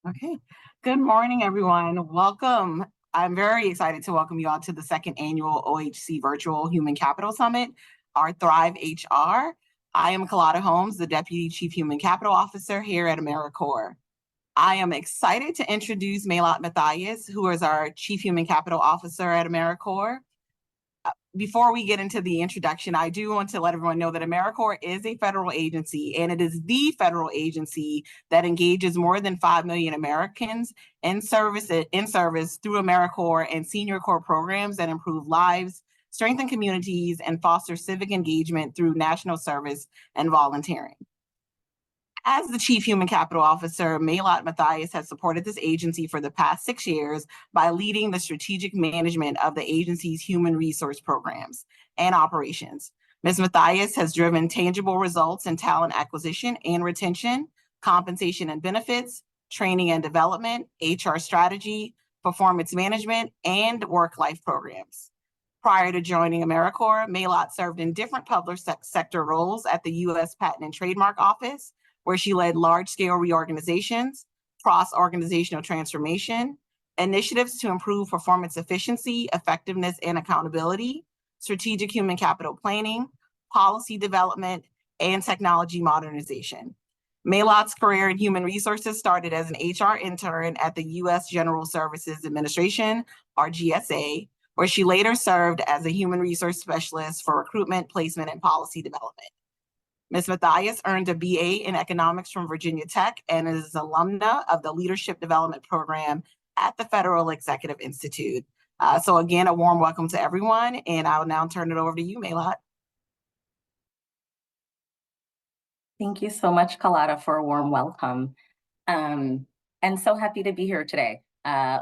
Okay. Good morning, everyone. Welcome. I'm very excited to welcome you all to the second annual OHC Virtual Human Capital Summit, our Thrive HR. I am Kalada Holmes, the Deputy Chief Human Capital Officer here at AmeriCorps. I am excited to introduce Maylot Matthias, who is our Chief Human Capital Officer at AmeriCorps. Before we get into the introduction, I do want to let everyone know that AmeriCorps is a federal agency, and it is the federal agency that engages more than 5 million Americans in service through AmeriCorps and senior corps programs that improve lives, strengthen communities, and foster civic engagement through national service and volunteering. As the Chief Human Capital Officer, Maylot Matthias has supported this agency for the past 6 years by leading the strategic management of the agency's human resource programs and operations. Ms. Matthias has driven tangible results in talent acquisition and retention, compensation and benefits, training and development, HR strategy, performance management, and work-life programs. Prior to joining AmeriCorps, Maylot served in different public sector roles at the U.S. Patent and Trademark Office, where she led large-scale reorganizations, cross-organizational transformation, initiatives to improve performance efficiency, effectiveness, and accountability, strategic human capital planning, policy development, and technology modernization. Maylot's career in human resources started as an HR intern at the U.S. General Services Administration, or GSA, where she later served as a human resource specialist for recruitment, placement, and policy development. Ms. Matthias earned a BA in economics from Virginia Tech and is an alumna of the Leadership Development Program at the Federal Executive Institute. So again, a warm welcome to everyone, and I will now turn it over to you, Maylot. Thank you so much, Kalada, for a warm welcome. And so happy to be here today.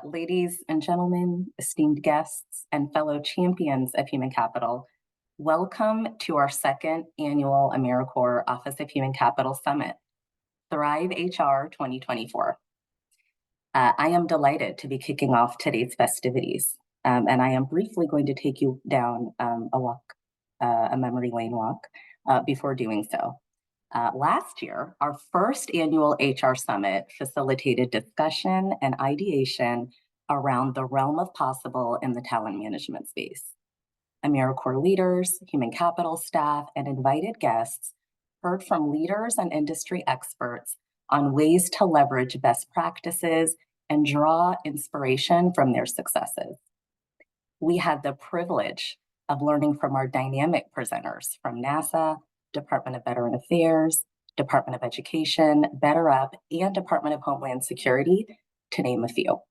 Ladies and gentlemen, esteemed guests, and fellow champions of human capital, welcome to our second annual AmeriCorps Office of Human Capital Summit, Thrive HR 2024. I am delighted to be kicking off today's festivities, and I am briefly going to take you down a memory lane walk before doing so. Last year, our first annual HR Summit facilitated discussion and ideation around the realm of possible in the talent management space. AmeriCorps leaders, human capital staff, and invited guests heard from leaders and industry experts on ways to leverage best practices and draw inspiration from their successes. We had the privilege of learning from our dynamic presenters from NASA, Department of Veteran Affairs, Department of Education, BetterUp, and Department of Homeland Security, to name a few.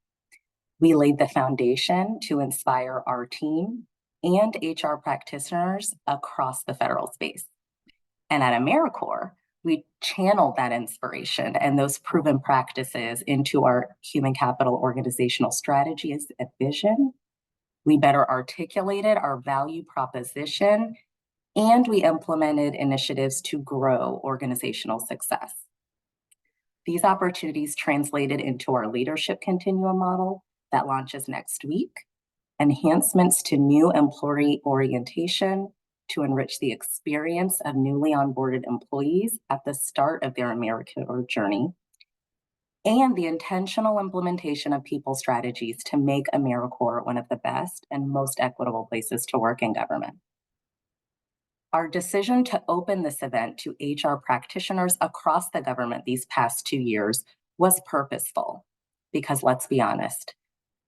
We laid the foundation to inspire our team and HR practitioners across the federal space. And at AmeriCorps, we channeled that inspiration and those proven practices into our human capital organizational strategies and vision. We better articulated our value proposition, and we implemented initiatives to grow organizational success. These opportunities translated into our leadership continuum model that launches next week, enhancements to new employee orientation to enrich the experience of newly onboarded employees at the start of their AmeriCorps journey, and the intentional implementation of people strategies to make AmeriCorps one of the best and most equitable places to work in government. Our decision to open this event to HR practitioners across the government these past 2 years was purposeful, because let's be honest,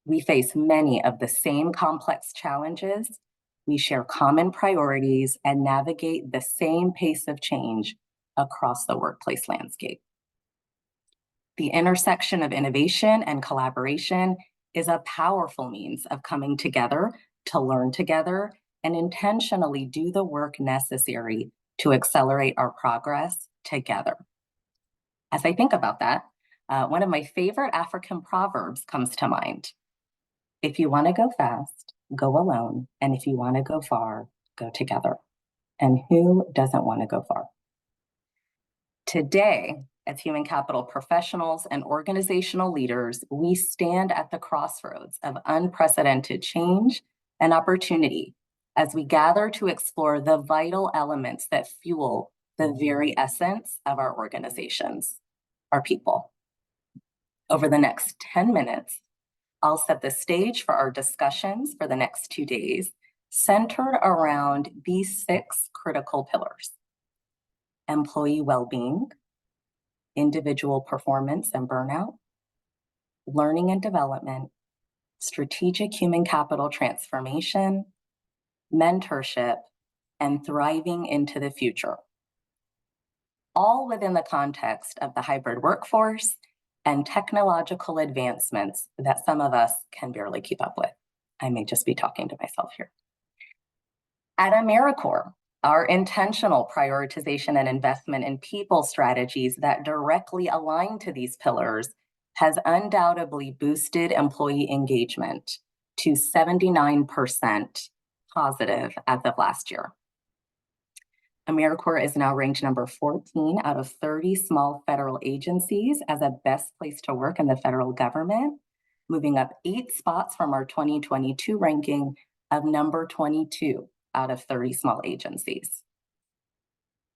we face many of the same complex challenges, we share common priorities, and navigate the same pace of change across the workplace landscape. The intersection of innovation and collaboration is a powerful means of coming together to learn together and intentionally do the work necessary to accelerate our progress together. As I think about that, one of my favorite African proverbs comes to mind. If you want to go fast, go alone. And if you want to go far, go together. And who doesn't want to go far? Today, as human capital professionals and organizational leaders, we stand at the crossroads of unprecedented change and opportunity as we gather to explore the vital elements that fuel the very essence of our organizations, our people. Over the next 10 minutes, I'll set the stage for our discussions for the next 2 days, centered around these 6 critical pillars: employee well-being, individual performance and burnout, learning and development, strategic human capital transformation, mentorship, and thriving into the future, all within the context of the hybrid workforce and technological advancements that some of us can barely keep up with. I may just be talking to myself here. At AmeriCorps, our intentional prioritization and investment in people strategies that directly align to these pillars has undoubtedly boosted employee engagement to 79% positive as of last year. AmeriCorps is now ranked number 14 out of 30 small federal agencies as a best place to work in the federal government, moving up 8 spots from our 2022 ranking of number 22 out of 30 small agencies.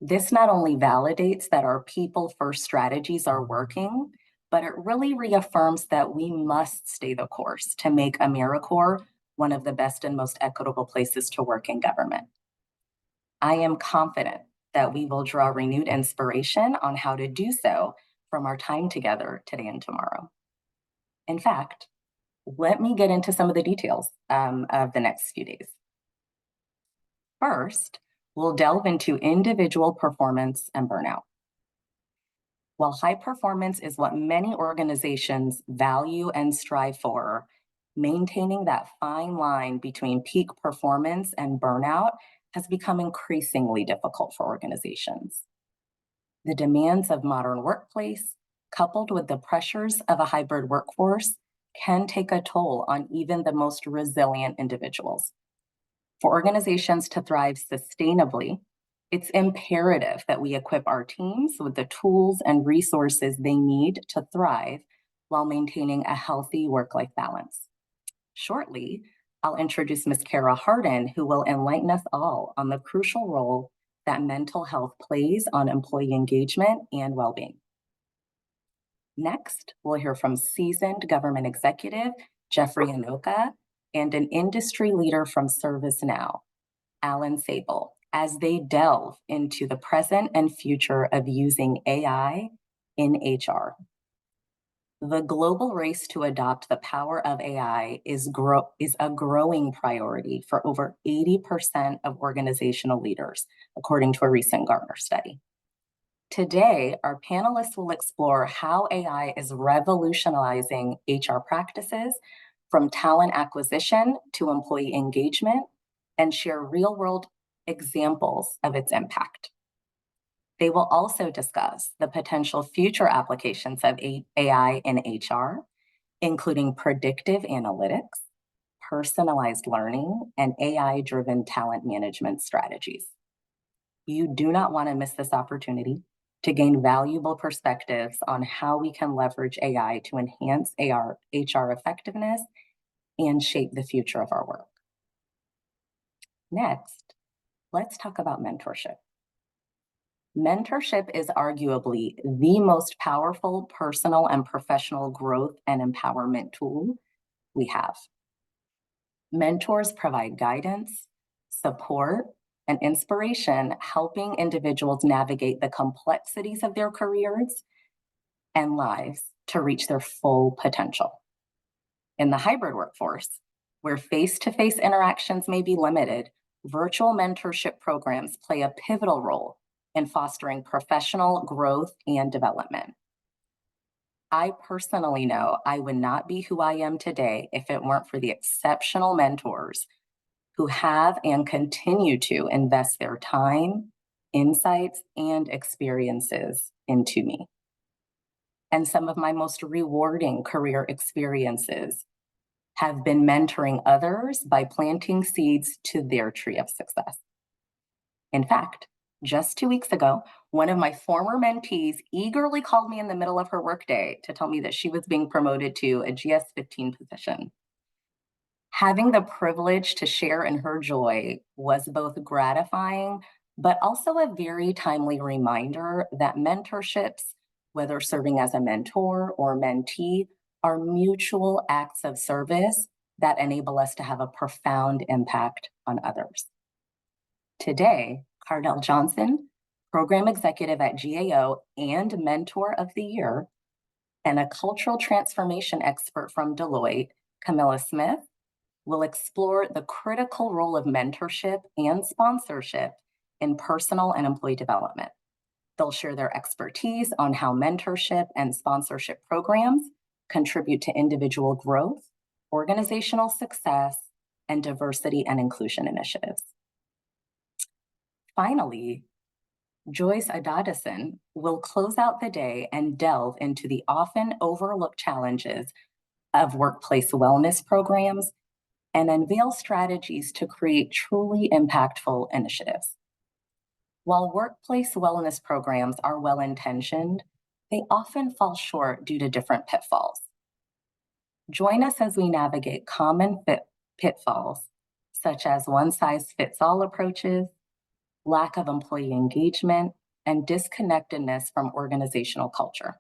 This not only validates that our people-first strategies are working, but it really reaffirms that we must stay the course to make AmeriCorps one of the best and most equitable places to work in government. I am confident that we will draw renewed inspiration on how to do so from our time together today and tomorrow. In fact, let me get into some of the details of the next few days. First, we'll delve into individual performance and burnout. While high performance is what many organizations value and strive for, maintaining that fine line between peak performance and burnout has become increasingly difficult for organizations. The demands of modern workplace, coupled with the pressures of a hybrid workforce, can take a toll on even the most resilient individuals. For organizations to thrive sustainably, it's imperative that we equip our teams with the tools and resources they need to thrive while maintaining a healthy work-life balance. Shortly, I'll introduce Ms. Kara Hardin, who will enlighten us all on the crucial role that mental health plays on employee engagement and well-being. Next, we'll hear from seasoned government executive Jeffrey Anoka and an industry leader from ServiceNow, Alan Sable, as they delve into the present and future of using AI in HR. The global race to adopt the power of AI is a growing priority for over 80% of organizational leaders, according to a recent Gartner study. Today, our panelists will explore how AI is revolutionizing HR practices, from talent acquisition to employee engagement, and share real-world examples of its impact. They will also discuss the potential future applications of AI in HR, including predictive analytics, personalized learning, and AI-driven talent management strategies. You do not want to miss this opportunity to gain valuable perspectives on how we can leverage AI to enhance HR effectiveness and shape the future of our work. Next, let's talk about mentorship. Mentorship is arguably the most powerful personal and professional growth and empowerment tool we have. Mentors provide guidance, support, and inspiration, helping individuals navigate the complexities of their careers and lives to reach their full potential. In the hybrid workforce, where face-to-face interactions may be limited, virtual mentorship programs play a pivotal role in fostering professional growth and development. I personally know I would not be who I am today if it weren't for the exceptional mentors who have and continue to invest their time, insights, and experiences into me. And some of my most rewarding career experiences have been mentoring others by planting seeds to their tree of success. In fact, just 2 weeks ago, one of my former mentees eagerly called me in the middle of her workday to tell me that she was being promoted to a GS-15 position. Having the privilege to share in her joy was both gratifying, but also a very timely reminder that mentorships whether serving as a mentor or mentee, are mutual acts of service that enable us to have a profound impact on others. Today, Cardell Johnson, Program Executive at GAO and Mentor of the Year, and a cultural transformation expert from Deloitte, Camilla Smith, will explore the critical role of mentorship and sponsorship in personal and employee development. They'll share their expertise on how mentorship and sponsorship programs contribute to individual growth, organizational success, and diversity and inclusion initiatives. Finally, Joyce Adadison will close out the day and delve into the often overlooked challenges of workplace wellness programs and unveil strategies to create truly impactful initiatives. While workplace wellness programs are well-intentioned, they often fall short due to different pitfalls. Join us as we navigate common pitfalls, such as one-size-fits-all approaches, lack of employee engagement, and disconnectedness from organizational culture.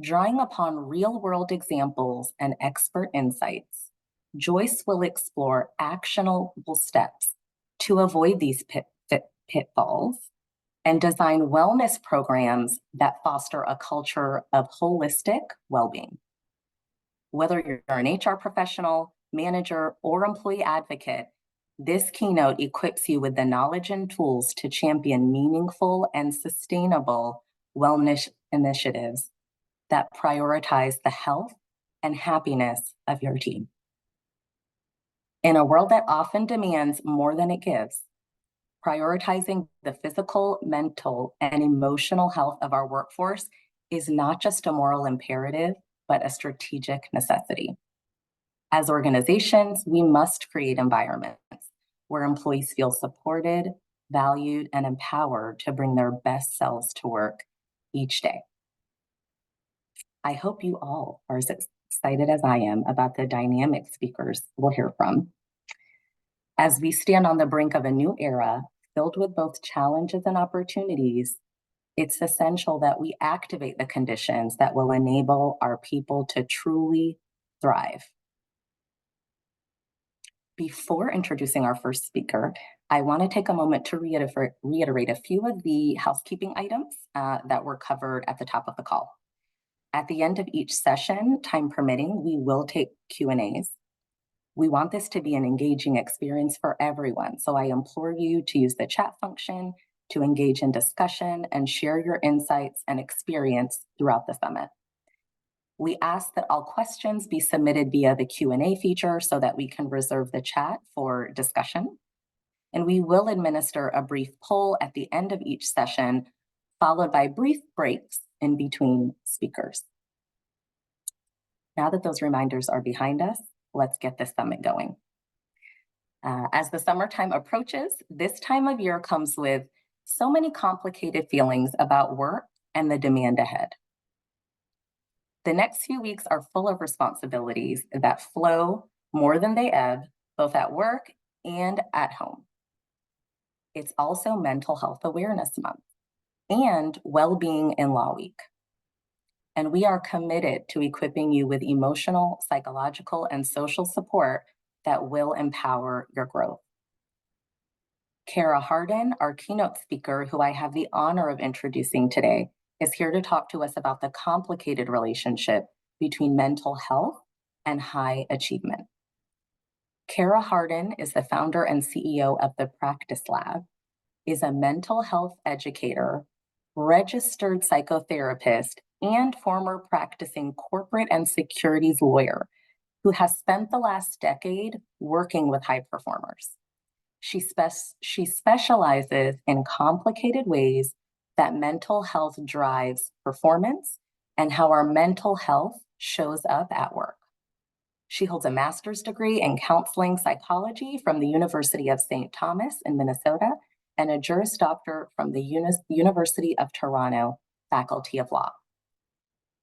Drawing upon real-world examples and expert insights, Joyce will explore actionable steps to avoid these pitfalls and design wellness programs that foster a culture of holistic well-being. Whether you're an HR professional, manager, or employee advocate, this keynote equips you with the knowledge and tools to champion meaningful and sustainable wellness initiatives that prioritize the health and happiness of your team. In a world that often demands more than it gives, prioritizing the physical, mental, and emotional health of our workforce is not just a moral imperative, but a strategic necessity. As organizations, we must create environments where employees feel supported, valued, and empowered to bring their best selves to work each day. I hope you all are as excited as I am about the dynamic speakers we'll hear from. As we stand on the brink of a new era filled with both challenges and opportunities, it's essential that we activate the conditions that will enable our people to truly thrive. Before introducing our first speaker, I want to take a moment to reiterate a few of the housekeeping items that were covered at the top of the call. At the end of each session, time permitting, we will take Q&As. We want this to be an engaging experience for everyone, so I implore you to use the chat function to engage in discussion and share your insights and experience throughout the summit. We ask that all questions be submitted via the Q&A feature so that we can reserve the chat for discussion. And we will administer a brief poll at the end of each session, followed by brief breaks in between speakers. Now that those reminders are behind us, let's get this summit going. As the summertime approaches, this time of year comes with so many complicated feelings about work and the demand ahead. The next few weeks are full of responsibilities that flow more than they ebb, both at work and at home. It's also Mental Health Awareness Month and Wellbeing in Law Week. And we are committed to equipping you with emotional, psychological, and social support that will empower your growth. Kara Hardin, our keynote speaker, who I have the honor of introducing today, is here to talk to us about the complicated relationship between mental health and high achievement. Kara Hardin is the founder and CEO of the Practice Lab, is a mental health educator, registered psychotherapist, and former practicing corporate and securities lawyer who has spent the last decade working with high performers. She specializes in complicated ways that mental health drives performance and how our mental health shows up at work. She holds a master's degree in counseling psychology from the University of St. Thomas in Minnesota and a Juris Doctor from the University of Toronto Faculty of Law.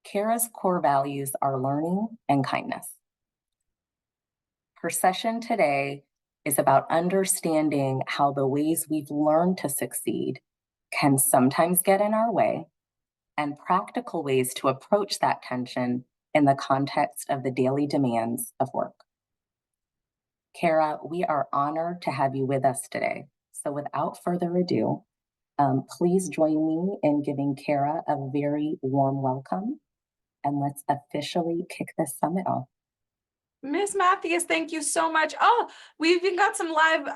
Kara's core values are learning and kindness. Her session today is about understanding how the ways we've learned to succeed can sometimes get in our way, and practical ways to approach that tension in the context of the daily demands of work. Kara, we are honored to have you with us today. So without further ado, please join me in giving Kara a very warm welcome, and let's officially kick this summit off. Miss Matthews, thank you so much. Oh, we've even got some live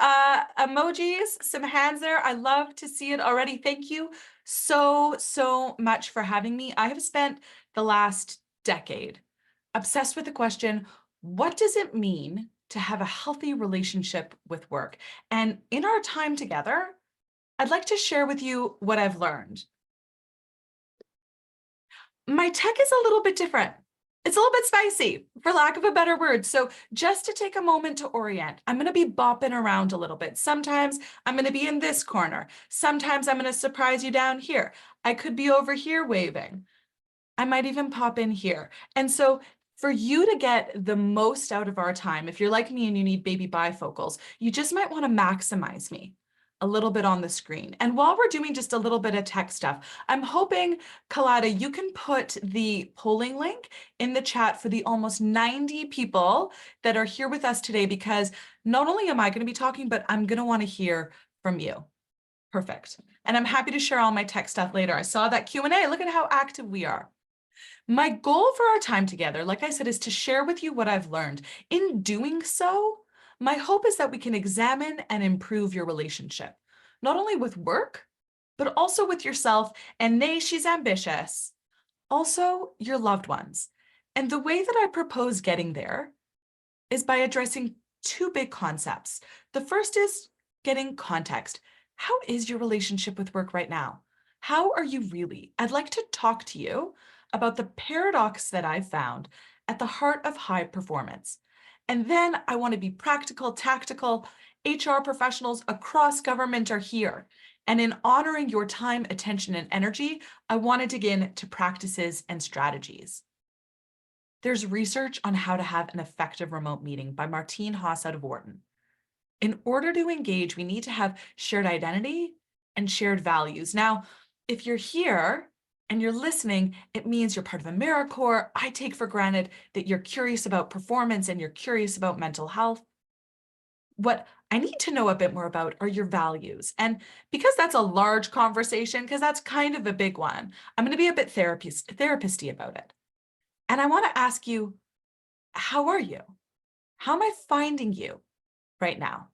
emojis, some hands there. I love to see it already. Thank you so much for having me. I have spent the last decade obsessed with the question, what does it mean to have a healthy relationship with work? And in our time together, I'd like to share with you what I've learned. My tech is a little bit different. It's a little bit spicy, for lack of a better word. So just to take a moment to orient, I'm going to be bopping around a little bit. Sometimes I'm going to be in this corner. Sometimes I'm going to surprise you down here. I could be over here waving. I might even pop in here. And so for you to get the most out of our time, if you're like me and you need baby bifocals, you just might want to maximize me a little bit on the screen. And while we're doing just a little bit of tech stuff, I'm hoping, Kalada, you can put the polling link in the chat for the almost 90 people that are here with us today, because not only am I going to be talking, but I'm going to want to hear from you. Perfect. And I'm happy to share all my tech stuff later. I saw that Q&A. Look at how active we are. My goal for our time together, like I said, is to share with you what I've learned. In doing so, my hope is that we can examine and improve your relationship, not only with work, but also with yourself, and nay, she's ambitious, also your loved ones. And the way that I propose getting there is by addressing two big concepts. The first is getting context. How is your relationship with work right now? How are you really? I'd like to talk to you about the paradox that I've found at the heart of high performance. And then I want to be practical, tactical. HR professionals across government are here. And in honoring your time, attention, and energy, I want to dig into practices and strategies. There's research on how to have an effective remote meeting by Martine Haas out of Wharton. In order to engage, we need to have shared identity and shared values. Now, if you're here and you're listening, it means you're part of AmeriCorps. I take for granted that you're curious about performance and you're curious about mental health. What I need to know a bit more about are your values. And because that's a large conversation, because that's kind of a big one, I'm going to be a bit therapist-y about it. And I want to ask you, how are you? How am I finding you right now?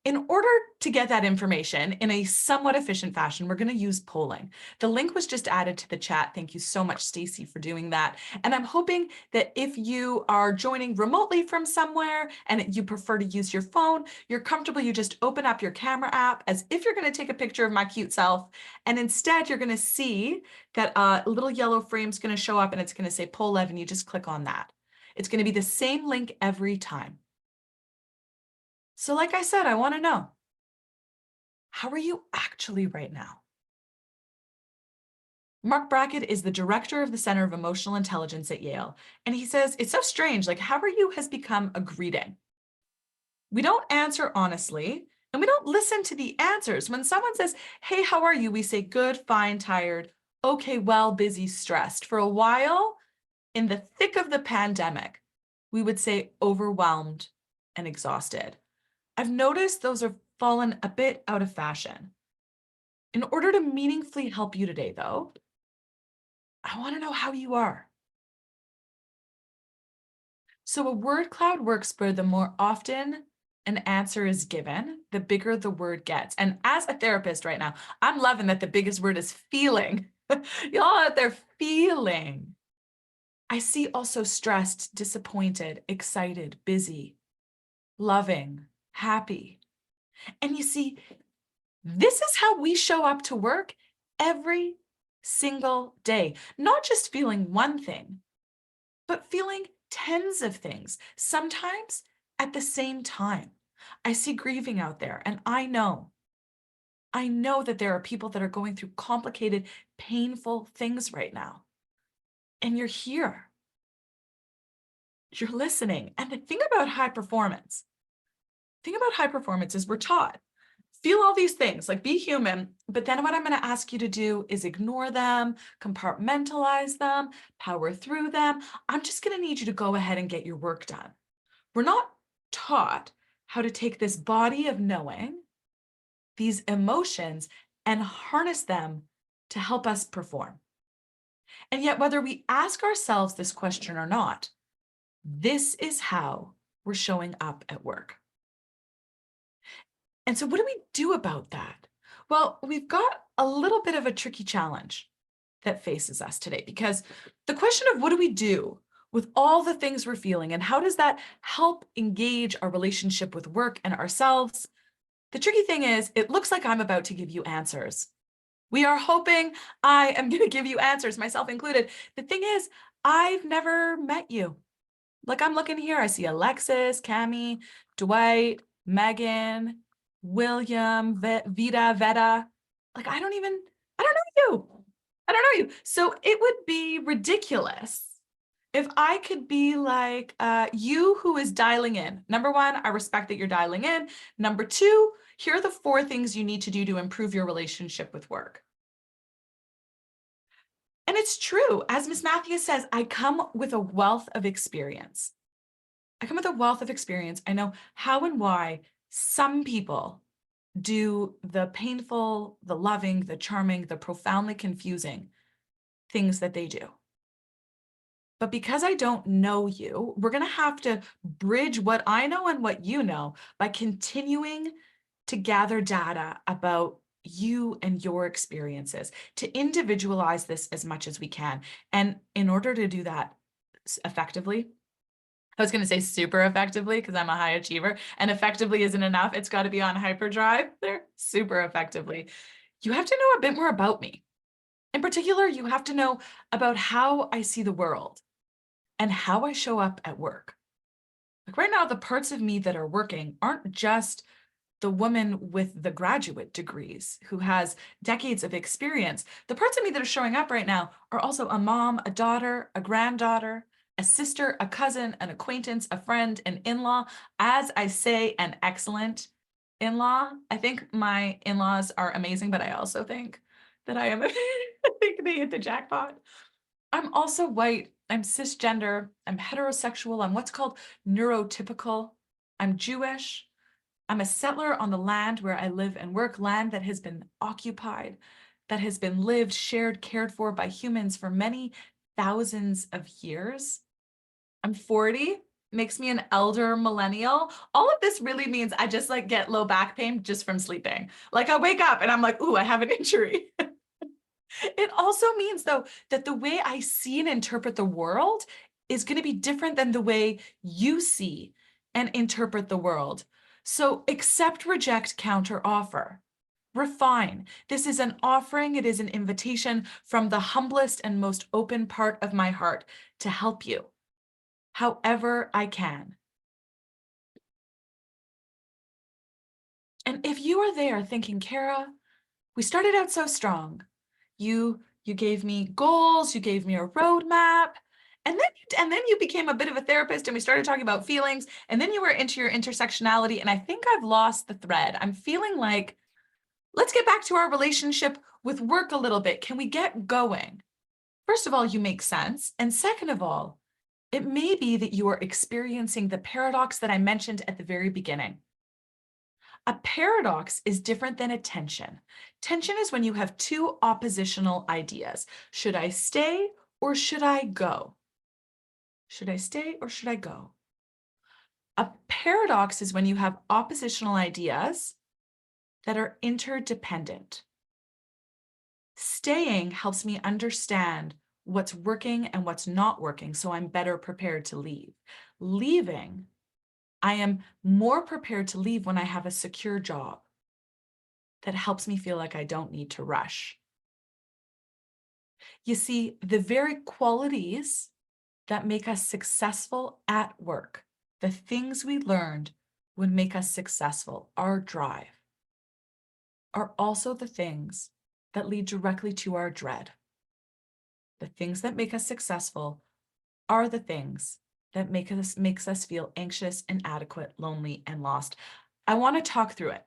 In order to get that information in a somewhat efficient fashion, we're going to use polling. The link was just added to the chat. Thank you so much, Stacy, for doing that. And I'm hoping that if you are joining remotely from somewhere and you prefer to use your phone, you're comfortable, you just open up your camera app as if you're going to take a picture of my cute self. And instead, you're going to see that a little yellow frame is going to show up and it's going to say poll 11. You just click on that. It's going to be the same link every time. So like I said, I want to know, how are you actually right now? Mark Brackett is the director of the Center of Emotional Intelligence at Yale. And he says, it's so strange, like how are you has become a greeting. We don't answer honestly, and we don't listen to the answers. When someone says, hey, how are you? We say good, fine, tired, okay, well, busy, stressed. For a while, in the thick of the pandemic, we would say overwhelmed and exhausted. I've noticed those have fallen a bit out of fashion. In order to meaningfully help you today, though, I want to know how you are. So a word cloud works where the more often an answer is given, the bigger the word gets. And as a therapist right now, I'm loving that the biggest word is feeling. Y'all out there feeling. I see also stressed, disappointed, excited, busy, loving, happy. And you see, this is how we show up to work every single day, not just feeling one thing, but feeling tens of things, sometimes at the same time. I see grieving out there, and I know that there are people that are going through complicated, painful things right now. And you're here. You're listening. And the thing about high performance is we're taught feel all these things, like be human, but then what I'm going to ask you to do is ignore them, compartmentalize them, power through them. I'm just going to need you to go ahead and get your work done. We're not taught how to take this body of knowing, these emotions, and harness them to help us perform. And yet, whether we ask ourselves this question or not, this is how we're showing up at work. And so what do we do about that? Well, we've got a little bit of a tricky challenge that faces us today, because the question of what do we do with all the things we're feeling and how does that help engage our relationship with work and ourselves? The tricky thing is, it looks like I'm about to give you answers. We are hoping I am going to give you answers, myself included. The thing is, I've never met you. Like, I'm looking here, I see Alexis, Cami, Dwight, Megan, William, Vita, Veta. Like, I don't know you. I don't know you. So it would be ridiculous if I could be like you who is dialing in. Number one, I respect that you're dialing in. Number two, here are the 4 things you need to do to improve your relationship with work. And it's true, as Ms. Matthews says, I come with a wealth of experience. I know how and why some people do the painful, the loving, the charming, the profoundly confusing things that they do. But because I don't know you, we're going to have to bridge what I know and what you know by continuing to gather data about you and your experiences, to individualize this as much as we can. And in order to do that effectively, I was going to say super effectively because I'm a high achiever, and effectively isn't enough. It's got to be on hyperdrive there, super effectively. You have to know a bit more about me. In particular, you have to know about how I see the world and how I show up at work. Like right now, the parts of me that are working aren't just the woman with the graduate degrees who has decades of experience. The parts of me that are showing up right now are also a mom, a daughter, a granddaughter, a sister, a cousin, an acquaintance, a friend, an in-law. As I say, an excellent in-law. I think my in-laws are amazing, but I also think that I am, I think they hit the jackpot. I'm also white, I'm cisgender, I'm heterosexual, I'm what's called neurotypical, I'm Jewish, I'm a settler on the land where I live and work, land that has been occupied, that has been lived, shared, cared for by humans for many thousands of years. I'm 40, makes me an elder millennial. All of this really means I just like get low back pain just from sleeping. Like I wake up and I'm like, ooh, I have an injury. It also means, though, that the way I see and interpret the world is going to be different than the way you see and interpret the world. So accept, reject, counter, offer. Refine. This is an offering. It is an invitation from the humblest and most open part of my heart to help you, however I can. And if you are there thinking, Kara, we started out so strong. You gave me goals, you gave me a roadmap, and then you became a bit of a therapist and we started talking about feelings, and then you were into your intersectionality, and I think I've lost the thread. I'm feeling like, let's get back to our relationship with work a little bit. Can we get going? First of all, you make sense. And second of all, it may be that you are experiencing the paradox that I mentioned at the very beginning. A paradox is different than a tension. Tension is when you have 2 oppositional ideas. Should I stay or should I go? Should I stay or should I go? A paradox is when you have oppositional ideas that are interdependent. Staying helps me understand what's working and what's not working, so I'm better prepared to leave. Leaving, I am more prepared to leave when I have a secure job that helps me feel like I don't need to rush. You see, the very qualities that make us successful at work, the things we learned would make us successful, our drive, are also the things that lead directly to our dread. The things that make us successful are the things that makes us feel anxious, inadequate, lonely, and lost. I want to talk through it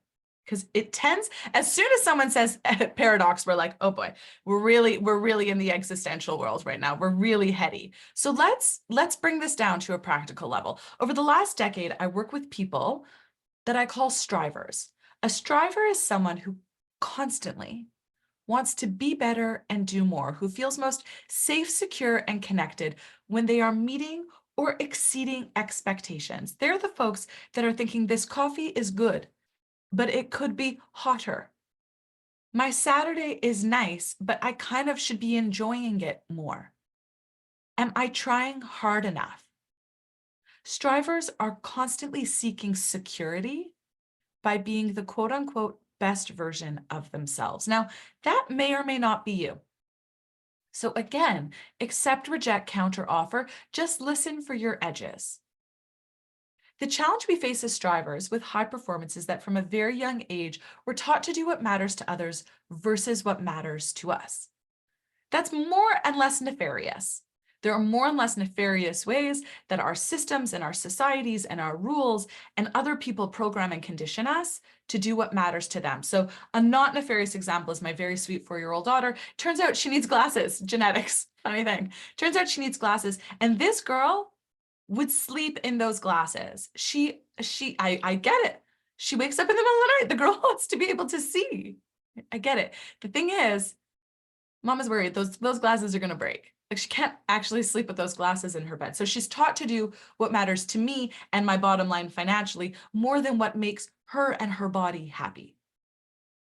Because it tends, as soon as someone says paradox, we're like, oh boy, we're really in the existential world right now. We're really heady. So let's bring this down to a practical level. Over the last decade, I work with people that I call strivers. A striver is someone who constantly wants to be better and do more, who feels most safe, secure, and connected when they are meeting or exceeding expectations. They're the folks that are thinking this coffee is good, but it could be hotter. My Saturday is nice, but I kind of should be enjoying it more. Am I trying hard enough? Strivers are constantly seeking security by being the quote unquote best version of themselves. Now, that may or may not be you. So again, accept, reject, counter offer, just listen for your edges. The challenge we face as strivers with high performance is that from a very young age, we're taught to do what matters to others versus what matters to us. That's more and less nefarious. There are more and less nefarious ways that our systems and our societies and our rules and other people program and condition us to do what matters to them. So a not nefarious example is my very sweet 4-year-old daughter. Turns out she needs glasses, genetics, funny thing. Turns out she needs glasses. And this girl would sleep in those glasses. I get it. She wakes up in the middle of the night. The girl wants to be able to see. I get it. The thing is, Mama's worried those glasses are going to break. Like she can't actually sleep with those glasses in her bed. So she's taught to do what matters to me and my bottom line financially more than what makes her and her body happy.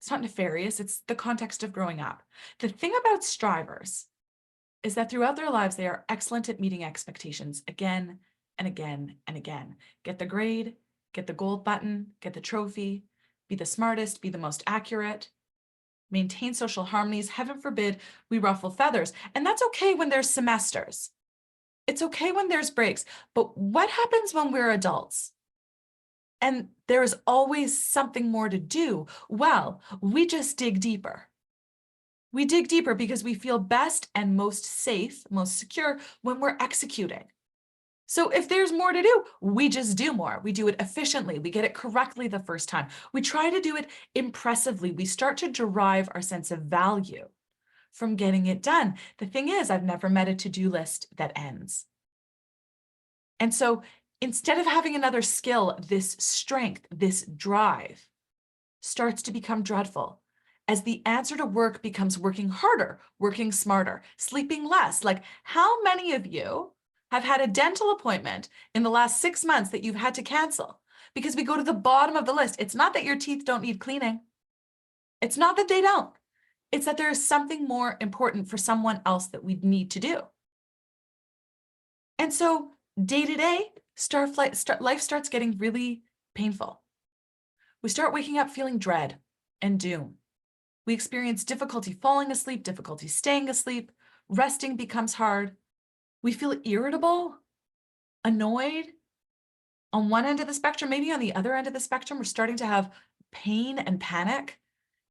It's not nefarious. It's the context of growing up. The thing about strivers is that throughout their lives, they are excellent at meeting expectations again and again and again. Get the grade, get the gold button, get the trophy, be the smartest, be the most accurate, maintain social harmonies. Heaven forbid we ruffle feathers. And that's okay when there's semesters. It's okay when there's breaks. But what happens when we're adults? And there is always something more to do. Well, we just dig deeper. We dig deeper because we feel best and most safe, most secure when we're executing. So if there's more to do, we just do more. We do it efficiently. We get it correctly the first time. We try to do it impressively. We start to derive our sense of value from getting it done. The thing is, I've never met a to-do list that ends. And so instead of having another skill, this strength, this drive starts to become dreadful as the answer to work becomes working harder, working smarter, sleeping less. Like how many of you have had a dental appointment in the last 6 months that you've had to cancel? Because we go to the bottom of the list. It's not that your teeth don't need cleaning. It's not that they don't. It's that there is something more important for someone else that we need to do. And so day to day, life starts getting really painful. We start waking up feeling dread and doom. We experience difficulty falling asleep, difficulty staying asleep, resting becomes hard. We feel irritable, annoyed. On one end of the spectrum, maybe on the other end of the spectrum, we're starting to have pain and panic.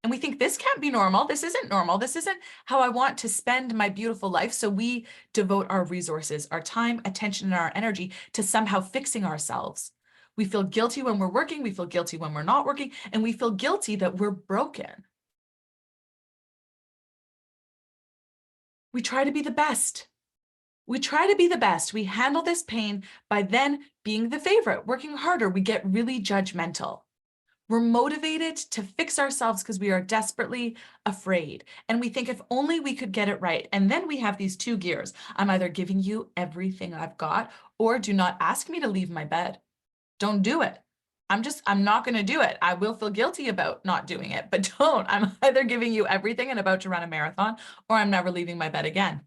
And we think this can't be normal. This isn't normal. This isn't how I want to spend my beautiful life. So we devote our resources, our time, attention, and our energy to somehow fixing ourselves. We feel guilty when we're working. We feel guilty when we're not working. And we feel guilty that we're broken. We try to be the best. We try to be the best. We handle this pain by then being the favorite, working harder. We get really judgmental. We're motivated to fix ourselves because we are desperately afraid. And we think if only we could get it right. And then we have these two gears. I'm either giving you everything I've got, or do not ask me to leave my bed. Don't do it. I'm not going to do it. I will feel guilty about not doing it, but don't. I'm either giving you everything and about to run a marathon, or I'm never leaving my bed again.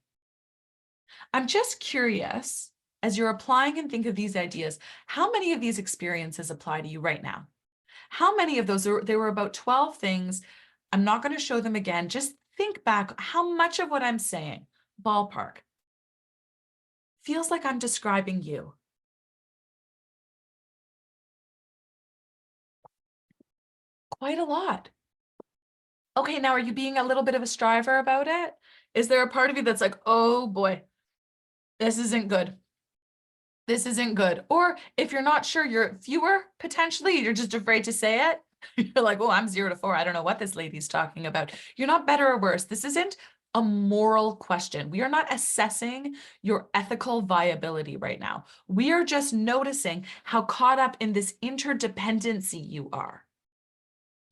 I'm just curious, as you're applying and think of these ideas, how many of these experiences apply to you right now? How many of those, there were about 12 things. I'm not going to show them again. Just think back how much of what I'm saying, ballpark, feels like I'm describing you. Quite a lot. Okay, now are you being a little bit of a striver about it? Is there a part of you that's like, oh boy, this isn't good. This isn't good. Or if you're not sure, you're fewer, potentially, you're just afraid to say it. You're like, oh, I'm 0 to 4. I don't know what this lady's talking about. You're not better or worse. This isn't a moral question. We are not assessing your ethical viability right now. We are just noticing how caught up in this interdependency you are.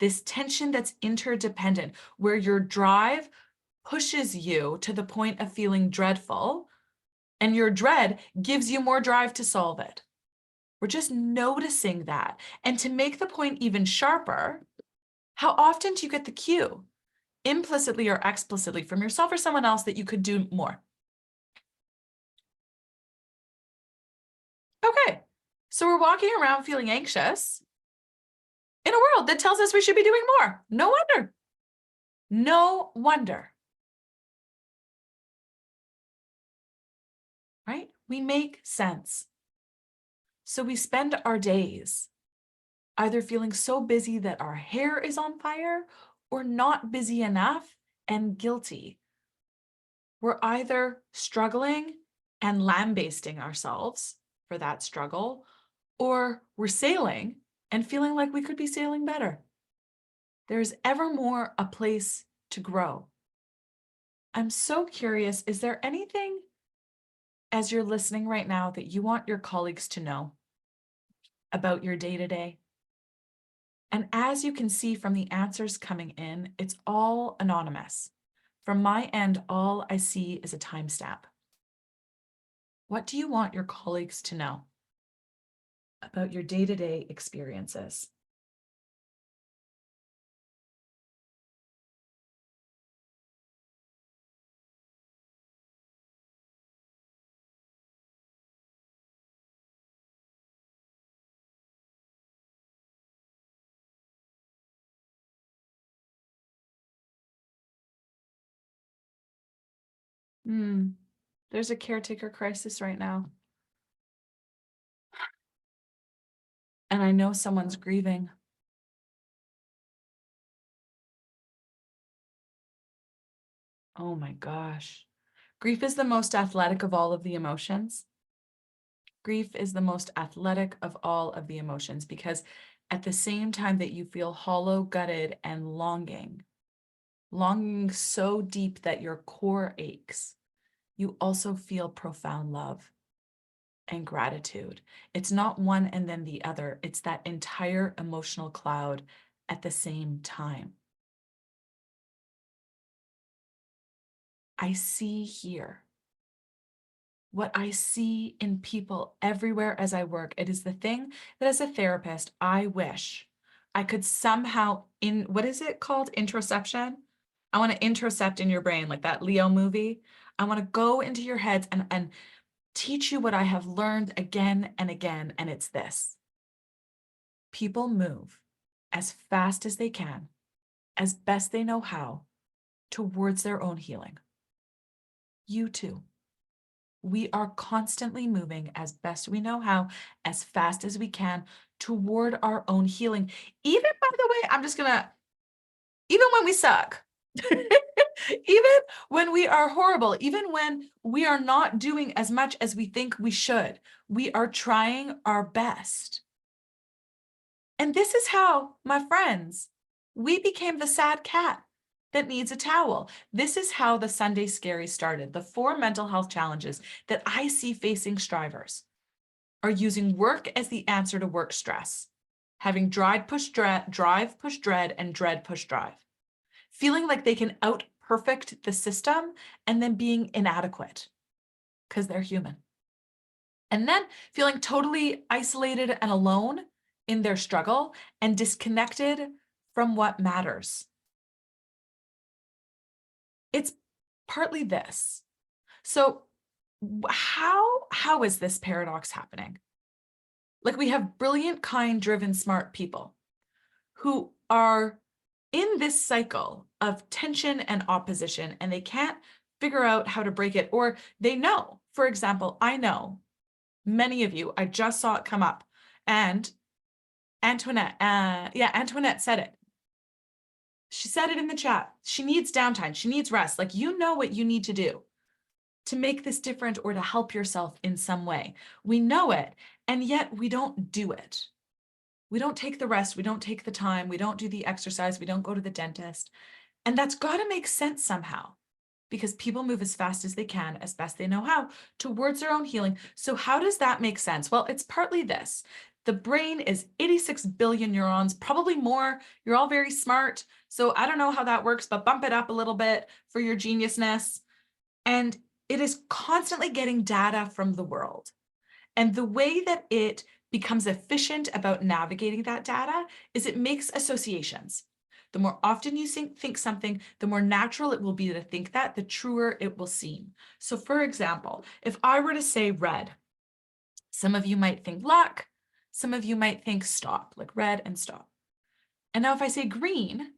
This tension that's interdependent, where your drive pushes you to the point of feeling dreadful, and your dread gives you more drive to solve it. We're just noticing that. And to make the point even sharper, how often do you get the cue, implicitly or explicitly, from yourself or someone else that you could do more? Okay, so we're walking around feeling anxious in a world that tells us we should be doing more. No wonder. No wonder. Right? We make sense. So we spend our days either feeling so busy that our hair is on fire or not busy enough and guilty. We're either struggling and lambasting ourselves for that struggle, or we're sailing and feeling like we could be sailing better. There's ever more a place to grow. I'm so curious, is there anything as you're listening right now that you want your colleagues to know about your day-to-day? And as you can see from the answers coming in, it's all anonymous. From my end, all I see is a timestamp. What do you want your colleagues to know about your day-to-day experiences? There's a caretaker crisis right now. And I know someone's grieving. Oh my gosh. Grief is the most athletic of all of the emotions. Grief is the most athletic of all of the emotions, because at the same time that you feel hollow, gutted, and longing so deep that your core aches, you also feel profound love and gratitude. It's not one and then the other. It's that entire emotional cloud at the same time. I see here what I see in people everywhere as I work. It is the thing that as a therapist, I wish I could somehow what is it called? Introception. I want to intercept in your brain, like that Leo movie. I want to go into your heads and teach you what I have learned again and again. And it's this: people move as fast as they can, as best they know how, towards their own healing. You too. We are constantly moving as best we know how, as fast as we can, toward our own healing. Even, by the way, even when we suck, even when we are horrible, even when we are not doing as much as we think we should, we are trying our best. And this is how, my friends, we became the sad cat that needs a towel. This is how the Sunday Scary started. The 4 mental health challenges that I see facing strivers are using work as the answer to work stress, having drive push dread, and dread push drive, feeling like they can out-perfect the system and then being inadequate because they're human. And then feeling totally isolated and alone in their struggle and disconnected from what matters. It's partly this. So how is this paradox happening? Like, we have brilliant, kind, driven, smart people who are in this cycle of tension and opposition, and they can't figure out how to break it, or they know. For example, I know many of you, I just saw it come up, and Antoinette said it. She said it in the chat. She needs downtime. She needs rest. Like, you know what you need to do to make this different or to help yourself in some way. We know it, and yet we don't do it. We don't take the rest. We don't take the time. We don't do the exercise. We don't go to the dentist. And that's got to make sense somehow, because people move as fast as they can, as best they know how, towards their own healing. So how does that make sense? Well, it's partly this. The brain is 86 billion neurons, probably more. You're all very smart. So I don't know how that works, but bump it up a little bit for your geniusness. And it is constantly getting data from the world. And the way that it becomes efficient about navigating that data is it makes associations. The more often you think something, the more natural it will be to think that, the truer it will seem. So for example, if I were to say red, some of you might think luck, some of you might think stop, like red and stop. And now if I say green,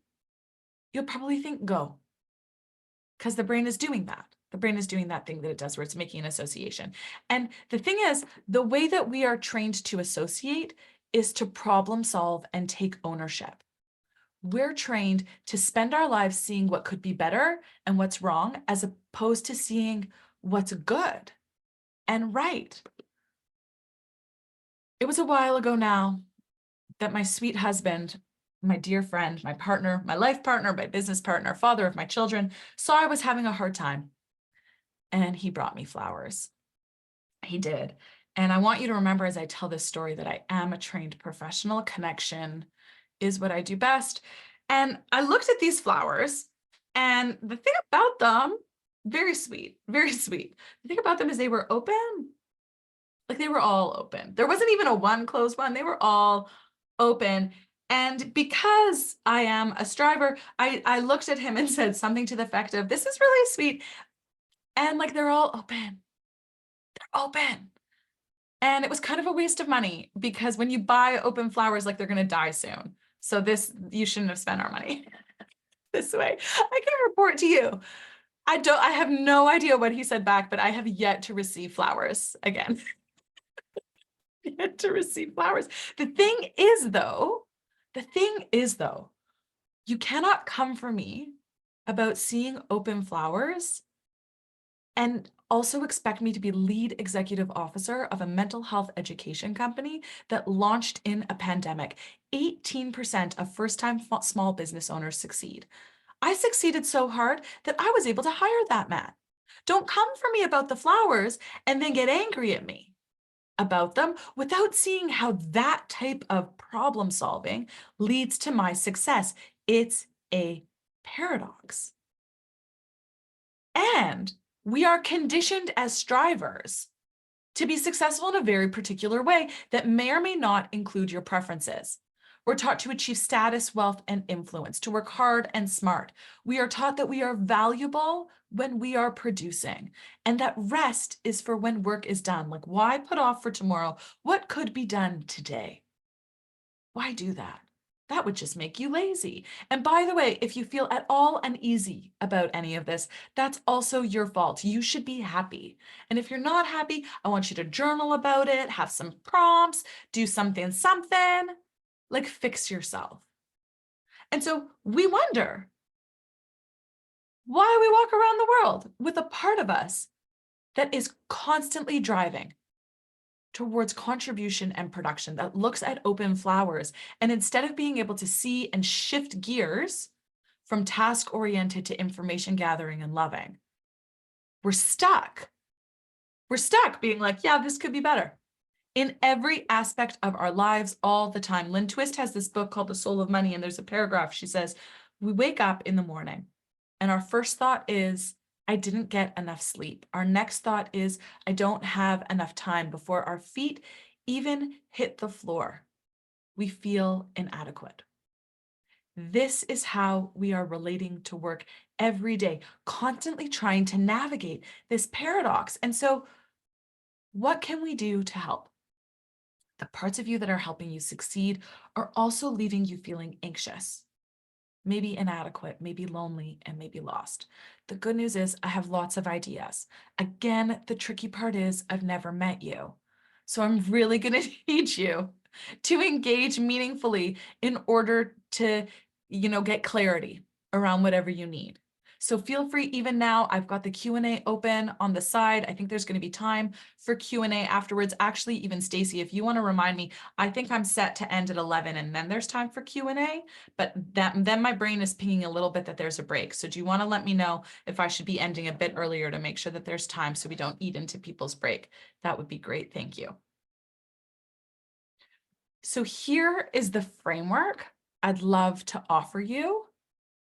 you'll probably think go, because the brain is doing that. The brain is doing that thing that it does where it's making an association. And the thing is, the way that we are trained to associate is to problem solve and take ownership. We're trained to spend our lives seeing what could be better and what's wrong, as opposed to seeing what's good and right. It was a while ago now that my sweet husband, my dear friend, my partner, my life partner, my business partner, father of my children, saw I was having a hard time. And he brought me flowers. He did. And I want you to remember as I tell this story that I am a trained professional. Connection is what I do best. And I looked at these flowers, and the thing about them, very sweet, very sweet. The thing about them is they were open. Like they were all open. There wasn't even a one closed one. They were all open. And because I am a striver, I looked at him and said something to the effect of, this is really sweet. And like, they're all open. They're open. And it was kind of a waste of money, because when you buy open flowers, like they're going to die soon. So you shouldn't have spent our money this way. I can report to you. I have no idea what he said back, but I have yet to receive flowers again. Yet to receive flowers. The thing is though, you cannot come for me about seeing open flowers and also expect me to be lead executive officer of a mental health education company that launched in a pandemic. 18% of first-time small business owners succeed. I succeeded so hard that I was able to hire that man. Don't come for me about the flowers and then get angry at me about them without seeing how that type of problem solving leads to my success. It's a paradox. And we are conditioned as strivers to be successful in a very particular way that may or may not include your preferences. We're taught to achieve status, wealth, and influence, to work hard and smart. We are taught that we are valuable when we are producing, and that rest is for when work is done. Like, why put off for tomorrow what could be done today? Why do that? That would just make you lazy. And by the way, if you feel at all uneasy about any of this, that's also your fault. You should be happy. And if you're not happy, I want you to journal about it, have some prompts, do something, like fix yourself. And so we wonder why we walk around the world with a part of us that is constantly driving towards contribution and production, that looks at open flowers. And instead of being able to see and shift gears from task-oriented to information gathering and loving, we're stuck. We're stuck being like, yeah, this could be better in every aspect of our lives all the time. Lynn Twist has this book called The Soul of Money, and there's a paragraph. She says, we wake up in the morning and our first thought is, I didn't get enough sleep. Our next thought is, I don't have enough time. Before our feet even hit the floor, we feel inadequate. This is how we are relating to work every day, constantly trying to navigate this paradox. And so what can we do to help? The parts of you that are helping you succeed are also leaving you feeling anxious, maybe inadequate, maybe lonely, and maybe lost. The good news is I have lots of ideas. Again, the tricky part is I've never met you. So I'm really going to need you to engage meaningfully in order to, get clarity around whatever you need. So feel free, even now, I've got the Q&A open on the side. I think there's going to be time for Q&A afterwards. Actually, even Stacy, if you want to remind me, I think I'm set to end at 11 and then there's time for Q&A, but then my brain is pinging a little bit that there's a break. So do you want to let me know if I should be ending a bit earlier to make sure that there's time so we don't eat into people's break? That would be great. Thank you. So here is the framework I'd love to offer you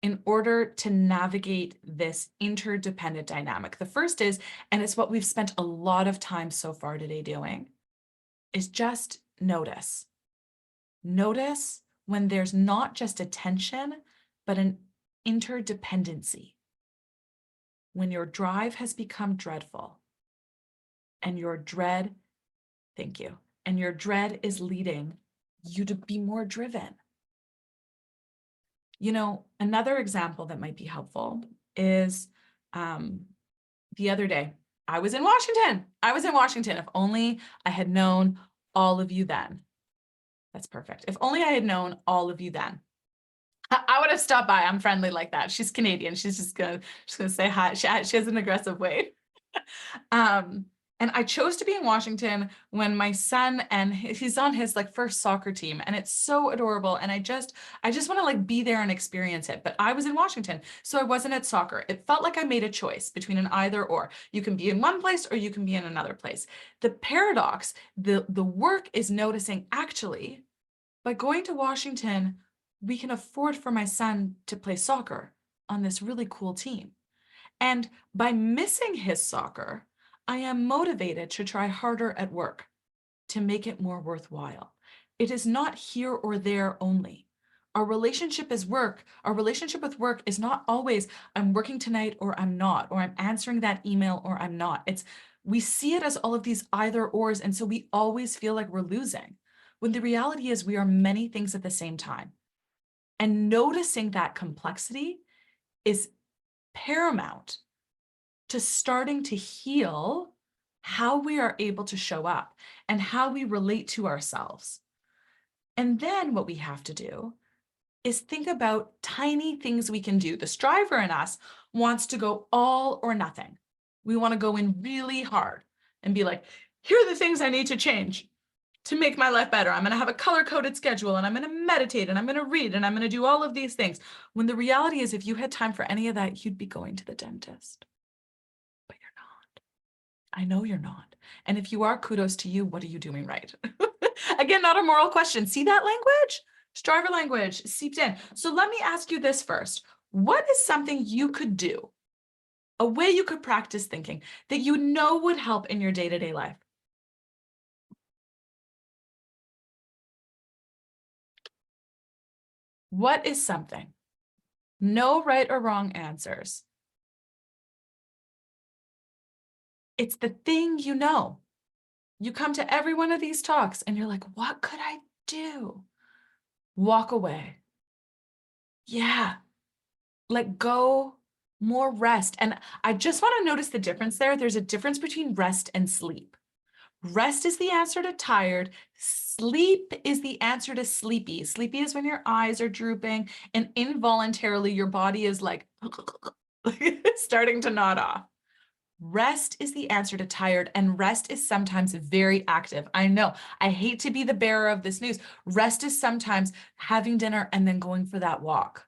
in order to navigate this interdependent dynamic. The first is, and it's what we've spent a lot of time so far today doing, is just notice. Notice when there's not just a tension, but an interdependency. When your drive has become dreadful and your dread, thank you, and your dread is leading you to be more driven. You know, another example that might be helpful is the other day, I was in Washington. If only I had known all of you then. That's perfect. If only I had known all of you then. I would have stopped by. I'm friendly like that. She's Canadian. She's just gonna say hi. She has an aggressive way. And I chose to be in Washington when my son, and he's on his like first soccer team, and it's so adorable. And I just want to like be there and experience it. But I was in Washington, so I wasn't at soccer. It felt like I made a choice between an either or. You can be in one place or you can be in another place. The paradox, the work is noticing actually, by going to Washington, we can afford for my son to play soccer on this really cool team. And by missing his soccer, I am motivated to try harder at work to make it more worthwhile. It is not here or there only. Our relationship with work is not always I'm working tonight or I'm not, or I'm answering that email or I'm not. We see it as all of these either ors, and so we always feel like we're losing, when the reality is we are many things at the same time. And noticing that complexity is paramount to starting to heal how we are able to show up and how we relate to ourselves. And then what we have to do is think about tiny things we can do. The striver in us wants to go all or nothing. We want to go in really hard and be like, here are the things I need to change to make my life better. I'm going to have a color-coded schedule, and I'm going to meditate, and I'm going to read, and I'm going to do all of these things. When the reality is, if you had time for any of that, you'd be going to the dentist. But you're not. I know you're not. And if you are, kudos to you. What are you doing right? Again, not a moral question. See that language? Striver language seeped in. So let me ask you this first. What is something you could do, a way you could practice thinking that you know would help in your day-to-day life? What is something? No right or wrong answers. It's the thing you know. You come to every one of these talks and you're like, what could I do? Walk away. Yeah. Let go, more rest. And I just want to notice the difference there. There's a difference between rest and sleep. Rest is the answer to tired. Sleep is the answer to sleepy. Sleepy is when your eyes are drooping and involuntarily your body is like starting to nod off. Rest is the answer to tired, and rest is sometimes very active. I know, I hate to be the bearer of this news. Rest is sometimes having dinner and then going for that walk.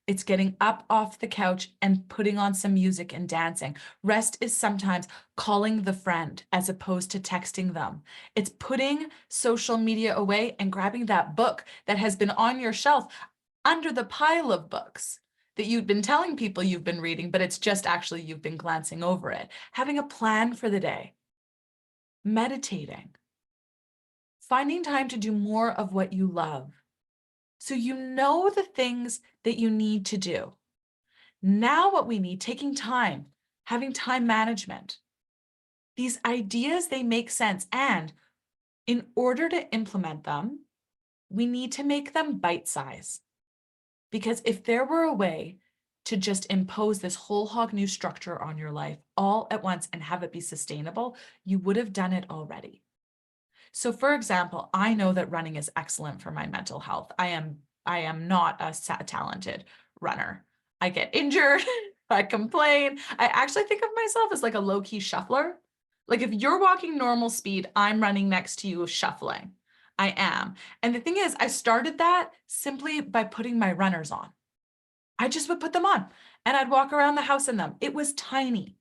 It's getting up off the couch and putting on some music and dancing. Rest is sometimes calling the friend as opposed to texting them. It's putting social media away and grabbing that book that has been on your shelf under the pile of books that you've been telling people you've been reading, but it's just actually you've been glancing over it. Having a plan for the day. Meditating. Finding time to do more of what you love. So you know the things that you need to do. Now what we need, taking time, having time management. These ideas, they make sense. And in order to implement them, we need to make them bite-size. Because if there were a way to just impose this whole hog new structure on your life all at once and have it be sustainable, you would have done it already. So for example, I know that running is excellent for my mental health. I am not a talented runner. I get injured. I complain. I actually think of myself as like a low-key shuffler. Like if you're walking normal speed, I'm running next to you shuffling. I am. And the thing is, I started that simply by putting my runners on. I just would put them on and I'd walk around the house in them. It was tiny.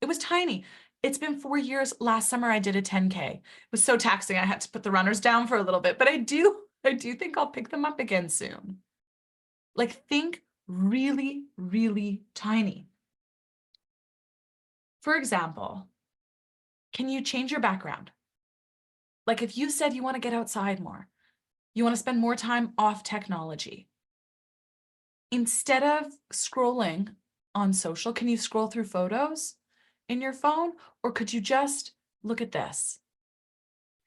It was tiny. It's been 4 years. Last summer I did a 10K. It was so taxing. I had to put the runners down for a little bit, but I do think I'll pick them up again soon. Like think really, really tiny. For example, can you change your background? Like if you said you want to get outside more, you want to spend more time off technology. Instead of scrolling on social, can you scroll through photos in your phone? Or could you just look at this?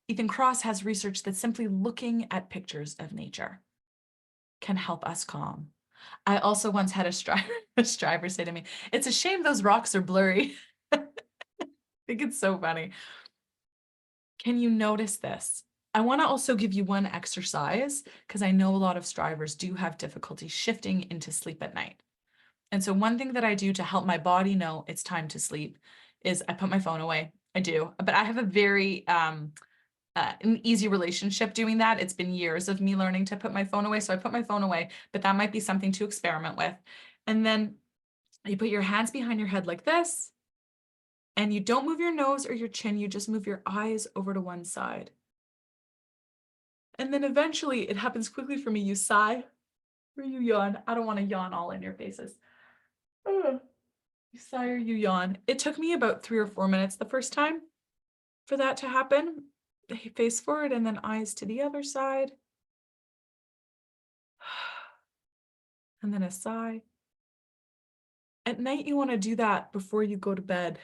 Ethan Cross has research that simply looking at pictures of nature can help us calm. I also once had a striver say to me, "It's a shame those rocks are blurry." I think it's so funny. Can you notice this? I want to also give you one exercise because I know a lot of strivers do have difficulty shifting into sleep at night. And so one thing that I do to help my body know it's time to sleep is I put my phone away. I do, but I have a very an easy relationship doing that. It's been years of me learning to put my phone away. So I put my phone away, but that might be something to experiment with. And then you put your hands behind your head like this, and you don't move your nose or your chin. You just move your eyes over to one side. And then eventually it happens quickly for me. You sigh or you yawn. I don't want to yawn all in your faces. Ugh. You sigh or you yawn. It took me about 3 or 4 minutes the first time for that to happen. Face forward and then eyes to the other side. And then a sigh. At night, you want to do that before you go to bed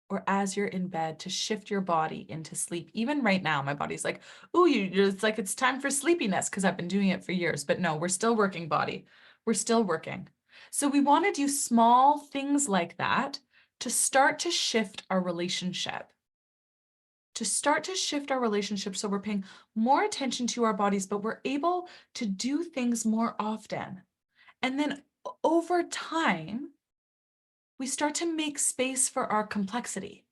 or as you're in bed to shift your body into sleep. Even right now, my body's like, "Ooh, it's like it's time for sleepiness," because I've been doing it for years. But no, we're still working, body. We're still working. So we want to do small things like that to start to shift our relationship. To start to shift our relationship so we're paying more attention to our bodies, but we're able to do things more often. And then over time, we start to make space for our complexity.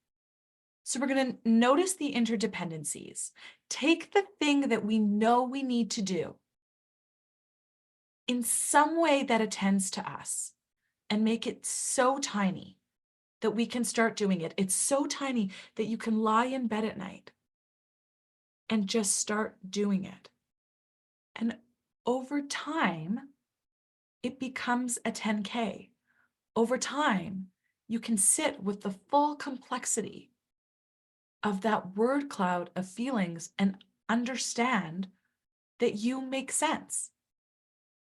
So we're going to notice the interdependencies. Take the thing that we know we need to do in some way that attends to us and make it so tiny that we can start doing it. It's so tiny that you can lie in bed at night and just start doing it. And over time, it becomes a 10K. Over time, you can sit with the full complexity of that word cloud of feelings and understand that you make sense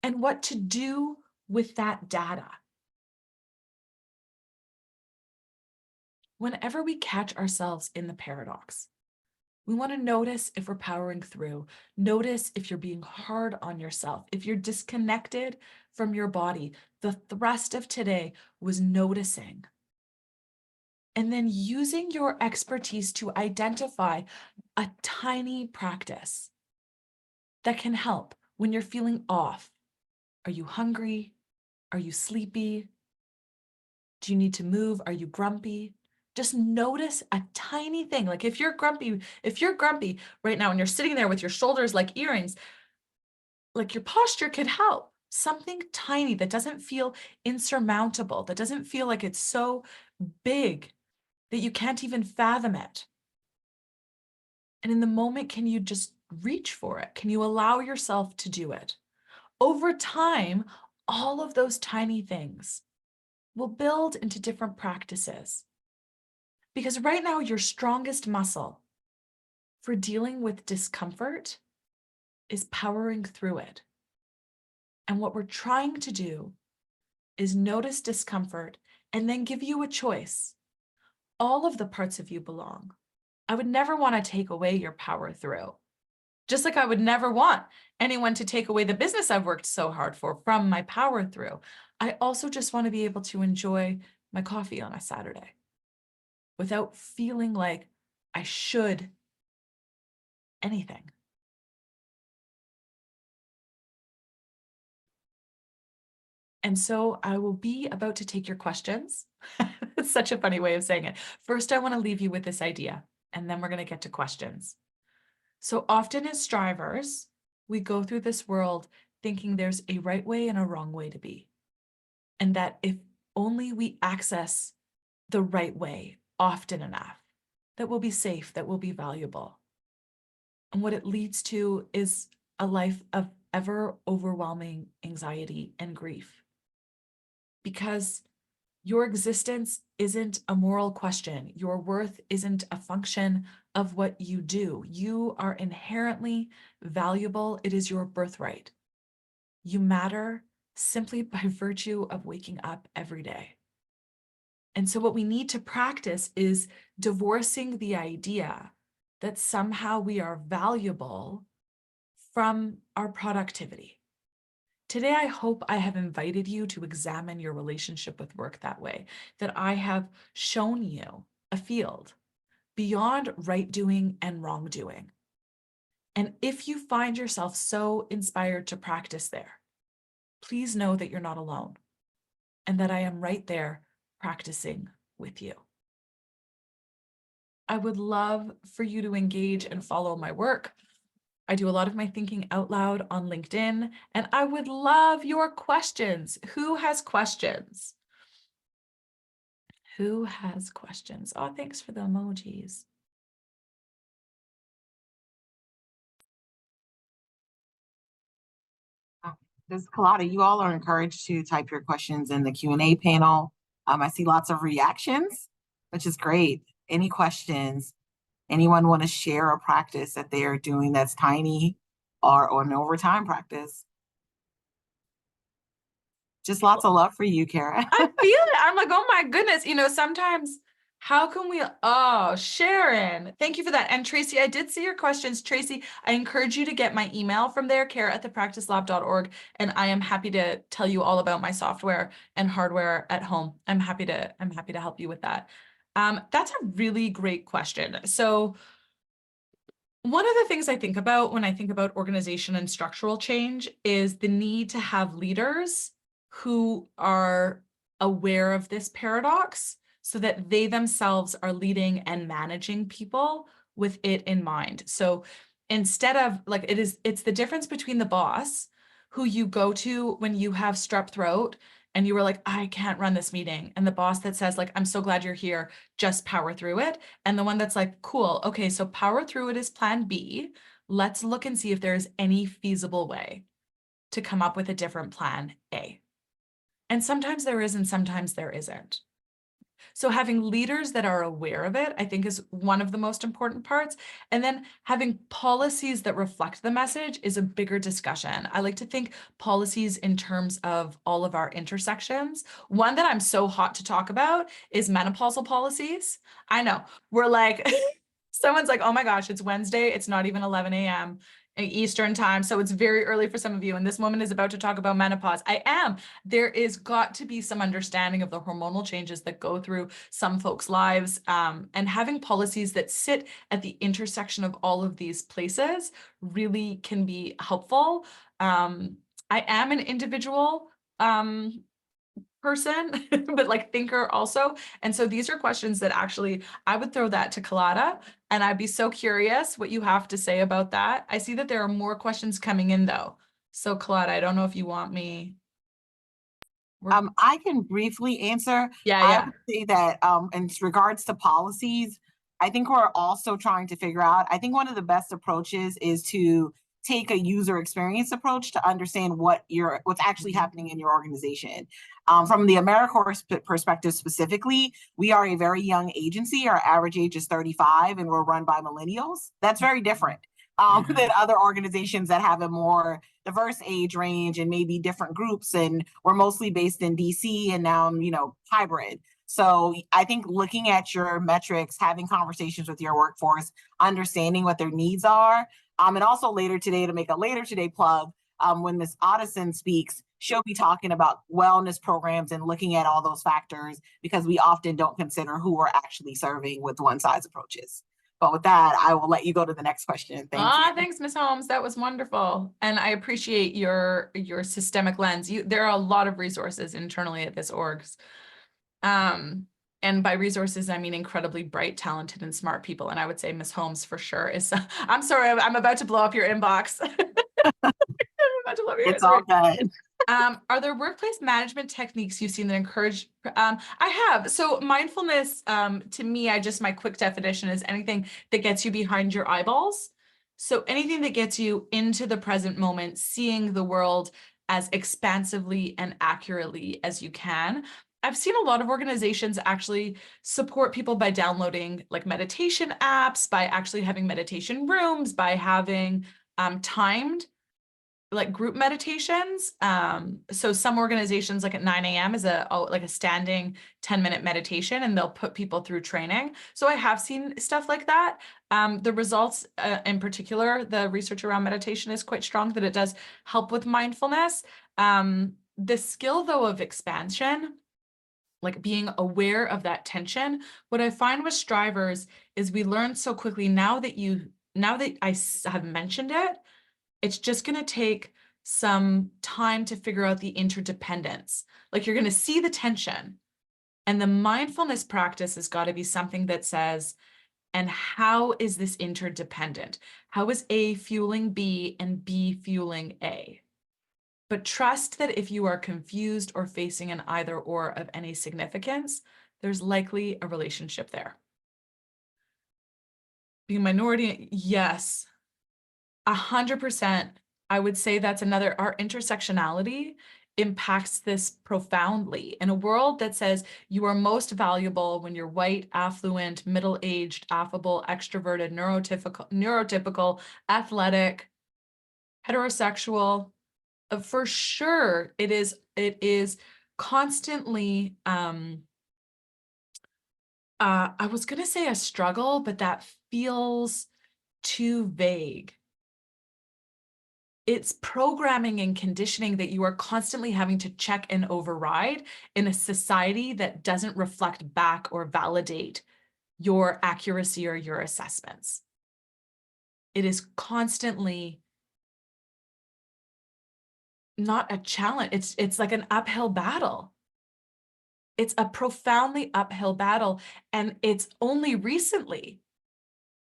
and what to do with that data. Whenever we catch ourselves in the paradox, we want to notice if we're powering through. Notice if you're being hard on yourself, if you're disconnected from your body. The thrust of today was noticing. And then using your expertise to identify a tiny practice that can help when you're feeling off. Are you hungry? Are you sleepy? Do you need to move? Are you grumpy? Just notice a tiny thing. Like if you're grumpy right now and you're sitting there with your shoulders like earrings, like your posture could help. Something tiny that doesn't feel insurmountable, that doesn't feel like it's so big that you can't even fathom it. And in the moment, can you just reach for it? Can you allow yourself to do it? Over time, all of those tiny things will build into different practices. Because right now, your strongest muscle for dealing with discomfort is powering through it. And what we're trying to do is notice discomfort and then give you a choice. All of the parts of you belong. I would never want to take away your power through. Just like I would never want anyone to take away the business I've worked so hard for from my power through. I also just want to be able to enjoy my coffee on a Saturday without feeling like I should anything. And so I will be about to take your questions. It's such a funny way of saying it. First, I want to leave you with this idea, and then we're going to get to questions. So often as strivers, we go through this world thinking there's a right way and a wrong way to be. And that if only we access the right way often enough, that we'll be safe, that we'll be valuable. And what it leads to is a life of ever overwhelming anxiety and grief. Because your existence isn't a moral question. Your worth isn't a function of what you do. You are inherently valuable. It is your birthright. You matter simply by virtue of waking up every day. And so what we need to practice is divorcing the idea that somehow we are valuable from our productivity. Today, I hope I have invited you to examine your relationship with work that way, that I have shown you a field beyond right doing and wrong doing. And if you find yourself so inspired to practice there, please know that you're not alone and that I am right there practicing with you. I would love for you to engage and follow my work. I do a lot of my thinking out loud on LinkedIn, and I would love your questions. Who has questions? Who has questions? Oh, thanks for the emojis. This is Kalada. You all are encouraged to type your questions in the Q&A panel. I see lots of reactions, which is great. Any questions? Anyone want to share a practice that they are doing that's tiny or an overtime practice? Just lots of love for you, Kara. I feel it. I'm like, oh my goodness. Sometimes how can we, oh, Sharon, thank you for that. And Tracy, I did see your questions. Tracy, I encourage you to get my email from there, kara@thepracticelab.org. And I am happy to tell you all about my software and hardware at home. I'm happy to help you with that. That's a really great question. So one of the things I think about when I think about organization and structural change is the need to have leaders who are aware of this paradox so that they themselves are leading and managing people with it in mind. So instead of like, it's the difference between the boss who you go to when you have strep throat and you were like, I can't run this meeting. And the boss that says like, I'm so glad you're here, just power through it. And the one that's like, cool, okay, so power through it is plan B. Let's look and see if there's any feasible way to come up with a different plan A. And sometimes there is and sometimes there isn't. So having leaders that are aware of it, I think is one of the most important parts. And then having policies that reflect the message is a bigger discussion. I like to think policies in terms of all of our intersections. One that I'm so hot to talk about is menopausal policies. I know we're like, someone's like, oh my gosh, it's Wednesday. It's not even 11 a.m. Eastern time. So it's very early for some of you. And this woman is about to talk about menopause. I am. There is got to be some understanding of the hormonal changes that go through some folks' lives, and having policies that sit at the intersection of all of these places really can be helpful. I am an individual person, but like thinker also. And so these are questions that actually I would throw that to Kalada, and I'd be so curious what you have to say about that. I see that there are more questions coming in though. So Kalada, I don't know if you want me. I can briefly answer. Yeah, I yeah. would say that in regards to policies, I think we're also trying to figure out, I think one of the best approaches is to take a user experience approach to understand what's actually happening in your organization. From the AmeriCorps perspective specifically, we are a very young agency. Our average age is 35 and we're run by millennials. That's very different than other organizations that have a more diverse age range and maybe different groups. And we're mostly based in DC and now, hybrid. So I think looking at your metrics, having conversations with your workforce, understanding what their needs are, and also later today, to make a later today plug, when Ms. Otteson speaks, she'll be talking about wellness programs and looking at all those factors because we often don't consider who we're actually serving with one size approaches. But with that, I will let you go to the next question. Thank you. Thanks, Ms. Holmes. That was wonderful. And I appreciate your systemic lens. There are a lot of resources internally at this orgs. And by resources, I mean incredibly bright, talented, and smart people. And I would say Ms. Holmes for sure is, I'm sorry, I'm about to blow up your inbox. It's all good. Are there workplace management techniques you've seen that encourage? I have. So mindfulness, to me, my quick definition is anything that gets you behind your eyeballs. So anything that gets you into the present moment, seeing the world as expansively and accurately as you can. I've seen a lot of organizations actually support people by downloading like meditation apps, by actually having meditation rooms, by having timed like group meditations. So some organizations like at 9 a.m. is like a standing 10-minute meditation, and they'll put people through training. So I have seen stuff like that. The results in particular, the research around meditation is quite strong that it does help with mindfulness. The skill though of expansion, like being aware of that tension, what I find with strivers is we learn so quickly now that I have mentioned it, it's just going to take some time to figure out the interdependence. Like you're going to see the tension, and the mindfulness practice has got to be something that says, and how is this interdependent? How is A fueling B and B fueling A? But trust that if you are confused or facing an either or of any significance, there's likely a relationship there. Being a minority, yes. 100%, I would say that's another, our intersectionality impacts this profoundly. In a world that says you are most valuable when you're white, affluent, middle-aged, affable, extroverted, neurotypical, athletic, heterosexual, for sure, it is constantly, I was gonna say a struggle, but that feels too vague. It's programming and conditioning that you are constantly having to check and override in a society that doesn't reflect back or validate your accuracy or your assessments. It is constantly not a challenge. It's like an uphill battle. It's a profoundly uphill battle. And it's only recently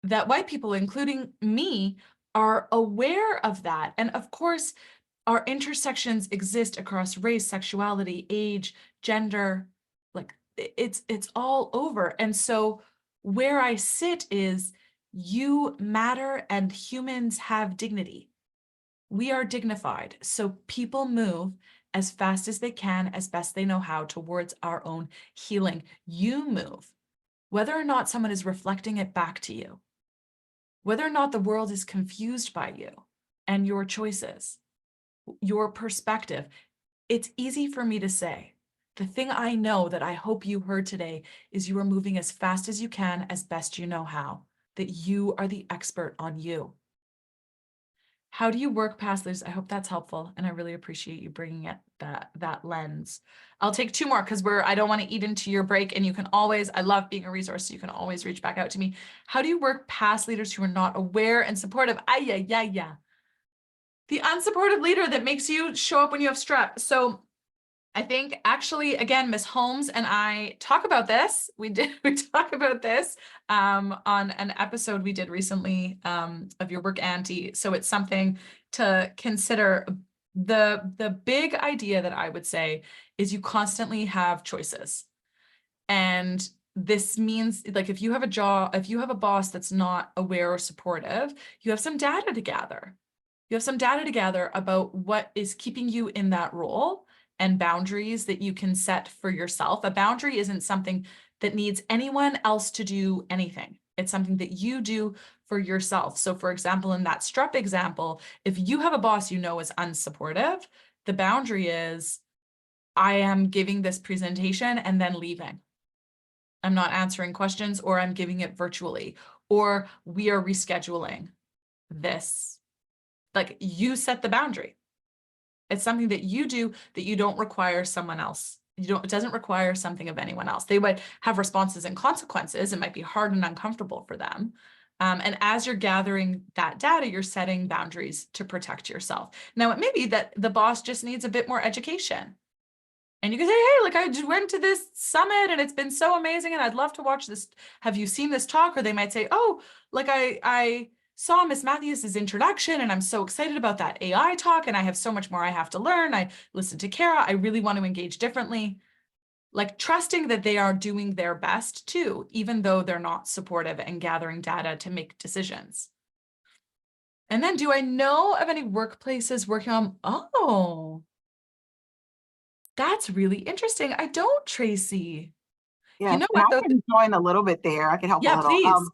that white people, including me, are aware of that. And of course, our intersections exist across race, sexuality, age, gender, like it's all over. And so where I sit is you matter and humans have dignity. We are dignified. So people move as fast as they can, as best they know how, towards our own healing. You move, whether or not someone is reflecting it back to you, whether or not the world is confused by you and your choices, your perspective. It's easy for me to say. The thing I know that I hope you heard today is you are moving as fast as you can, as best you know how, that you are the expert on you. How do you work past this? I hope that's helpful. And I really appreciate you bringing it that lens. I'll take two more because I don't want to eat into your break, and you can always, I love being a resource. So you can always reach back out to me. How do you work past leaders who are not aware and supportive? The unsupportive leader that makes you show up when you have strep. So I think actually, again, Ms. Holmes and I talk about this. We talk about this on an episode we did recently of Your Work Auntie. So it's something to consider. The big idea that I would say is you constantly have choices. And this means like if you have a boss that's not aware or supportive, you have some data to gather. You have some data to gather about what is keeping you in that role and boundaries that you can set for yourself. A boundary isn't something that needs anyone else to do anything. It's something that you do for yourself. So for example, in that strep example, if you have a boss you know is unsupportive, the boundary is, I am giving this presentation and then leaving. I'm not answering questions, or I'm giving it virtually, or we are rescheduling this. Like you set the boundary. It's something that you do that you don't require someone else. It doesn't require something of anyone else. They would have responses and consequences. It might be hard and uncomfortable for them, And as you're gathering that data, you're setting boundaries to protect yourself. Now, it may be that the boss just needs a bit more education. And you can say, hey, like I just went to this summit and it's been so amazing and I'd love to watch this. Have you seen this talk? Or they might say, oh, like I saw Miss Matthews's introduction and I'm so excited about that AI talk and I have so much more I have to learn. I listened to Kara. I really want to engage differently. Like trusting that they are doing their best too, even though they're not supportive and gathering data to make decisions. And then do I know of any workplaces working on, oh, that's really interesting. I don't, Tracy. You Yes, know and what I though? can join a little bit there. I can help a Yeah, little. please.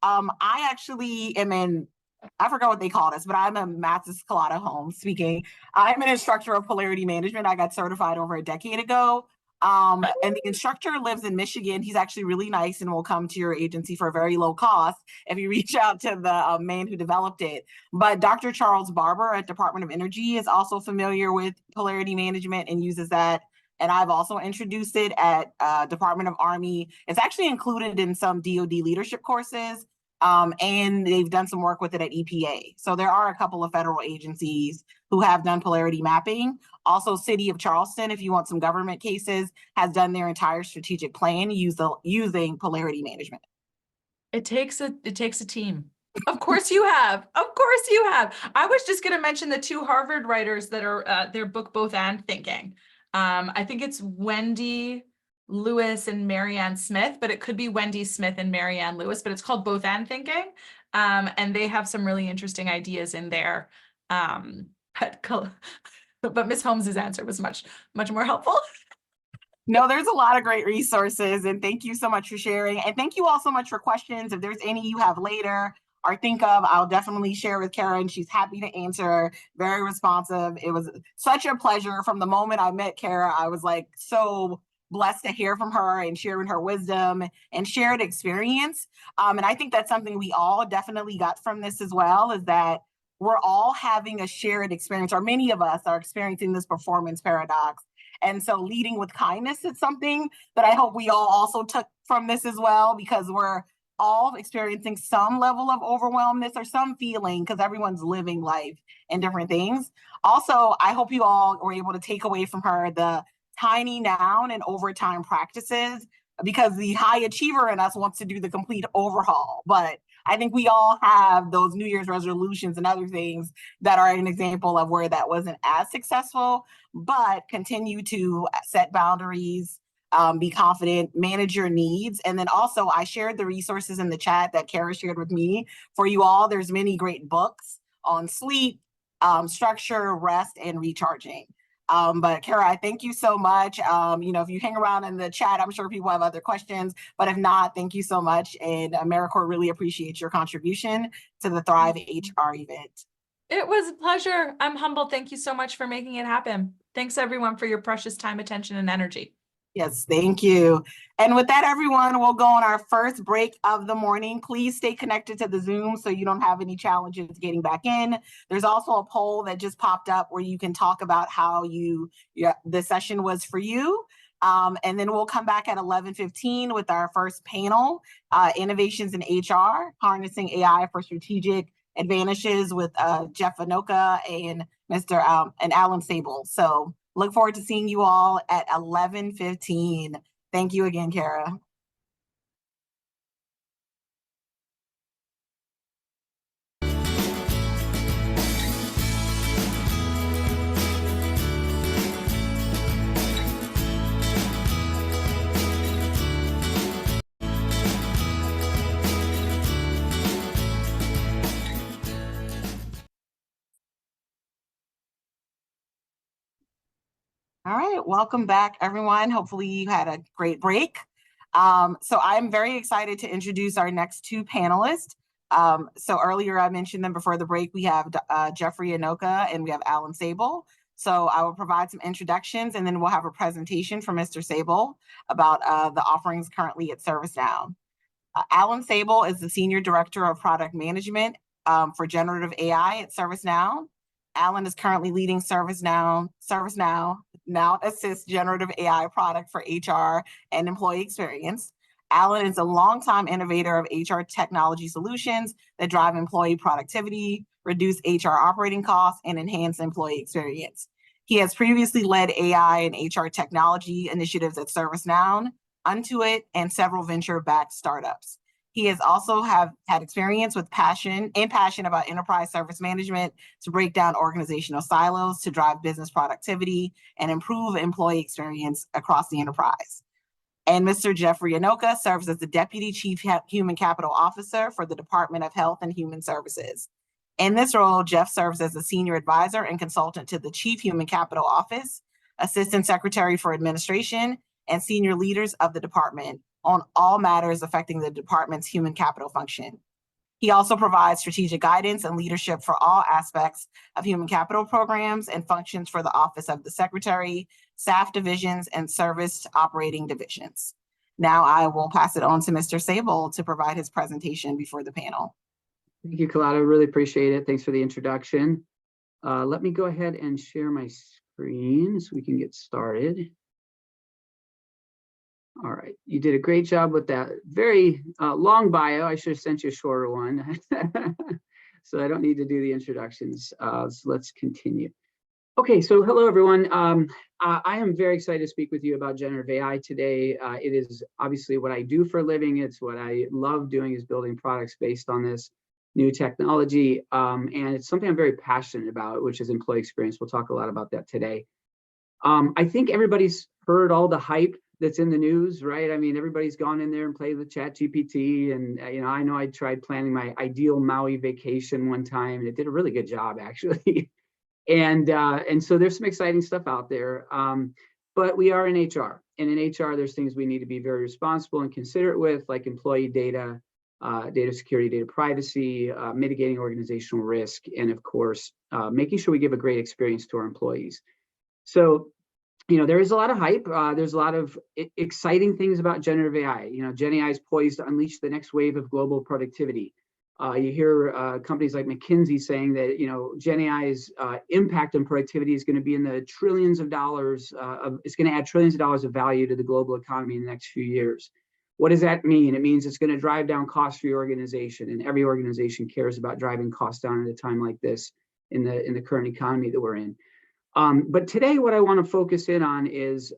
I actually am I forgot what they call this, but I'm a Mathis Collada Holmes speaking. I'm an instructor of polarity management. I got certified over a decade ago. And the instructor lives in Michigan. He's actually really nice and will come to your agency for a very low cost if you reach out to the man who developed it. But Dr. Charles Barber at Department of Energy is also familiar with polarity management and uses that, and I've also introduced it at Department of Army. It's actually included in some DoD leadership courses, and they've done some work with it at EPA. So there are a couple of federal agencies who have done polarity mapping. Also, City of Charleston, if you want some government cases, has done their entire strategic plan using polarity management. It takes a team. Of course you have. Of course you have. I was just going to mention the two Harvard writers that are their book Both and Thinking. I think it's Wendy Lewis and Marianne Smith, but it could be Wendy Smith and Marianne Lewis, but it's called Both and Thinking. And they have some really interesting ideas in there. But Ms. Holmes's answer was much more helpful. No, there's a lot of great resources, and thank you so much for sharing. And thank you all so much for questions. If there's any you have later or think of, I'll definitely share with Kara, and she's happy to answer, very responsive. It was such a pleasure. From the moment I met Kara, I was like so blessed to hear from her and sharing her wisdom and shared experience. And I think that's something we all definitely got from this as well, is that we're all having a shared experience, or many of us are experiencing this performance paradox. And so leading with kindness is something that I hope we all also took from this as well, because we're all experiencing some level of overwhelmness or some feeling, because everyone's living life and different things. Also, I hope you all were able to take away from her the tiny noun and overtime practices, because the high achiever in us wants to do the complete overhaul. But I think we all have those New Year's resolutions and other things that are an example of where that wasn't as successful, but continue to set boundaries, be confident, manage your needs. And then also I shared the resources in the chat that Kara shared with me for you all. There's many great books on sleep, structure, rest, and recharging. But Kara, I thank you so much. If you hang around in the chat, I'm sure people have other questions, but if not, thank you so much. And AmeriCorps really appreciates your contribution to the Thrive HR event. It was a pleasure. I'm humbled. Thank you so much for making it happen. Thanks everyone for your precious time, attention, and energy. Yes, thank you. And with that, everyone, we'll go on our first break of the morning. Please stay connected to the Zoom so you don't have any challenges getting back in. There's also a poll that just popped up where you can talk about how the session was for you. And then we'll come back at 11:15 with our first panel, Innovations in HR, Harnessing AI for Strategic Advantages, with Jeff Anoka and and Alan Sable. So look forward to seeing you all at 11:15. Thank you again, Kara. All right, welcome back, everyone. Hopefully you had a great break. So I'm very excited to introduce our next two panelists. So earlier I mentioned them before the break. We have Jeffrey Anoka and we have Alan Sable. So I will provide some introductions and then we'll have a presentation from Mr. Sable about the offerings currently at ServiceNow. Alan Sable is the Senior Director of Product Management for Generative AI at ServiceNow. Alan is currently leading ServiceNow Now Assist generative AI product for HR and employee experience. Alan is a longtime innovator of HR technology solutions that drive employee productivity, reduce HR operating costs, and enhance employee experience. He has previously led AI and HR technology initiatives at ServiceNow, Untuit, and several venture-backed startups. He has also had experience with passion about enterprise service management to break down organizational silos to drive business productivity and improve employee experience across the enterprise. And Mr. Jeffrey Anoka serves as the Deputy Chief Human Capital Officer for the Department of Health and Human Services. In this role, Jeff serves as a senior advisor and consultant to the Chief Human Capital Office, Assistant Secretary for Administration, and senior leaders of the department on all matters affecting the department's human capital function. He also provides strategic guidance and leadership for all aspects of human capital programs and functions for the Office of the Secretary, staff divisions, and service operating divisions. Now I will pass it on to Mr. Sable to provide his presentation before the panel. Thank you, Kalata. Really appreciate it. Thanks for the introduction. Let me go ahead and share my screen so we can get started. All right, you did a great job with that very long bio. I should have sent you a shorter one. So I don't need to do the introductions. So let's continue. Okay, so hello everyone. I am very excited to speak with you about generative AI today. It is obviously what I do for a living. It's what I love doing, is building products based on this new technology. And it's something I'm very passionate about, which is employee experience. We'll talk a lot about that today. I think everybody's heard all the hype that's in the news, right? I mean, everybody's gone in there and played with ChatGPT, and I know I tried planning my ideal Maui vacation one time, and it did a really good job actually. And so there's some exciting stuff out there, but we are in HR, and in HR there's things we need to be very responsible and considerate with, like employee data, data security, data privacy, mitigating organizational risk, and of course making sure we give a great experience to our employees. So there is a lot of hype. There's a lot of exciting things about generative AI. Gen AI is poised to unleash the next wave of global productivity. You hear companies like McKinsey saying that Gen AI's impact on productivity is going to be in the trillions of dollars. It's going to add trillions of dollars of value to the global economy in the next few years. What does that mean? It means it's going to drive down costs for your organization, and every organization cares about driving costs down at a time like this in the current economy that we're in. But today, what I want to focus in on is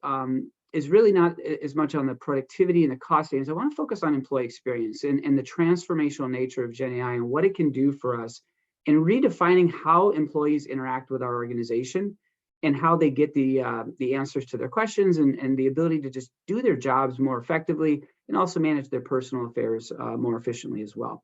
really not as much on the productivity and the cost savings. I want to focus on employee experience and the transformational nature of Gen AI and what it can do for us, and redefining how employees interact with our organization and how they get the answers to their questions and the ability to just do their jobs more effectively and also manage their personal affairs more efficiently as well.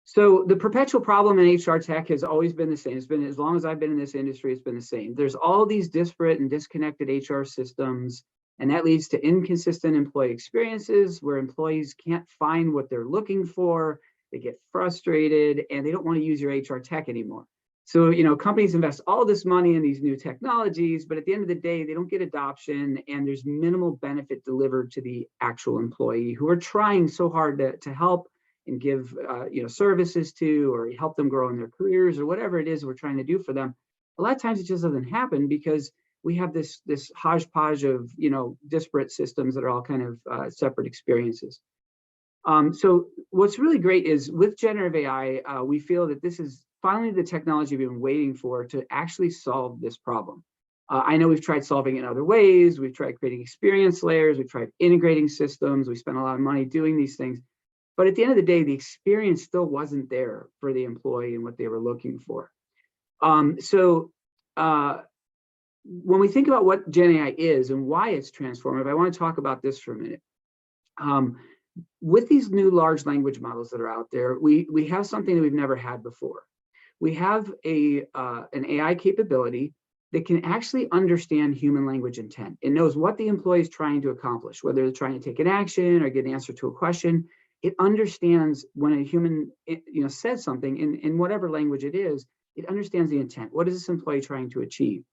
So the perpetual problem in HR tech has always been the same. It's been, as long as I've been in this industry, it's been the same. There's all these disparate and disconnected HR systems, and that leads to inconsistent employee experiences where employees can't find what they're looking for. They get frustrated and they don't want to use your HR tech anymore. So, companies invest all this money in these new technologies, but at the end of the day, they don't get adoption, and there's minimal benefit delivered to the actual employee who are trying so hard to help and give services to, or help them grow in their careers, or whatever it is we're trying to do for them. A lot of times it just doesn't happen because we have this hodgepodge of disparate systems that are all kind of separate experiences. So what's really great is with generative AI, we feel that this is finally the technology we've been waiting for to actually solve this problem. I know we've tried solving it in other ways. We've tried creating experience layers. We've tried integrating systems. We spent a lot of money doing these things. But at the end of the day, the experience still wasn't there for the employee and what they were looking for. So when we think about what Gen AI is and why it's transformative, I want to talk about this for a minute. With these new large language models that are out there, we have something that we've never had before. We have an AI capability that can actually understand human language intent. It knows what the employee is trying to accomplish, whether they're trying to take an action or get an answer to a question. It understands when a human says something in whatever language it is, it understands the intent. What is this employee trying to achieve?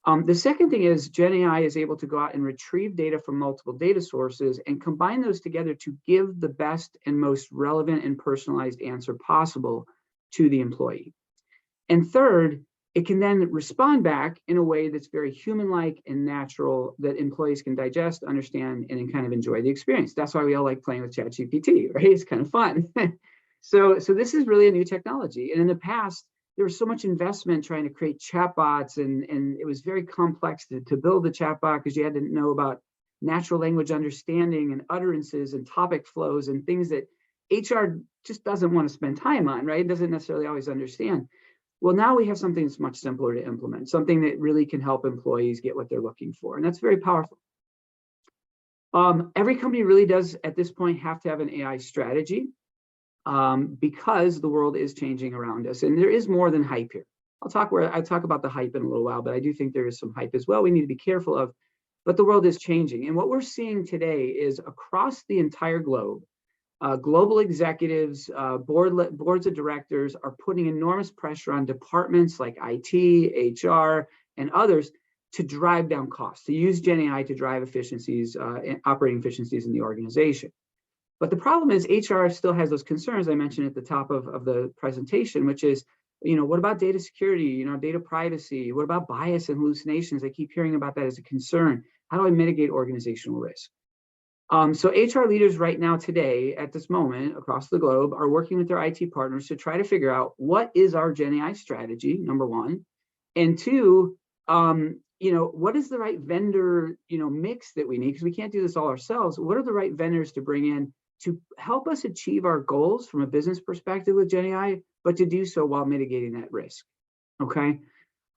The second thing is Gen AI is able to go out and retrieve data from multiple data sources and combine those together to give the best and most relevant and personalized answer possible to the employee. And third, it can then respond back in a way that's very human-like and natural that employees can digest, understand, and then kind of enjoy the experience. That's why we all like playing with ChatGPT, right? It's kind of fun. So this is really a new technology. And in the past, there was so much investment trying to create chatbots, and it was very complex to build the chatbot because you had to know about natural language understanding and utterances and topic flows and things that HR just doesn't want to spend time on, right? It doesn't necessarily always understand. Well, now we have something that's much simpler to implement, something that really can help employees get what they're looking for. And that's very powerful. Every company really does at this point have to have an AI strategy because the world is changing around us. And there is more than hype here. I'll talk about the hype in a little while, but I do think there is some hype as well we need to be careful of. But the world is changing. And what we're seeing today is across the entire globe, global executives, boards of directors are putting enormous pressure on departments like IT, HR, and others to drive down costs, to use Gen AI to drive efficiencies, operating efficiencies in the organization. But the problem is HR still has those concerns I mentioned at the top of the presentation, which is, what about data security, data privacy? What about bias and hallucinations? I keep hearing about that as a concern. How do I mitigate organizational risk? So HR leaders right now today, at this moment, across the globe, are working with their IT partners to try to figure out what is our Gen AI strategy, number one, and two, what is the right vendor, mix that we need? Because we can't do this all ourselves. What are the right vendors to bring in to help us achieve our goals from a business perspective with Gen AI, but to do so while mitigating that risk, okay?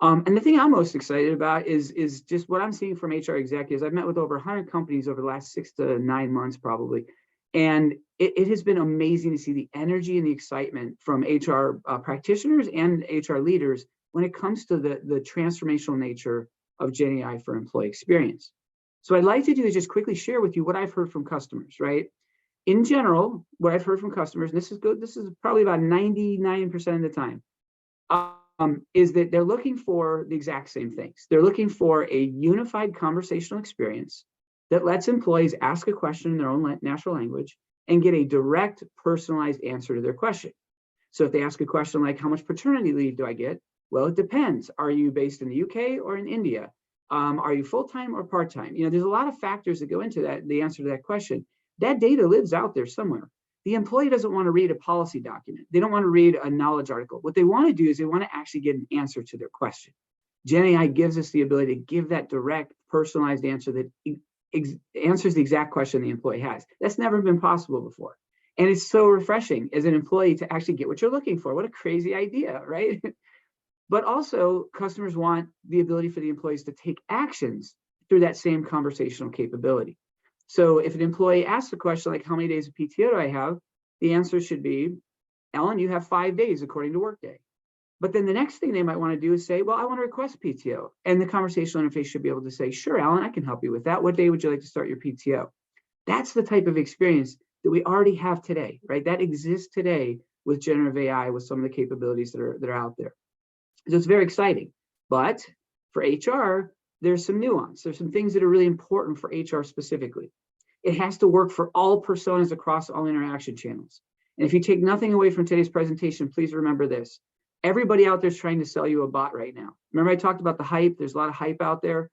And the thing I'm most excited about is just what I'm seeing from HR executives. I've met with over 100 companies over the last 6 to 9 months probably. And it has been amazing to see the energy and the excitement from HR practitioners and HR leaders when it comes to the transformational nature of Gen AI for employee experience. So I'd like to do is just quickly share with you what I've heard from customers, right? In general, what I've heard from customers, and this is good, this is probably about 99% of the time, is that they're looking for the exact same things. They're looking for a unified conversational experience that lets employees ask a question in their own natural language and get a direct, personalized answer to their question. So if they ask a question like, how much paternity leave do I get? Well, it depends. Are you based in the UK or in India? Are you full-time or part-time? There's a lot of factors that go into that, the answer to that question. That data lives out there somewhere. The employee doesn't want to read a policy document. They don't want to read a knowledge article. What they want to do is they want to actually get an answer to their question. Gen AI gives us the ability to give that direct, personalized answer that answers the exact question the employee has. That's never been possible before. And it's so refreshing as an employee to actually get what you're looking for. What a crazy idea, right? But also, customers want the ability for the employees to take actions through that same conversational capability. So if an employee asks a question like, how many days of PTO do I have? The answer should be, Ellen, you have 5 days according to Workday. But then the next thing they might want to do is say, well, I want to request PTO. And the conversational interface should be able to say, sure, Ellen, I can help you with that. What day would you like to start your PTO? That's the type of experience that we already have today, right? That exists today with generative AI, with some of the capabilities that are out there. So it's very exciting. But for HR, there's some nuance. There's some things that are really important for HR specifically. It has to work for all personas across all interaction channels. And if you take nothing away from today's presentation, please remember this. Everybody out there is trying to sell you a bot right now. Remember I talked about the hype? There's a lot of hype out there.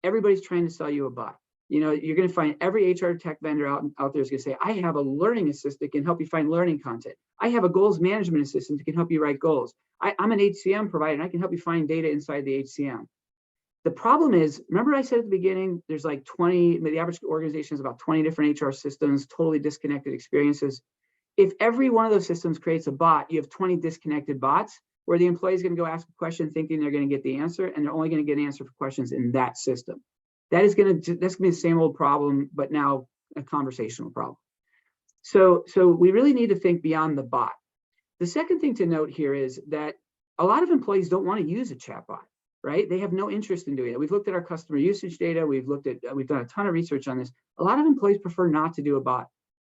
Everybody's trying to sell you a bot. You're going to find every HR tech vendor out there is going to say, I have a learning assistant that can help you find learning content. I have a goals management assistant that can help you write goals. I'm an HCM provider and I can help you find data inside the HCM. The problem is, remember I said at the beginning, there's like 20, the average organization has about 20 different HR systems, totally disconnected experiences. If every one of those systems creates a bot, you have 20 disconnected bots where the employee is going to go ask a question thinking they're going to get the answer, and they're only going to get an answer for questions in that system. That's going to be the same old problem, but now a conversational problem. So we really need to think beyond the bot. The second thing to note here is that a lot of employees don't want to use a chatbot, right? They have no interest in doing it. We've looked at our customer usage data. We've done a ton of research on this. A lot of employees prefer not to do a bot.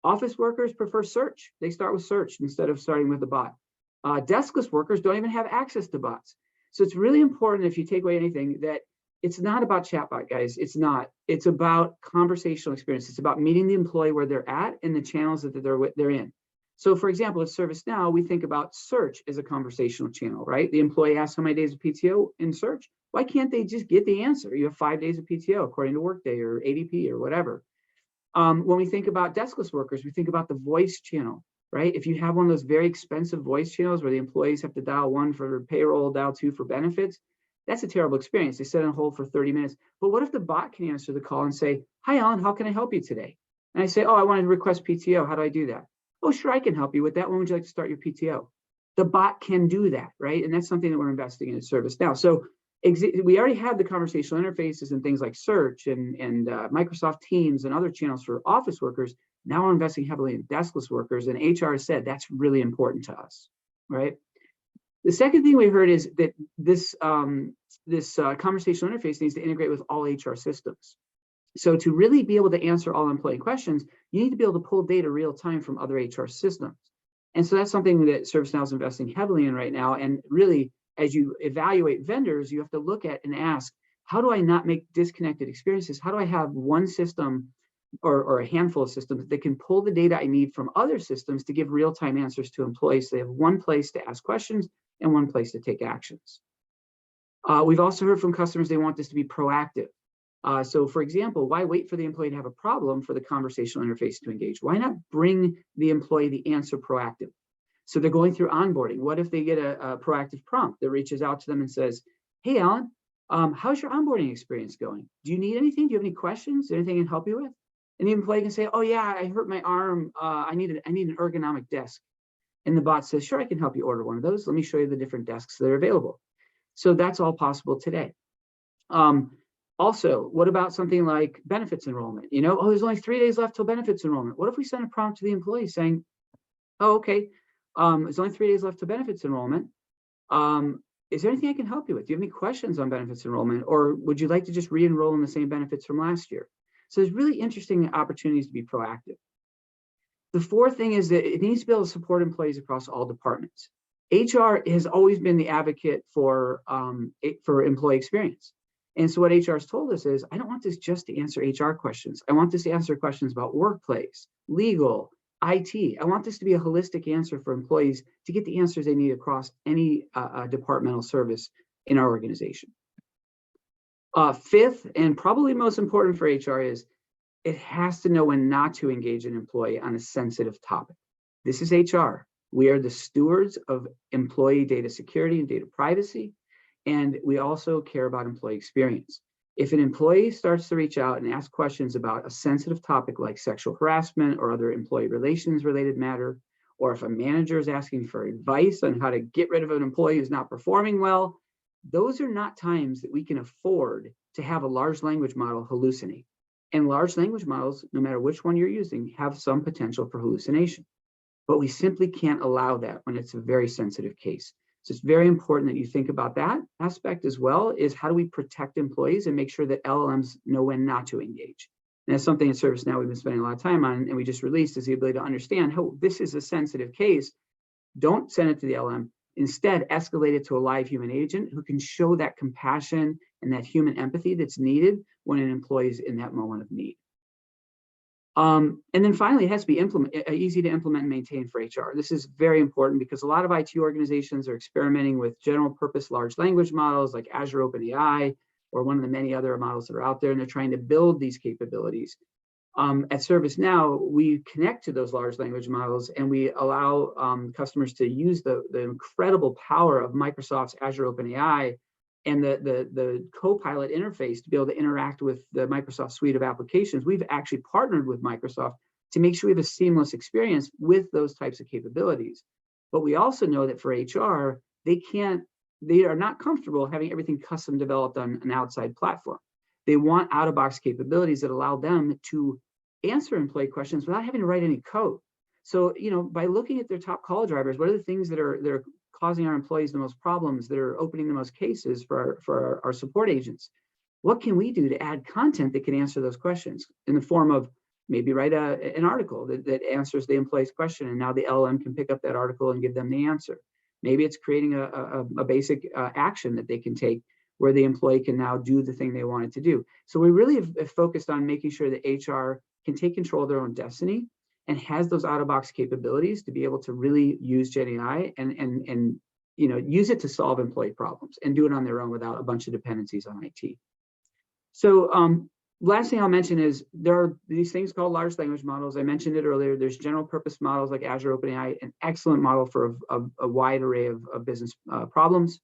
Office workers prefer search. They start with search instead of starting with a bot. Deskless workers don't even have access to bots. So it's really important, if you take away anything, that it's not about chatbot, guys. It's not. It's about conversational experience. It's about meeting the employee where they're at and the channels that they're in. So for example, at ServiceNow, we think about search as a conversational channel, right? The employee asks how many days of PTO in search. Why can't they just get the answer? You have 5 days of PTO according to Workday or ADP or whatever. When we think about deskless workers, we think about the voice channel, right? If you have one of those very expensive voice channels where the employees have to dial 1 for payroll, dial 2 for benefits, that's a terrible experience. They sit on hold for 30 minutes. But what if the bot can answer the call and say, "Hi, Alan, how can I help you today?" And I say, "Oh, I wanted to request PTO. How do I do that?" "Oh, sure, I can help you with that. When would you like to start your PTO?" The bot can do that, right? And that's something that we're investing in at ServiceNow. So we already had the conversational interfaces and things like search and Microsoft Teams and other channels for office workers. Now we're investing heavily in deskless workers, and HR has said that's really important to us, right? The second thing we heard is that this conversational interface needs to integrate with all HR systems. So to really be able to answer all employee questions, you need to be able to pull data real time from other HR systems. And so that's something that ServiceNow is investing heavily in right now. And really, as you evaluate vendors, you have to look at and ask, how do I not make disconnected experiences? How do I have one system or a handful of systems that can pull the data I need from other systems to give real-time answers to employees? So they have one place to ask questions and one place to take actions. We've also heard from customers they want this to be proactive. So for example, why wait for the employee to have a problem for the conversational interface to engage? Why not bring the employee the answer proactive? So they're going through onboarding. What if they get a proactive prompt that reaches out to them and says, "Hey, Alan, how's your onboarding experience going? Do you need anything? Do you have any questions? Is there anything I can help you with?" And the employee can say, "Oh yeah, I hurt my arm. I need an ergonomic desk." And the bot says, "Sure, I can help you order one of those. Let me show you the different desks that are available." So that's all possible today. Also, what about something like benefits enrollment? You know, oh, there's only 3 days left till benefits enrollment. What if we send a prompt to the employee saying, "Oh, okay, there's only 3 days left to benefits enrollment. Is there anything I can help you with? Do you have any questions on benefits enrollment? Or would you like to just re-enroll in the same benefits from last year?" So there's really interesting opportunities to be proactive. The fourth thing is that it needs to be able to support employees across all departments. HR has always been the advocate for employee experience. And so what HR has told us is, I don't want this just to answer HR questions. I want this to answer questions about workplace, legal, IT. I want this to be a holistic answer for employees to get the answers they need across any departmental service in our organization. Fifth, and probably most important for HR, is it has to know when not to engage an employee on a sensitive topic. This is HR. We are the stewards of employee data security and data privacy, and we also care about employee experience. If an employee starts to reach out and ask questions about a sensitive topic like sexual harassment or other employee relations related matter, or if a manager is asking for advice on how to get rid of an employee who's not performing well, those are not times that we can afford to have a large language model hallucinate. And large language models, no matter which one you're using, have some potential for hallucination. But we simply can't allow that when it's a very sensitive case. So it's very important that you think about that aspect as well, is how do we protect employees and make sure that LLMs know when not to engage. And that's something at ServiceNow we've been spending a lot of time on, and we just released, is the ability to understand, oh, this is a sensitive case. Don't send it to the LLM. Instead, escalate it to a live human agent who can show that compassion and that human empathy that's needed when an employee is in that moment of need. And then finally, it has to be easy to implement and maintain for HR. This is very important because a lot of IT organizations are experimenting with general purpose large language models like Azure OpenAI or one of the many other models that are out there, and they're trying to build these capabilities. At ServiceNow, we connect to those large language models and we allow customers to use the incredible power of Microsoft's Azure OpenAI and the Copilot interface to be able to interact with the Microsoft suite of applications. We've actually partnered with Microsoft to make sure we have a seamless experience with those types of capabilities. But we also know that for HR, they are not comfortable having everything custom developed on an outside platform. They want out-of-box capabilities that allow them to answer employee questions without having to write any code. So, you know, by looking at their top call drivers, what are the things that are causing our employees the most problems, that are opening the most cases for our support agents? What can we do to add content that can answer those questions in the form of maybe write an article that answers the employee's question, and now the LLM can pick up that article and give them the answer. Maybe it's creating a basic action that they can take where the employee can now do the thing they wanted to do. So we really have focused on making sure that HR can take control of their own destiny and has those out-of-box capabilities to be able to really use Gen AI and use it to solve employee problems and do it on their own without a bunch of dependencies on IT. So last thing I'll mention is there are these things called large language models. I mentioned it earlier. There's general purpose models like Azure OpenAI, an excellent model for a wide array of business problems.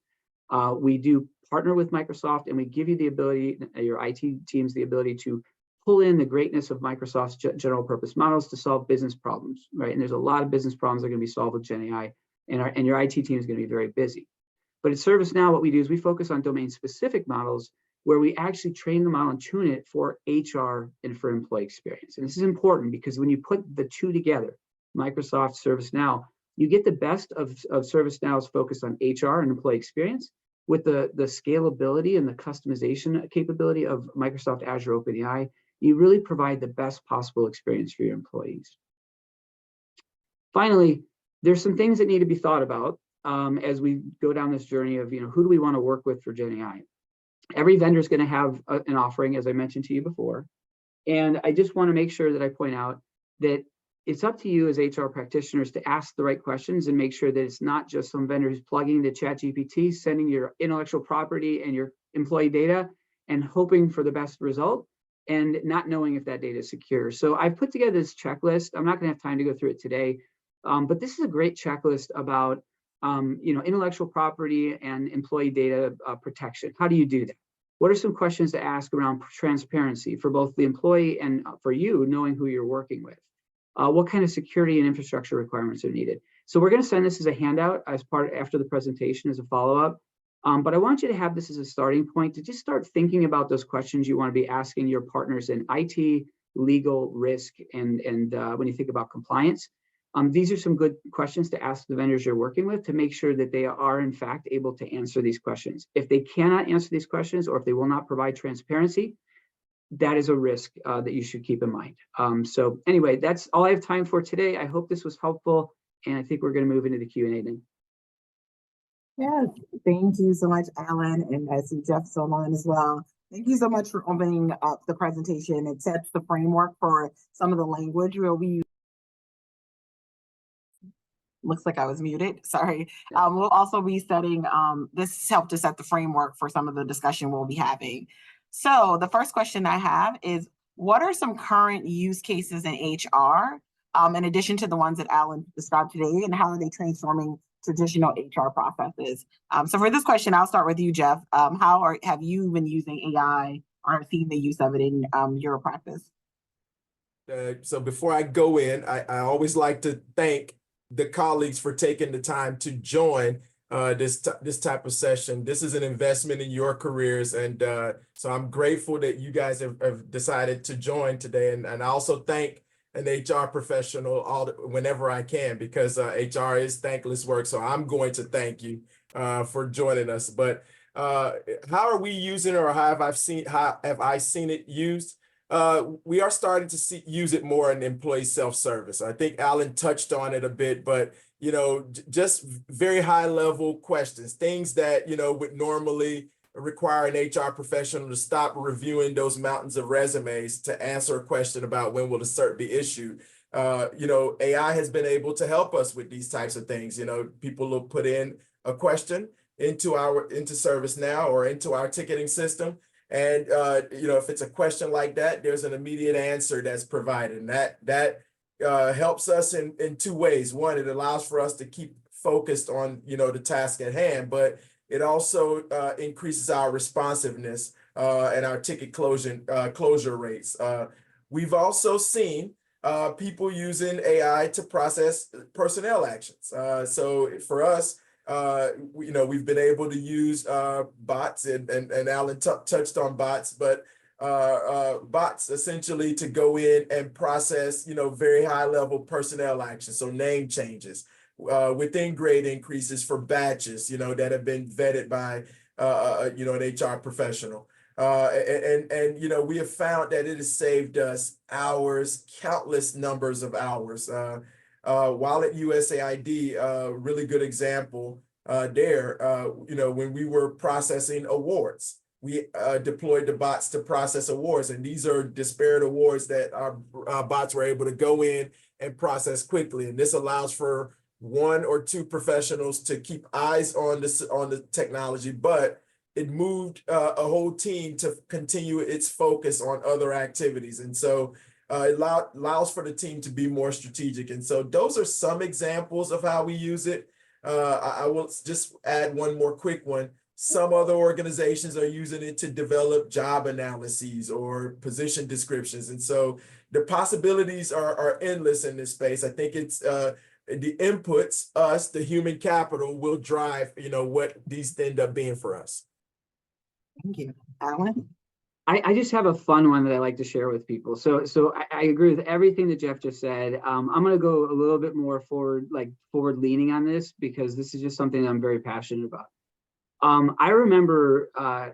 We do partner with Microsoft, and we give you the ability, your IT teams, the ability to pull in the greatness of Microsoft's general purpose models to solve business problems, right? And there's a lot of business problems that are going to be solved with Gen AI, and your IT team is going to be very busy. But at ServiceNow, what we do is we focus on domain-specific models where we actually train the model and tune it for HR and for employee experience. And this is important because when you put the two together, Microsoft, ServiceNow, you get the best of ServiceNow's focus on HR and employee experience with the scalability and the customization capability of Microsoft Azure OpenAI. You really provide the best possible experience for your employees. Finally, there's some things that need to be thought about as we go down this journey of, who do we want to work with for Gen AI? Every vendor is going to have an offering, as I mentioned to you before. And I just want to make sure that I point out that it's up to you as HR practitioners to ask the right questions and make sure that it's not just some vendor who's plugging into ChatGPT, sending your intellectual property and your employee data and hoping for the best result and not knowing if that data is secure. So I've put together this checklist. I'm not going to have time to go through it today, but this is a great checklist about intellectual property and employee data protection. How do you do that? What are some questions to ask around transparency for both the employee and for you, knowing who you're working with? What kind of security and infrastructure requirements are needed? So we're going to send this as a handout after the presentation as a follow-up. But I want you to have this as a starting point to just start thinking about those questions you want to be asking your partners in IT, legal, risk, and when you think about compliance. These are some good questions to ask the vendors you're working with to make sure that they are in fact able to answer these questions. If they cannot answer these questions or if they will not provide transparency, that is a risk that you should keep in mind. So anyway, that's all I have time for today. I hope this was helpful, and I think we're going to move into the Q&A then. Yes, thank you so much, Alan, and I see Jeff's online as well. Thank you so much for opening up the presentation. It sets the framework for some of the language we'll be using. Looks like I was muted, sorry. We'll also be setting, this helped to set the framework for some of the discussion we'll be having. So the first question I have is, what are some current use cases in HR, in addition to the ones that Alan described today, and how are they transforming traditional HR processes? So for this question, I'll start with you, Jeff. Have you been using AI or seen the use of it in your practice? So before I go in, I always like to thank the colleagues for taking the time to join this type of session. This is an investment in your careers, and so I'm grateful that you guys have decided to join today. And I also thank an HR professional whenever I can, because HR is thankless work. So I'm going to thank you for joining us. But how are we using, or how have I seen it used? We are starting to use it more in employee self-service. I think Alan touched on it a bit, but just very high level questions, things that would normally require an HR professional to stop reviewing those mountains of resumes to answer a question about when will the cert be issued. AI has been able to help us with these types of things. People will put in a question into ServiceNow or into our ticketing system. And, if it's a question like that, there's an immediate answer that's provided. And that helps us in two ways. One, it allows for us to keep focused on, the task at hand, but it also increases our responsiveness and our ticket closure rates. We've also seen people using AI to process personnel actions. So for us, we've been able to use bots, and Alan touched on bots, but bots essentially to go in and process, very high level personnel actions. So name changes, within grade increases for batches, that have been vetted by, an HR professional. And we have found that it has saved us hours, countless numbers of hours. While at USAID, really good example there, when we were processing awards, we deployed the bots to process awards. And these are disparate awards that our bots were able to go in and process quickly. And this allows for 1 or 2 professionals to keep eyes on the technology, but it moved a whole team to continue its focus on other activities. And so it allows for the team to be more strategic. And so those are some examples of how we use it. I will just add one more quick one. Some other organizations are using it to develop job analyses or position descriptions. And so the possibilities are endless in this space. I think it's the inputs, us, the human capital, will drive, what these end up being for us. Thank you. Alan? I just have a fun one that I like to share with people. So I agree with everything that Jeff just said. I'm going to go a little bit more forward leaning on this, because this is just something that I'm very passionate about. I remember, I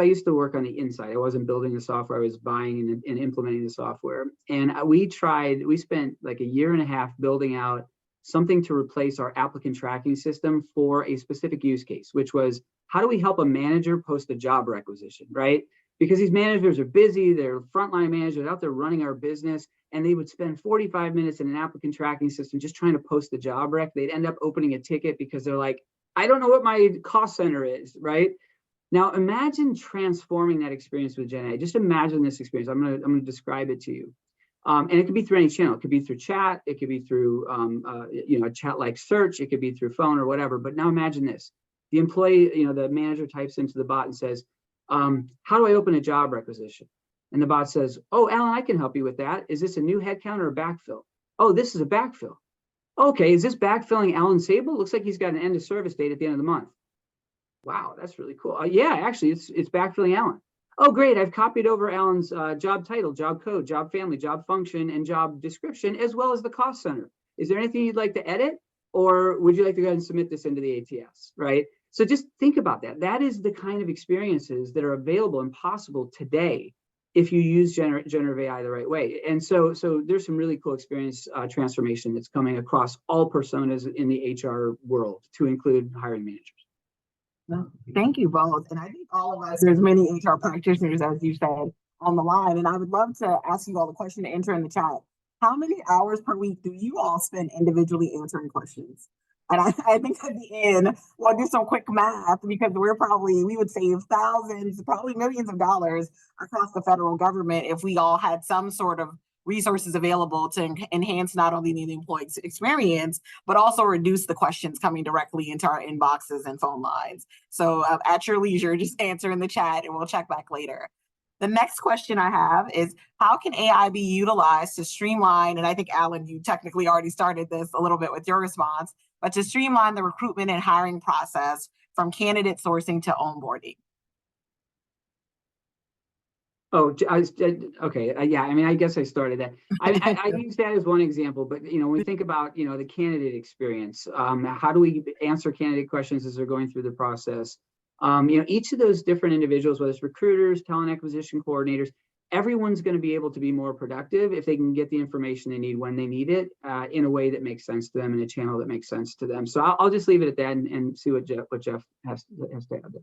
used to work on the inside. I wasn't building the software, I was buying and implementing the software. And we spent like a year and a half building out something to replace our applicant tracking system for a specific use case, which was, how do we help a manager post a job requisition, right? Because these managers are busy, they're frontline managers out there running our business, and they would spend 45 minutes in an applicant tracking system just trying to post the job rec. They'd end up opening a ticket because they're like, I don't know what my cost center is, right? Now imagine transforming that experience with Gen A. Just imagine this experience. I'm gonna describe it to you. And it could be through any channel. It could be through chat. It could be through a chat-like search. It could be through phone or whatever. But now imagine this: the employee, the manager types into the bot and says, "How do I open a job requisition?" And the bot says, "Oh, Alan, I can help you with that. Is this a new headcount or a backfill?" "Oh, this is a backfill." "Okay, is this backfilling Alan Sable? Looks like he's got an end of service date at the end of the month." "Wow, that's really cool. Yeah, actually, it's backfilling Alan." "Oh, great. I've copied over Alan's job title, job code, job family, job function, and job description, as well as the cost center. Is there anything you'd like to edit? Or would you like to go ahead and submit this into the ATS," right? So just think about that. That is the kind of experiences that are available and possible today if you use generative AI the right way. And so there's some really cool experience transformation that's coming across all personas in the HR world, to include hiring managers. Well, thank you both. And I think all of us, there's many HR practitioners, as you said, on the line. And I would love to ask you all the question to enter in the chat. How many hours per week do you all spend individually answering questions? And I think at the end, we'll do some quick math, because we would save thousands, probably millions of dollars across the federal government if we all had some sort of resources available to enhance not only the employee's experience, but also reduce the questions coming directly into our inboxes and phone lines. So at your leisure, just answer in the chat and we'll check back later. The next question I have is, how can AI be utilized to streamline, and I think, Alan, you technically already started this a little bit with your response, but to streamline the recruitment and hiring process from candidate sourcing to onboarding? Oh, okay. Yeah, I mean, I guess I started that. I use that as one example, but when we think about the candidate experience, how do we answer candidate questions as they're going through the process? Each of those different individuals, whether it's recruiters, talent acquisition coordinators, everyone's going to be able to be more productive if they can get the information they need when they need it, in a way that makes sense to them, in a channel that makes sense to them. So I'll just leave it at that and see what Jeff has to add.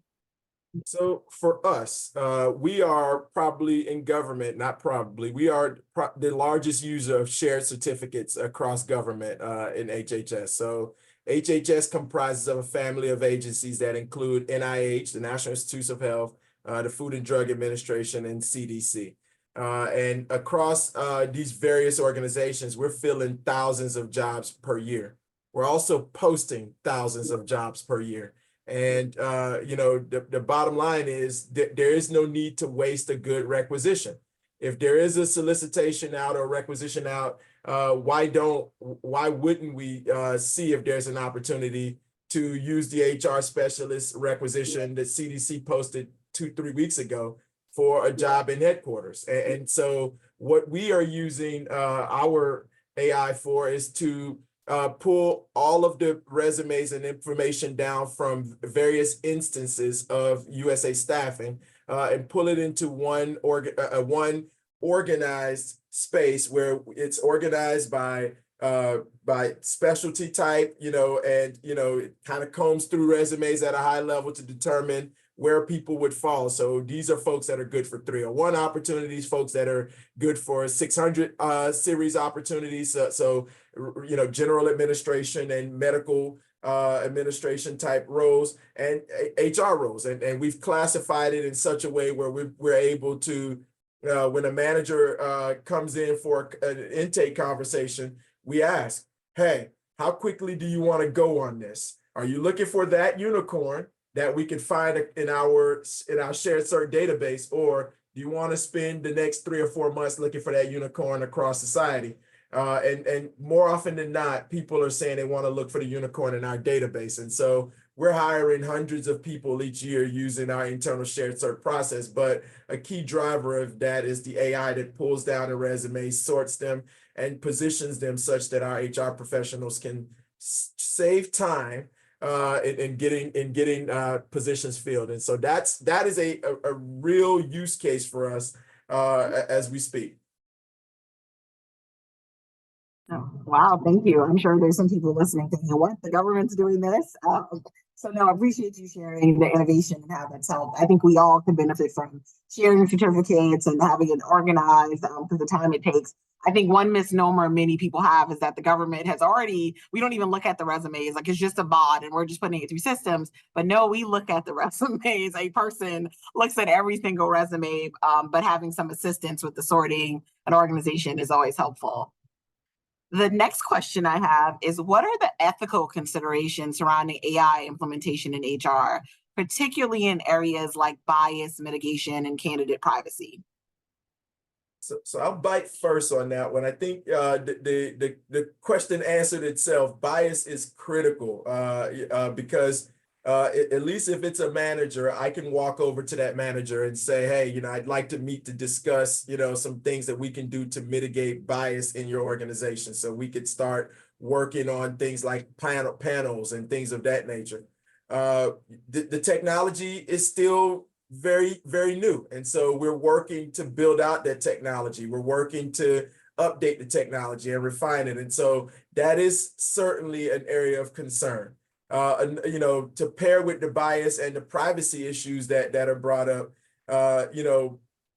So for us, we are probably in government, not probably, we are the largest user of shared certificates across government in HHS. So HHS comprises of a family of agencies that include NIH, the National Institutes of Health, the Food and Drug Administration, and CDC. And across these various organizations, we're filling thousands of jobs per year. We're also posting thousands of jobs per year. And, the bottom line is that there is no need to waste a good requisition. If there is a solicitation out or requisition out, why wouldn't we see if there's an opportunity to use the HR specialist requisition that CDC posted 2-3 weeks ago for a job in headquarters? And so what we are using our AI for is to pull all of the resumes and information down from various instances of USA Staffing and pull it into one organized space where it's organized by specialty type, and it kind of combs through resumes at a high level to determine where people would fall. So these are folks that are good for 301 opportunities, folks that are good for 600 series opportunities. So general administration and medical administration type roles and HR roles. And we've classified it in such a way where we're able to, when a manager comes in for an intake conversation, we ask, hey, how quickly do you want to go on this? Are you looking for that unicorn that we can find in our shared cert database, or do you want to spend the next 3 or 4 months looking for that unicorn across society? And more often than not, people are saying they want to look for the unicorn in our database. And so we're hiring hundreds of people each year using our internal shared cert process. But a key driver of that is the AI that pulls down the resumes, sorts them, and positions them such that our HR professionals can save time in getting positions filled. And so that is a real use case for us as we speak. Oh, wow, thank you. I'm sure there's some people listening thinking, what, the government's doing this? So no, I appreciate you sharing the innovation and how that's helped. I think we all can benefit from sharing certificates and having it organized for the time it takes. I think one misnomer many people have is that the government has already, we don't even look at the resumes, like it's just a bot and we're just putting it through systems. But no, we look at the resumes. A person looks at every single resume, but having some assistance with the sorting and organization is always helpful. The next question I have is, what are the ethical considerations surrounding AI implementation in HR, particularly in areas like bias mitigation and candidate privacy? So I'll bite first on that one. I think the question answered itself. Bias is critical because at least if it's a manager, I can walk over to that manager and say, hey, I'd like to meet to discuss, some things that we can do to mitigate bias in your organization. So we could start working on things like panels and things of that nature. The technology is still very, very new. And so we're working to build out that technology. We're working to update the technology and refine it. And so that is certainly an area of concern. To pair with the bias and the privacy issues that are brought up,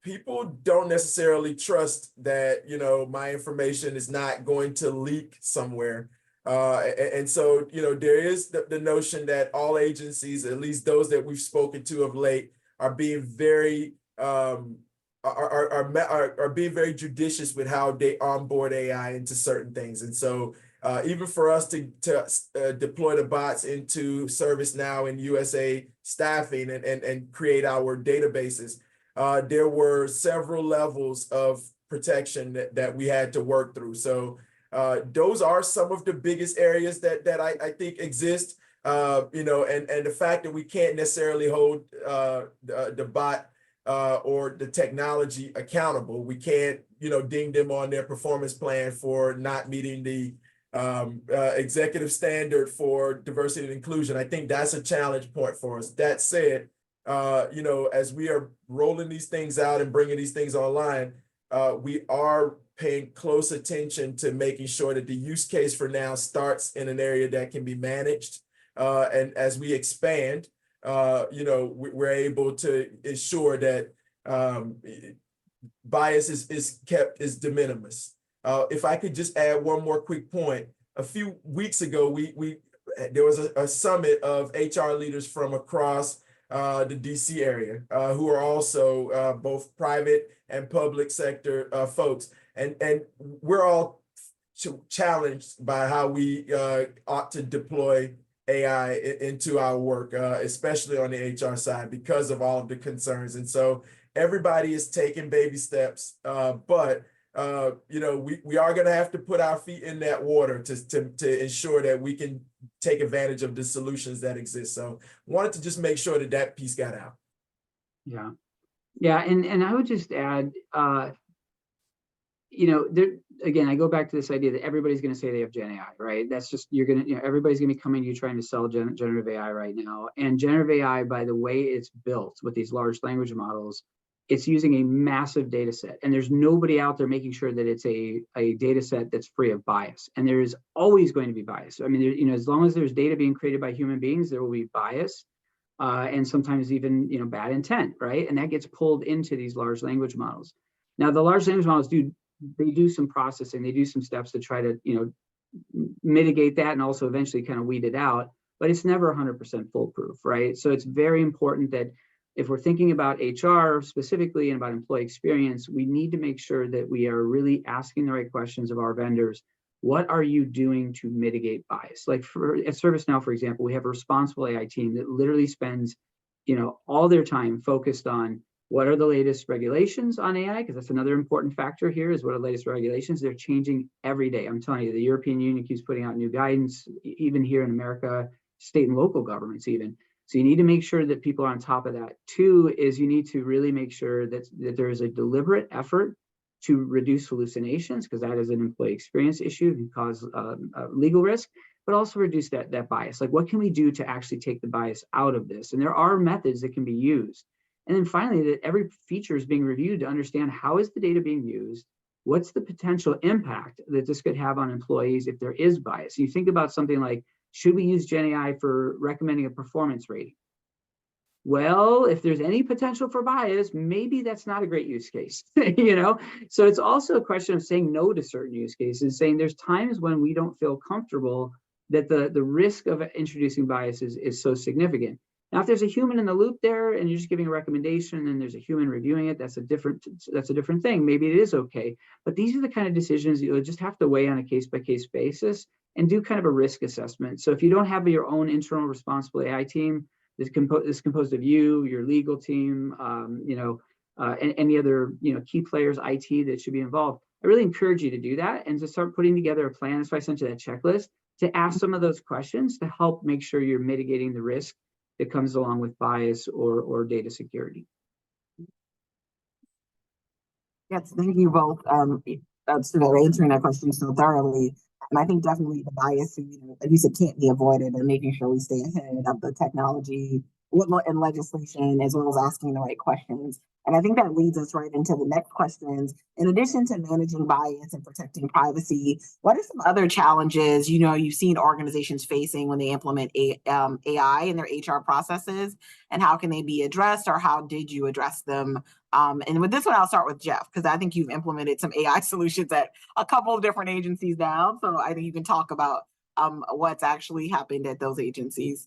people don't necessarily trust that, my information is not going to leak somewhere. And so, there is the notion that all agencies, at least those that we've spoken to of late, are being very are being very judicious with how they onboard AI into certain things. And so even for us to deploy the bots into ServiceNow and USA staffing and create our databases, there were several levels of protection that we had to work through. So those are some of the biggest areas that I think exist. And the fact that we can't necessarily hold the bot or the technology accountable. We can't, ding them on their performance plan for not meeting the executive standard for diversity and inclusion. I think that's a challenge point for us. That said, as we are rolling these things out and bringing these things online, we are paying close attention to making sure that the use case for now starts in an area that can be managed. And as we expand, we're able to ensure that bias is de minimis. If I could just add one more quick point. A few weeks ago, there was a summit of HR leaders from across the DC area who are also both private and public sector folks. And we're all challenged by how we ought to deploy AI into our work, especially on the HR side, because of all of the concerns. And so everybody is taking baby steps, but we are going to have to put our feet in that water to ensure that we can take advantage of the solutions that exist. So wanted to just make sure that piece got out. Yeah. And I would just add, again, I go back to this idea that everybody's going to say they have Gen AI, right? That's just, everybody's going to be coming to you trying to sell generative AI right now. And generative AI, by the way it's built with these large language models, it's using a massive data set. And there's nobody out there making sure that it's a data set that's free of bias. And there is always going to be bias. I mean, as long as there's data being created by human beings, there will be bias. and sometimes even, bad intent, right? And that gets pulled into these large language models. Now, the large language models do some processing, they do some steps to try to, mitigate that and also eventually kind of weed it out, but it's never 100% foolproof, right? So it's very important that if we're thinking about HR specifically and about employee experience, we need to make sure that we are really asking the right questions of our vendors. What are you doing to mitigate bias? Like at ServiceNow, for example, we have a responsible AI team that literally spends, all their time focused on what are the latest regulations on AI, because that's another important factor here is what are the latest regulations. They're changing every day. I'm telling you, the European Union keeps putting out new guidance, even here in America, state and local governments even. So you need to make sure that people are on top of that. Two is you need to really make sure that there is a deliberate effort to reduce hallucinations, because that is an employee experience issue and cause legal risk, but also reduce that bias. Like, what can we do to actually take the bias out of this? And there are methods that can be used. And then finally, that every feature is being reviewed to understand how is the data being used, what's the potential impact that this could have on employees if there is bias. You think about something like, should we use Gen AI for recommending a performance rating? Well, if there's any potential for bias, maybe that's not a great use case, So it's also a question of saying no to certain use cases, saying there's times when we don't feel comfortable that the risk of introducing bias is so significant. Now, if there's a human in the loop there and you're just giving a recommendation and there's a human reviewing it, that's a different thing. Maybe it is okay. But these are the kind of decisions you'll just have to weigh on a case-by-case basis and do kind of a risk assessment. So if you don't have your own internal responsible AI team, this is composed of you, your legal team, and any other key players, IT, that should be involved. I really encourage you to do that and to start putting together a plan. That's why I sent you that checklist, to ask some of those questions to help make sure you're mitigating the risk that comes along with bias or data security. Yes, thank you both for answering that question so thoroughly. And I think definitely the bias, at least it can't be avoided, and making sure we stay ahead of the technology and legislation, as well as asking the right questions. And I think that leads us right into the next questions. In addition to managing bias and protecting privacy, what are some other challenges you've seen organizations facing when they implement AI in their HR processes, and how can they be addressed, or how did you address them? And with this one, I'll start with Jeff, because I think you've implemented some AI solutions at a couple of different agencies now. So I think you can talk about what's actually happened at those agencies.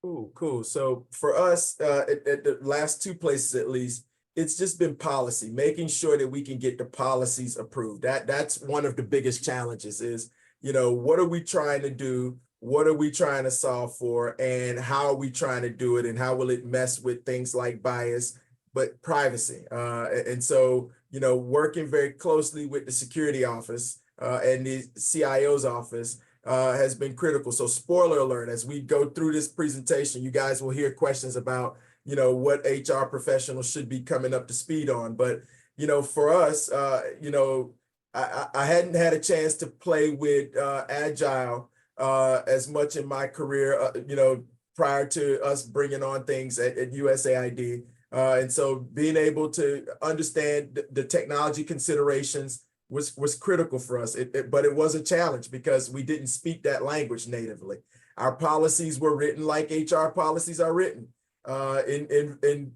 Cool. So for us, at the last two places at least, it's just been policy, making sure that we can get the policies approved. That's one of the biggest challenges is, what are we trying to do? What are we trying to solve for? And how are we trying to do it? And how will it mess with things like bias, but privacy? And so, working very closely with the security office and the CIO's office has been critical. So spoiler alert, as we go through this presentation, you guys will hear questions about, what HR professionals should be coming up to speed on. But, for us, I hadn't had a chance to play with Agile as much in my career, prior to us bringing on things at USAID. And so being able to understand the technology considerations was critical for us. But it was a challenge because we didn't speak that language natively. Our policies were written like HR policies are written in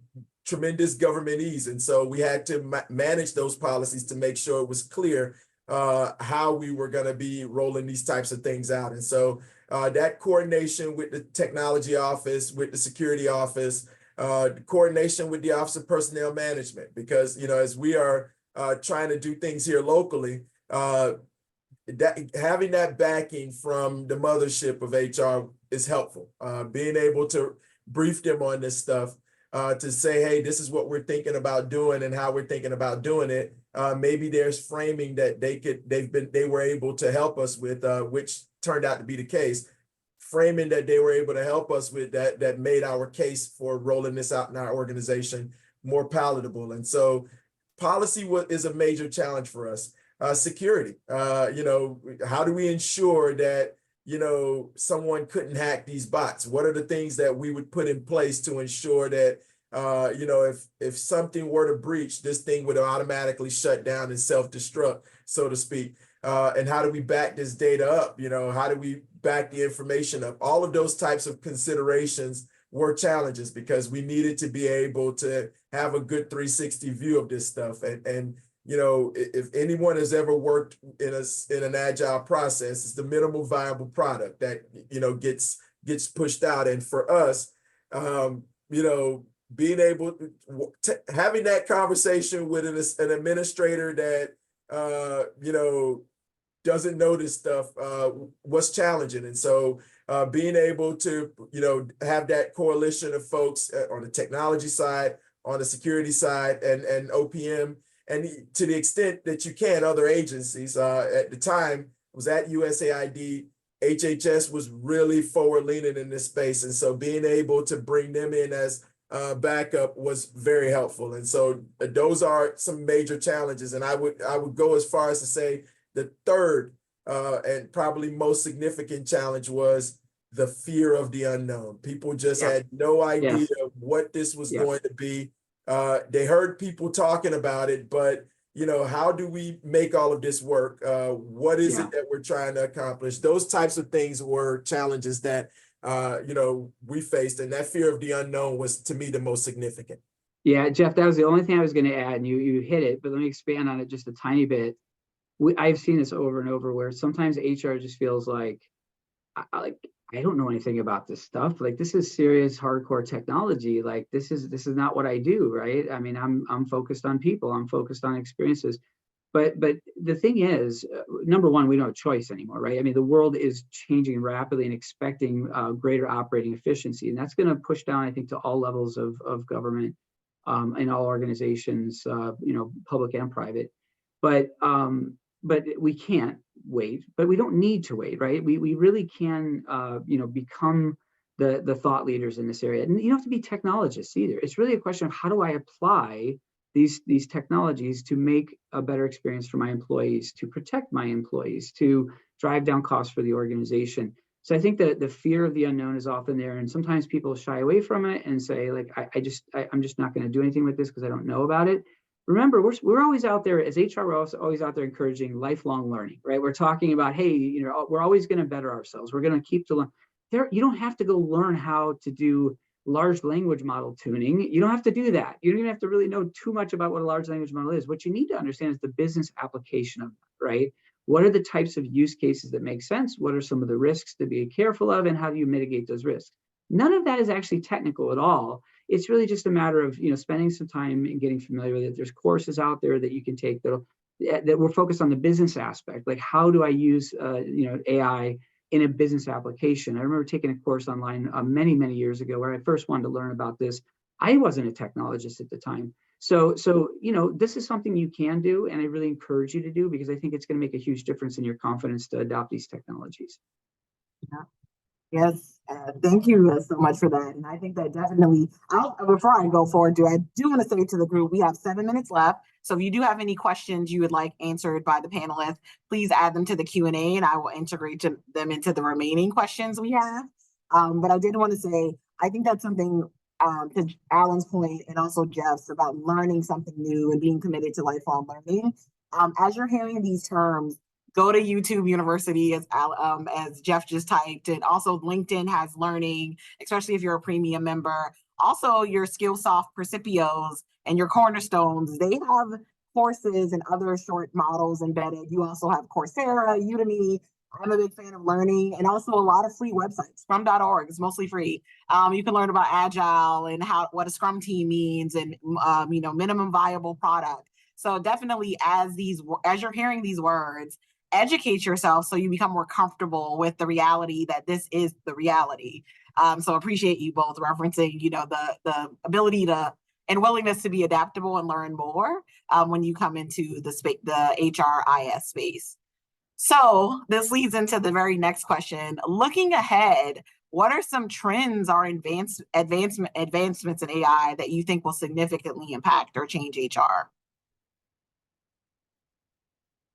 tremendous governmentese. And so we had to manage those policies to make sure it was clear how we were going to be rolling these types of things out. And so that coordination with the technology office, with the security office, coordination with the Office of Personnel Management, because, as we are trying to do things here locally, having that backing from the mothership of HR is helpful. Being able to brief them on this stuff, to say, hey, this is what we're thinking about doing and how we're thinking about doing it. Maybe there's framing that they were able to help us with, which turned out to be the case. Framing that they were able to help us with that made our case for rolling this out in our organization more palatable. And so policy is a major challenge for us. Security, how do we ensure that, someone couldn't hack these bots? What are the things that we would put in place to ensure that, if something were to breach, this thing would automatically shut down and self-destruct, so to speak? And how do we back this data up? How do we back the information up? All of those types of considerations were challenges because we needed to be able to have a good 360 view of this stuff. And you know, if anyone has ever worked in an agile process, it's the minimal viable product that, you know, gets pushed out. And for us, you know, being able to having that conversation with an administrator that you know, doesn't know this stuff was challenging. And so being able to, you know, have that coalition of folks on the technology side, on the security side, and OPM, and to the extent that you can, other agencies. At the time, was at USAID, HHS was really forward leaning in this space. And so being able to bring them in as backup was very helpful. And so those are some major challenges. And I would go as far as to say the third and probably most significant challenge was the fear of the unknown. People just had no idea what this was going to be. They heard people talking about it, but you know, how do we make all of this work? What is it that we're trying to accomplish? Those types of things were challenges that you know, we faced, and that fear of the unknown was, to me, the most significant. Yeah, Jeff, that was the only thing I was going to add, and you hit it, but let me expand on it just a tiny bit. I've seen this over and over where sometimes HR just feels like I don't know anything about this stuff. Like, this is serious, hardcore technology. Like, this is not what I do, right? I mean, I'm focused on people. I'm focused on experiences. But the thing is, number one, we don't have a choice anymore, right? I mean, the world is changing rapidly and expecting greater operating efficiency, and that's going to push down, I think, to all levels of government and all organizations, you know, public and private. But we can't wait, but we don't need to wait, right? We really can, you know, become the thought leaders in this area. And you don't have to be technologists either. It's really a question of how do I apply these technologies to make a better experience for my employees, to protect my employees, to drive down costs for the organization. So I think that the fear of the unknown is often there, and sometimes people shy away from it and say, like, I'm just not going to do anything with this because I don't know about it. Remember, we're always out there as HR. We're also always out there encouraging lifelong learning, right? We're talking about, hey, you know, we're always going to better ourselves. We're going to keep to learn. You don't have to go learn how to do large language model tuning. You don't have to do that. You don't even have to really know too much about what a large language model is. What you need to understand is the business application of that, right? What are the types of use cases that make sense? What are some of the risks to be careful of, and how do you mitigate those risks? None of that is actually technical at all. It's really just a matter of, you know, spending some time and getting familiar with it. There's courses out there that you can take that we're focused on the business aspect. Like, how do I use, you know, AI in a business application? I remember taking a course online many, many years ago where I first wanted to learn about this. I wasn't a technologist at the time. So, you know, this is something you can do, and I really encourage you to do, because I think it's going to make a huge difference in your confidence to adopt these technologies. Yeah. Yes, thank you so much for that. And I think that definitely, before I go forward, I do want to say to the group, we have 7 minutes left. So if you do have any questions you would like answered by the panelists, please add them to the Q&A, and I will integrate them into the remaining questions we have. But I did want to say, I think that's something, to Alan's point and also Jeff's, about learning something new and being committed to lifelong learning. As you're hearing these terms, go to YouTube University, as Jeff just typed, and also LinkedIn has learning, especially if you're a premium member. Also, your Skillsoft Percipios and your Cornerstones, they have courses and other short models embedded. You also have Coursera, Udemy. I'm a big fan of learning, and also a lot of free websites. Scrum.org is mostly free. You can learn about Agile and what a Scrum team means, and you know, minimum viable product. So definitely, as you're hearing these words, educate yourself so you become more comfortable with the reality that this is the reality. So appreciate you both referencing, you know, the ability to and willingness to be adaptable and learn more when you come into the HRIS space. So this leads into the very next question. Looking ahead, what are some trends or advancements in AI that you think will significantly impact or change HR?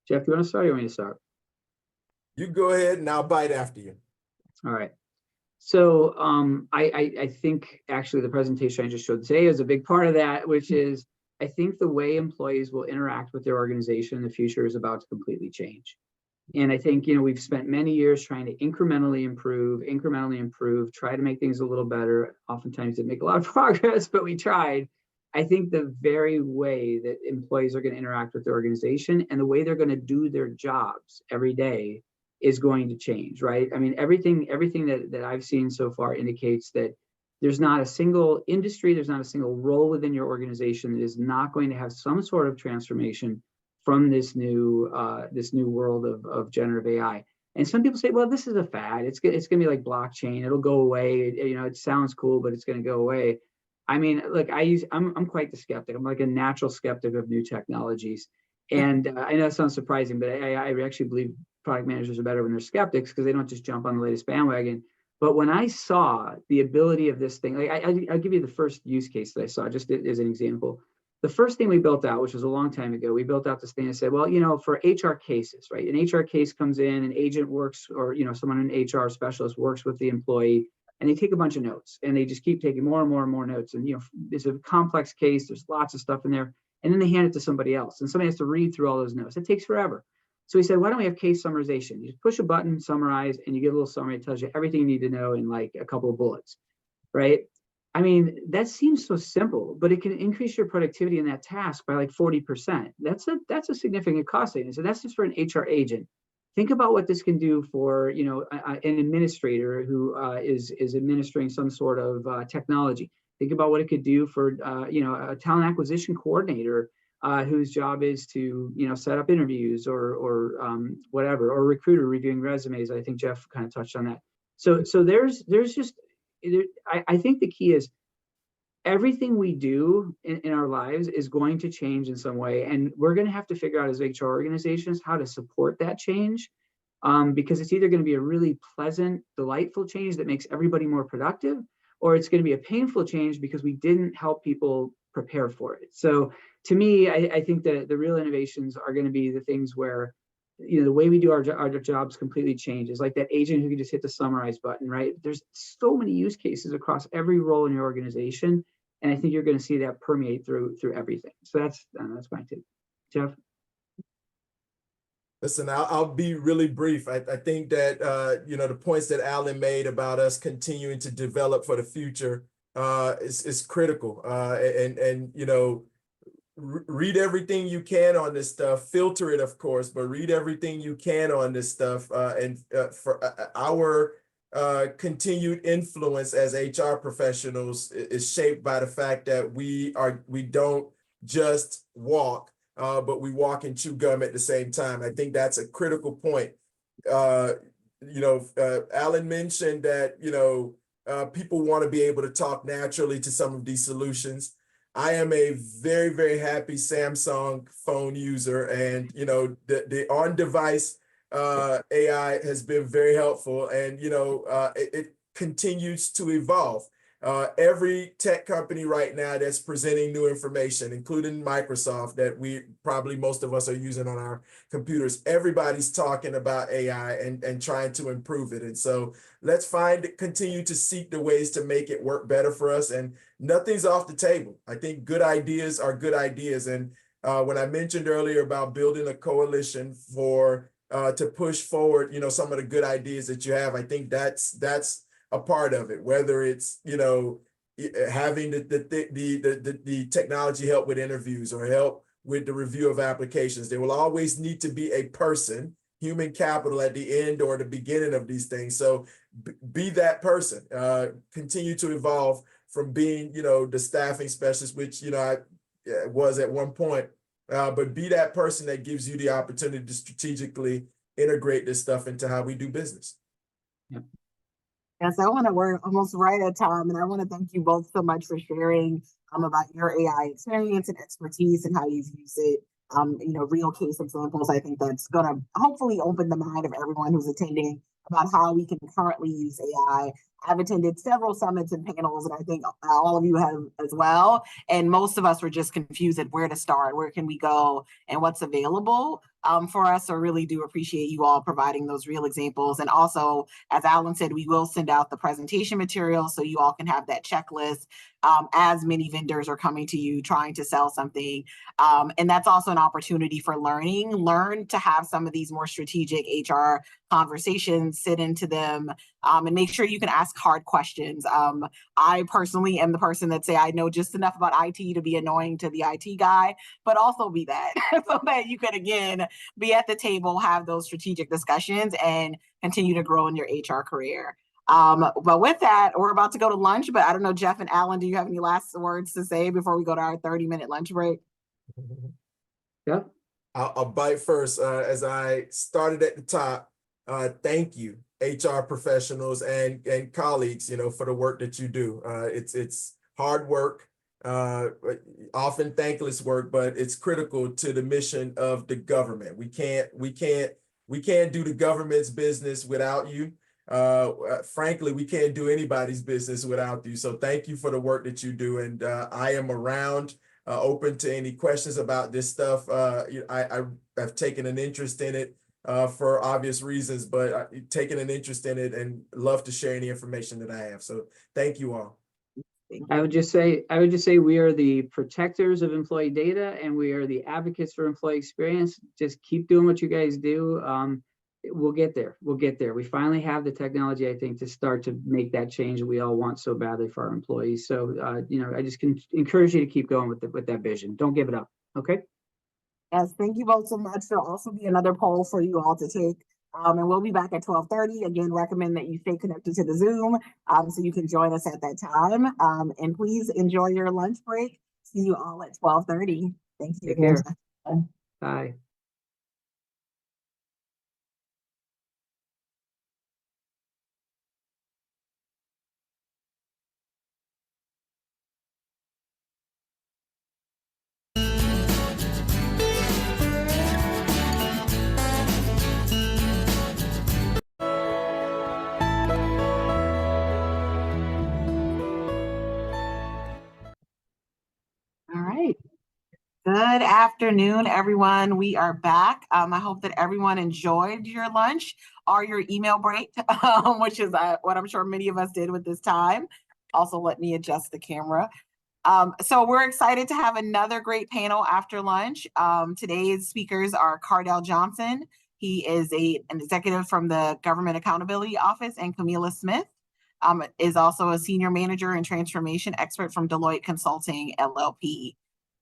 Jeff, you want to start or you want me to start? You go ahead and I'll bite after you. All right. So I think actually the presentation I just showed today is a big part of that, which is I think the way employees will interact with their organization in the future is about to completely change. And I think, we've spent many years trying to incrementally improve, try to make things a little better. Oftentimes didn't make a lot of progress, but we tried. I think the very way that employees are going to interact with the organization and the way they're going to do their jobs every day is going to change, right? I mean, everything that I've seen so far indicates that there's not a single industry, there's not a single role within your organization that is not going to have some sort of transformation from this new world of generative AI. And some people say, well, this is a fad. It's gonna be like blockchain. It'll go away. It sounds cool, but it's gonna go away. I mean, look, I'm quite the skeptic. I'm like a natural skeptic of new technologies. And I know that sounds surprising, but I actually believe product managers are better when they're skeptics because they don't just jump on the latest bandwagon. But when I saw the ability of this thing, like I'll give you the first use case that I saw, just as an example. The first thing we built out, which was a long time ago, we built out this thing and said, well, for HR cases, right? An HR case comes in, an agent works, or someone, an HR specialist works with the employee, and they take a bunch of notes, and they just keep taking more and more and more notes. And it's a complex case. There's lots of stuff in there, and then they hand it to somebody else, and somebody has to read through all those notes. It takes forever. So we said, why don't we have case summarization? You just push a button, summarize, and you get a little summary. It tells you everything you need to know in like a couple of bullets, right? I mean, that seems so simple, but it can increase your productivity in that task by like 40%. That's a significant cost savings. So that's just for an HR agent. Think about what this can do for an administrator who is administering some sort of technology. Think about what it could do for a talent acquisition coordinator whose job is to set up interviews or whatever, or a recruiter reviewing resumes. I think Jeff kind of touched on that. So there's just I think the key is everything we do in our lives is going to change in some way. And we're going to have to figure out as HR organizations how to support that change because it's either going to be a really pleasant, delightful change that makes everybody more productive, or it's going to be a painful change because we didn't help people prepare for it. So to me, I think that the real innovations are going to be the things where the way we do our jobs completely changes, like that agent who can just hit the summarize button, right? There's so many use cases across every role in your organization. And I think you're going to see that permeate through everything. So that's my take. Jeff? Listen, I'll be really brief. I think that, the points that Alan made about us continuing to develop for the future is critical. Read everything you can on this stuff, filter it, of course, but read everything you can on this stuff. For our continued influence as HR professionals is shaped by the fact that we don't just walk, but we walk and chew gum at the same time. I think that's a critical point. Alan mentioned that, people want to be able to talk naturally to some of these solutions. I am a very, very happy Samsung phone user, and the on-device AI has been very helpful, and it continues to evolve. Every tech company right now that's presenting new information, including Microsoft, that most of us are using on our computers, everybody's talking about AI and trying to improve it. And so let's continue to seek the ways to make it work better for us. And nothing's off the table. I think good ideas are good ideas. And when I mentioned earlier about building a coalition to push forward, some of the good ideas that you have, I think that's a part of it, whether it's having the technology help with interviews or help with the review of applications. There will always need to be a person, human capital, at the end or the beginning of these things. So be that person. Continue to evolve from being the staffing specialist, which I was at one point, but be that person that gives you the opportunity to strategically integrate this stuff into how we do business. Yep. Yes, we're almost right at time, and I want to thank you both so much for sharing about your AI experience and expertise and how you've used it. Real case examples. I think that's going to hopefully open the mind of everyone who's attending about how we can currently use AI. I've attended several summits and panels, and I think all of you have as well. And most of us were just confused at where to start, where can we go, and what's available. for us. So really do appreciate you all providing those real examples. And also, as Alan said, we will send out the presentation material so you all can have that checklist as many vendors are coming to you trying to sell something. And that's also an opportunity for learning. Learn to have some of these more strategic HR conversations, sit into them, and make sure you can ask hard questions. I personally am the person that say I know just enough about IT to be annoying to the IT guy, but also be that so that you can, again, be at the table, have those strategic discussions, and continue to grow in your HR career. But with that, we're about to go to lunch, but I don't know, Jeff and Alan, do you have any last words to say before we go to our 30-minute lunch break? Yeah. I'll bite first. As I started at the top, thank you, HR professionals and colleagues, for the work that you do. It's hard work, often thankless work, but it's critical to the mission of the government. We can't do the government's business without you. Frankly, we can't do anybody's business without you. So thank you for the work that you do. And I am around, open to any questions about this stuff. I have taken an interest in it for obvious reasons, but I've taken an interest in it and love to share any information that I have. So thank you all. I would just say we are the protectors of employee data and we are the advocates for employee experience. Just keep doing what you guys do. We'll get there. We finally have the technology, I think, to start to make that change that we all want so badly for our employees. So, I just can encourage you to keep going with that vision. Don't give it up. Okay. Yes, thank you both so much. There'll also be another poll for you all to take. And we'll be back at 12:30. Again, recommend that you stay connected to the Zoom so you can join us at that time. And please enjoy your lunch break. See you all at 12:30. Thank you. Take care. Bye. All right. Good afternoon, everyone. We are back. I hope that everyone enjoyed your lunch or your email break, which is what I'm sure many of us did with this time. Also, let me adjust the camera. So we're excited to have another great panel after lunch. Today's speakers are Cardell Johnson. He is an executive from the Government Accountability Office, and Camila Smith is also a senior manager and transformation expert from Deloitte Consulting, LLP.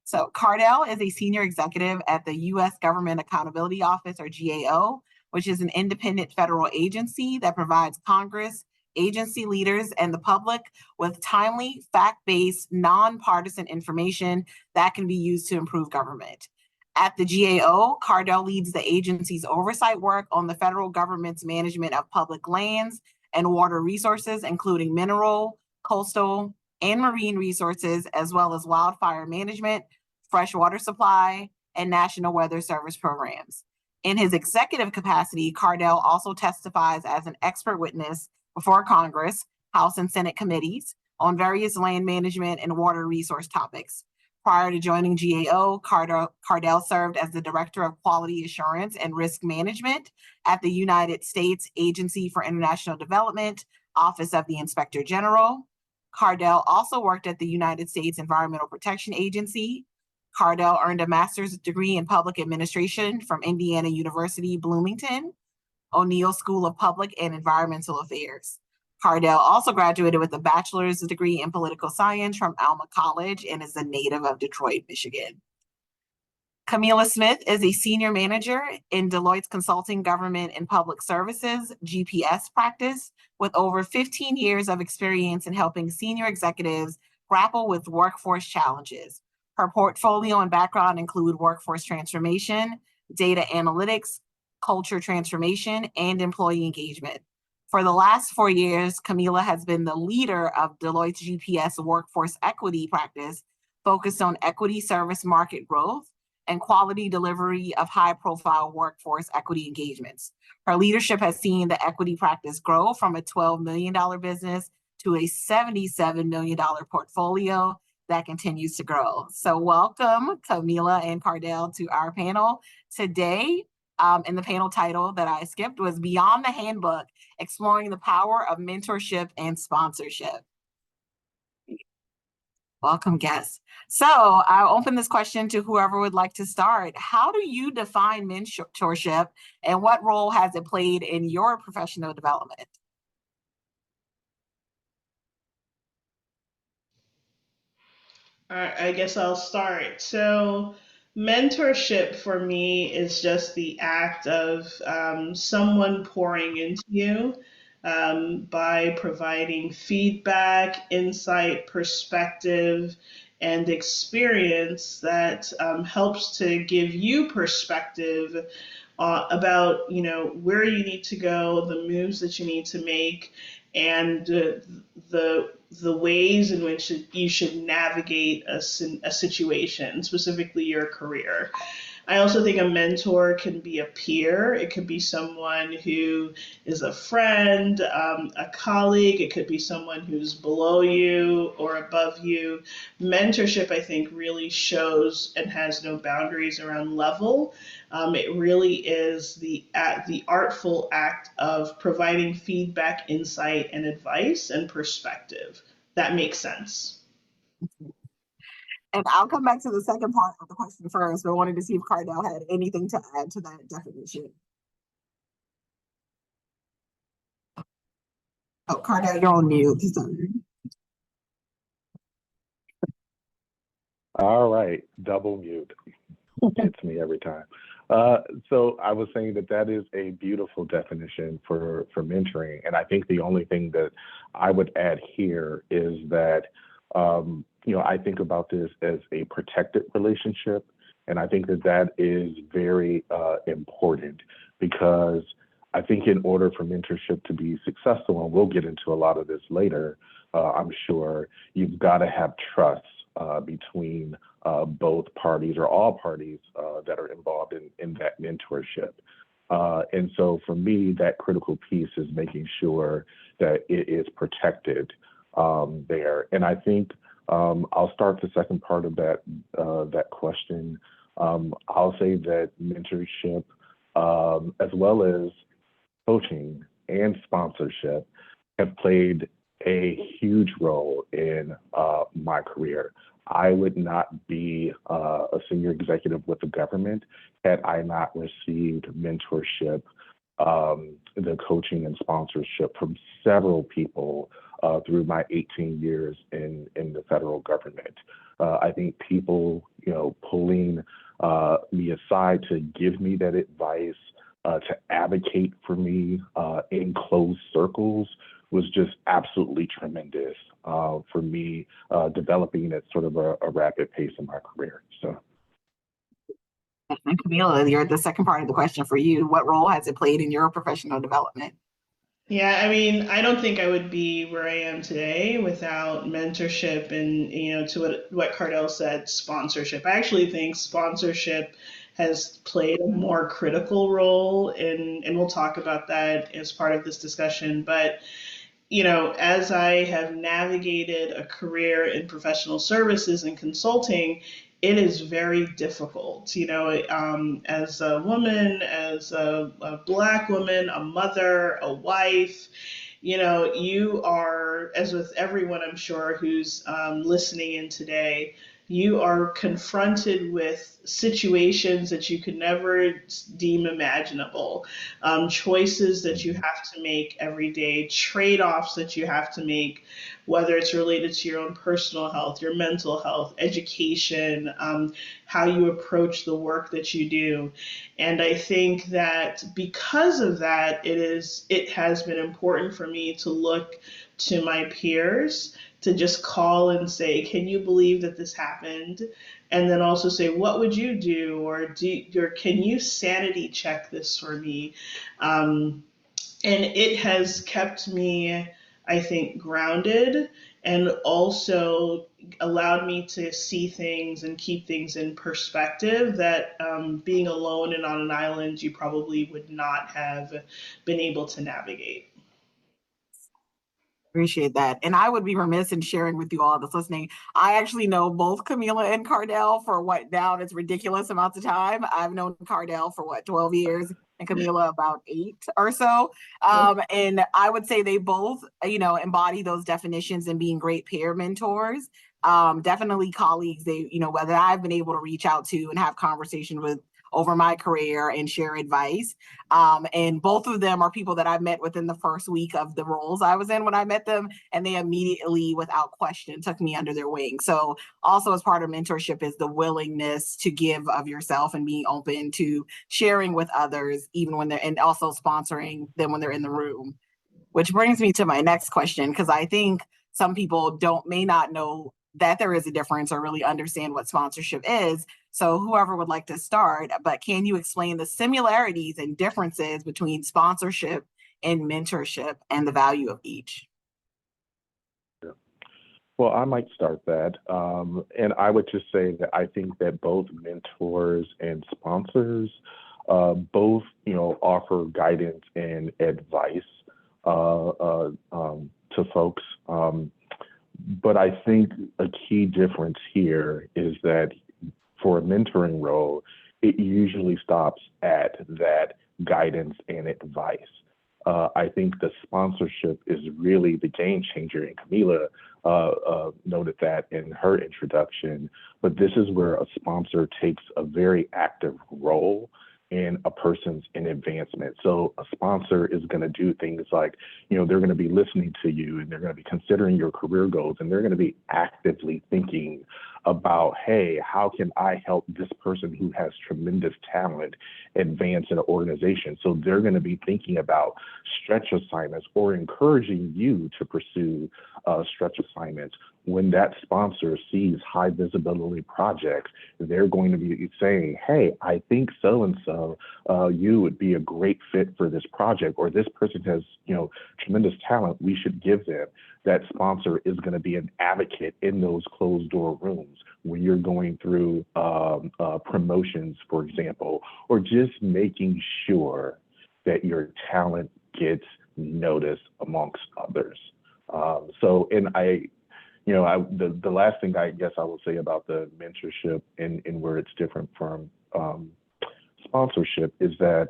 So Cardell is a senior executive at the U.S. Government Accountability Office, or GAO, which is an independent federal agency that provides Congress, agency leaders, and the public with timely, fact-based, nonpartisan information that can be used to improve government. At the GAO, Cardell leads the agency's oversight work on the federal government's management of public lands and water resources, including mineral, coastal, and marine resources, as well as wildfire management, freshwater supply, and National Weather Service programs. In his executive capacity, Cardell also testifies as an expert witness before Congress, House and Senate committees on various land management and water resource topics. Prior to joining GAO, Cardell served as the Director of Quality Assurance and Risk Management at the United States Agency for International Development, Office of the Inspector General. Cardell also worked at the United States Environmental Protection Agency. Cardell earned a master's degree in public administration from Indiana University, Bloomington, O'Neill School of Public and Environmental Affairs. Cardell also graduated with a bachelor's degree in political science from Alma College and is a native of Detroit, Michigan. Camila Smith is a senior manager in Deloitte's Consulting Government and Public Services, GPS practice, with over 15 years of experience in helping senior executives grapple with workforce challenges. Her portfolio and background include workforce transformation, data analytics, culture transformation, and employee engagement. For the last 4 years, Camila has been the leader of Deloitte's GPS workforce equity practice, focused on equity service market growth and quality delivery of high-profile workforce equity engagements. Her leadership has seen the equity practice grow from a $12 million business to a $77 million portfolio that continues to grow. So welcome Camila and Cardell to our panel today. And the panel title that I skipped was Beyond the Handbook, Exploring the Power of Mentorship and Sponsorship. Welcome, guests. So I'll open this question to whoever would like to start. How do you define mentorship and what role has it played in your professional development? All right, I guess I'll start. So, mentorship for me is just the act of someone pouring into you by providing feedback, insight, perspective, and experience that helps to give you perspective about where you need to go, the moves that you need to make, and the ways in which you should navigate a situation, specifically your career. I also think a mentor can be a peer. It could be someone who is a friend, a colleague. It could be someone who's below you or above you. Mentorship, I think, really shows and has no boundaries around level. It really is the artful act of providing feedback, insight, and advice and perspective. That makes sense. And I'll come back to the second part of the question first, but I wanted to see if Cardell had anything to add to that definition. Oh, Cardell, you're on mute. Sorry. All right, double mute. It's me every time. So I was saying that is a beautiful definition for mentoring. And I think the only thing that I would add here is that, I think about this as a protected relationship. And I think that is very important because I think in order for mentorship to be successful, and we'll get into a lot of this later, I'm sure, you've got to have trust between both parties or all parties that are involved in that mentorship. And so for me, that critical piece is making sure that it is protected there. And I think I'll start the second part of that question. I'll say that mentorship, as well as coaching and sponsorship, have played a huge role in my career. I would not be a senior executive with the government had I not received mentorship, the coaching and sponsorship from several people through my 18 years in the federal government. I think people, pulling me aside to give me that advice, to advocate for me in closed circles was just absolutely tremendous for me, developing at sort of a rapid pace in my career. So. And Camila, the second part of the question for you, what role has it played in your professional development? Yeah, I mean, I don't think I would be where I am today without mentorship and, to what Cardell said, sponsorship. I actually think sponsorship has played a more critical role and we'll talk about that as part of this discussion. But as I have navigated a career in professional services and consulting, it is very difficult, as a woman, as a Black woman, a mother, a wife, you are, as with everyone I'm sure who's listening in today, you are confronted with situations that you could never deem imaginable, choices that you have to make every day, trade-offs that you have to make, whether it's related to your own personal health, your mental health, education, how you approach the work that you do. And I think that because of that, it has been important for me to look to my peers to just call and say, can you believe that this happened? And then also say, what would you do? Or can you sanity check this for me? And it has kept me, I think, grounded and also allowed me to see things and keep things in perspective that being alone and on an island, you probably would not have been able to navigate. Appreciate that. And I would be remiss in sharing with you all that's listening. I actually know both Camila and Cardell for what now is ridiculous amounts of time. I've known Cardell for 12 years and Camila about 8 or so. And I would say they both, embody those definitions and being great peer mentors. Definitely colleagues whether I've been able to reach out to and have conversation with over my career and share advice. And both of them are people that I met within the first week of the roles I was in when I met them, and they immediately, without question, took me under their wing. So also as part of mentorship is the willingness to give of yourself and being open to sharing with others, even when and also sponsoring them when they're in the room. Which brings me to my next question, because I think some people may not know that there is a difference or really understand what sponsorship is. So whoever would like to start, but can you explain the similarities and differences between sponsorship and mentorship and the value of each? Well, I might start that. And I would just say that I think that both mentors and sponsors both, offer guidance and advice to folks. But I think a key difference here is that for a mentoring role, it usually stops at that guidance and advice. I think the sponsorship is really the game changer, and Camila noted that in her introduction. But this is where a sponsor takes a very active role in a person's advancement. So a sponsor is going to do things like, they're going to be listening to you, and they're going to be considering your career goals, and they're going to be actively thinking about, hey, how can I help this person who has tremendous talent advance in an organization? So they're going to be thinking about stretch assignments or encouraging you to pursue stretch assignments. When that sponsor sees high visibility projects, they're going to be saying, hey, I think so-and-so, you would be a great fit for this project, or this person has, tremendous talent, we should give them. That sponsor is going to be an advocate in those closed door rooms when you're going through promotions, for example, or just making sure that your talent gets noticed amongst others. The last thing I guess I will say about the mentorship and where it's different from sponsorship is that,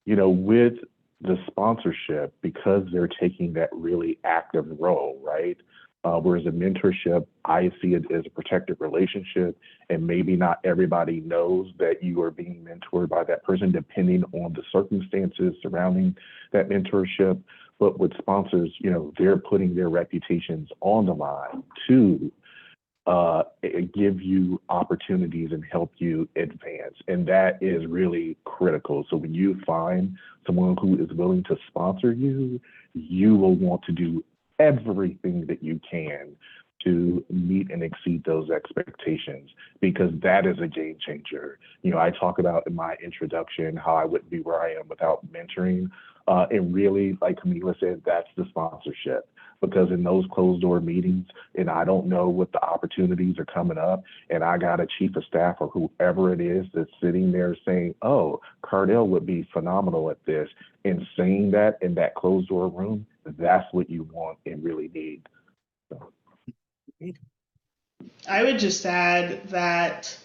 with the sponsorship, because they're taking that really active role, right? Whereas a mentorship, I see it as a protected relationship, and maybe not everybody knows that you are being mentored by that person, depending on the circumstances surrounding that mentorship. But with sponsors, they're putting their reputations on the line to give you opportunities and help you advance. And that is really critical. So when you find someone who is willing to sponsor you, you will want to do everything that you can to meet and exceed those expectations, because that is a game changer. I talk about in my introduction how I wouldn't be where I am without mentoring. And really, like Camila said, that's the sponsorship. Because in those closed door meetings, and I don't know what the opportunities are coming up, and I got a chief of staff or whoever it is that's sitting there saying, oh, Cardell would be phenomenal at this, and saying that in that closed door room, that's what you want and really need. So. I would just add that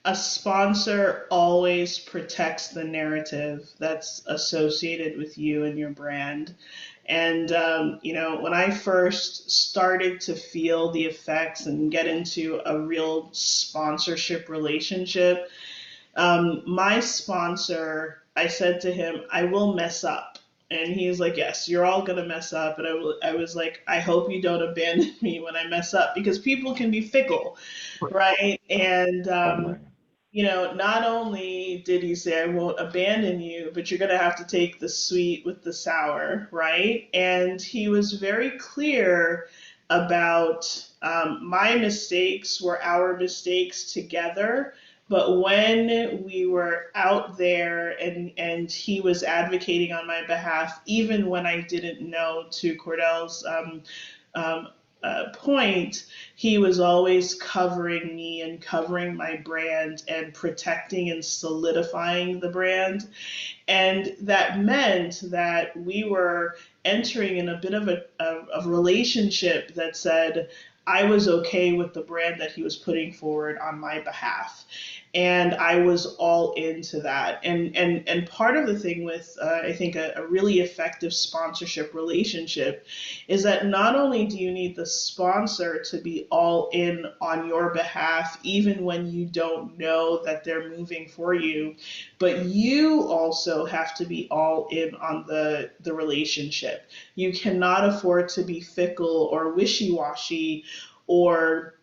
a sponsor always protects the narrative that's associated with you and your brand. And, when I first started to feel the effects and get into a real sponsorship relationship, my sponsor, I said to him, I will mess up. And he's like, yes, you're all going to mess up. And I was like, I hope you don't abandon me when I mess up, because people can be fickle, right? And, not only did he say, I won't abandon you, but you're going to have to take the sweet with the sour, right? And he was very clear about my mistakes were our mistakes together. But when we were out there and he was advocating on my behalf, even when I didn't know, to Cordell's point, he was always covering me and covering my brand and protecting and solidifying the brand. And that meant that we were entering in a bit of a relationship that said I was okay with the brand that he was putting forward on my behalf. And I was all into that. And part of the thing with, I think, a really effective sponsorship relationship is that not only do you need the sponsor to be all in on your behalf, even when you don't know that they're moving for you, but you also have to be all in on the relationship. You cannot afford to be fickle or wishy-washy or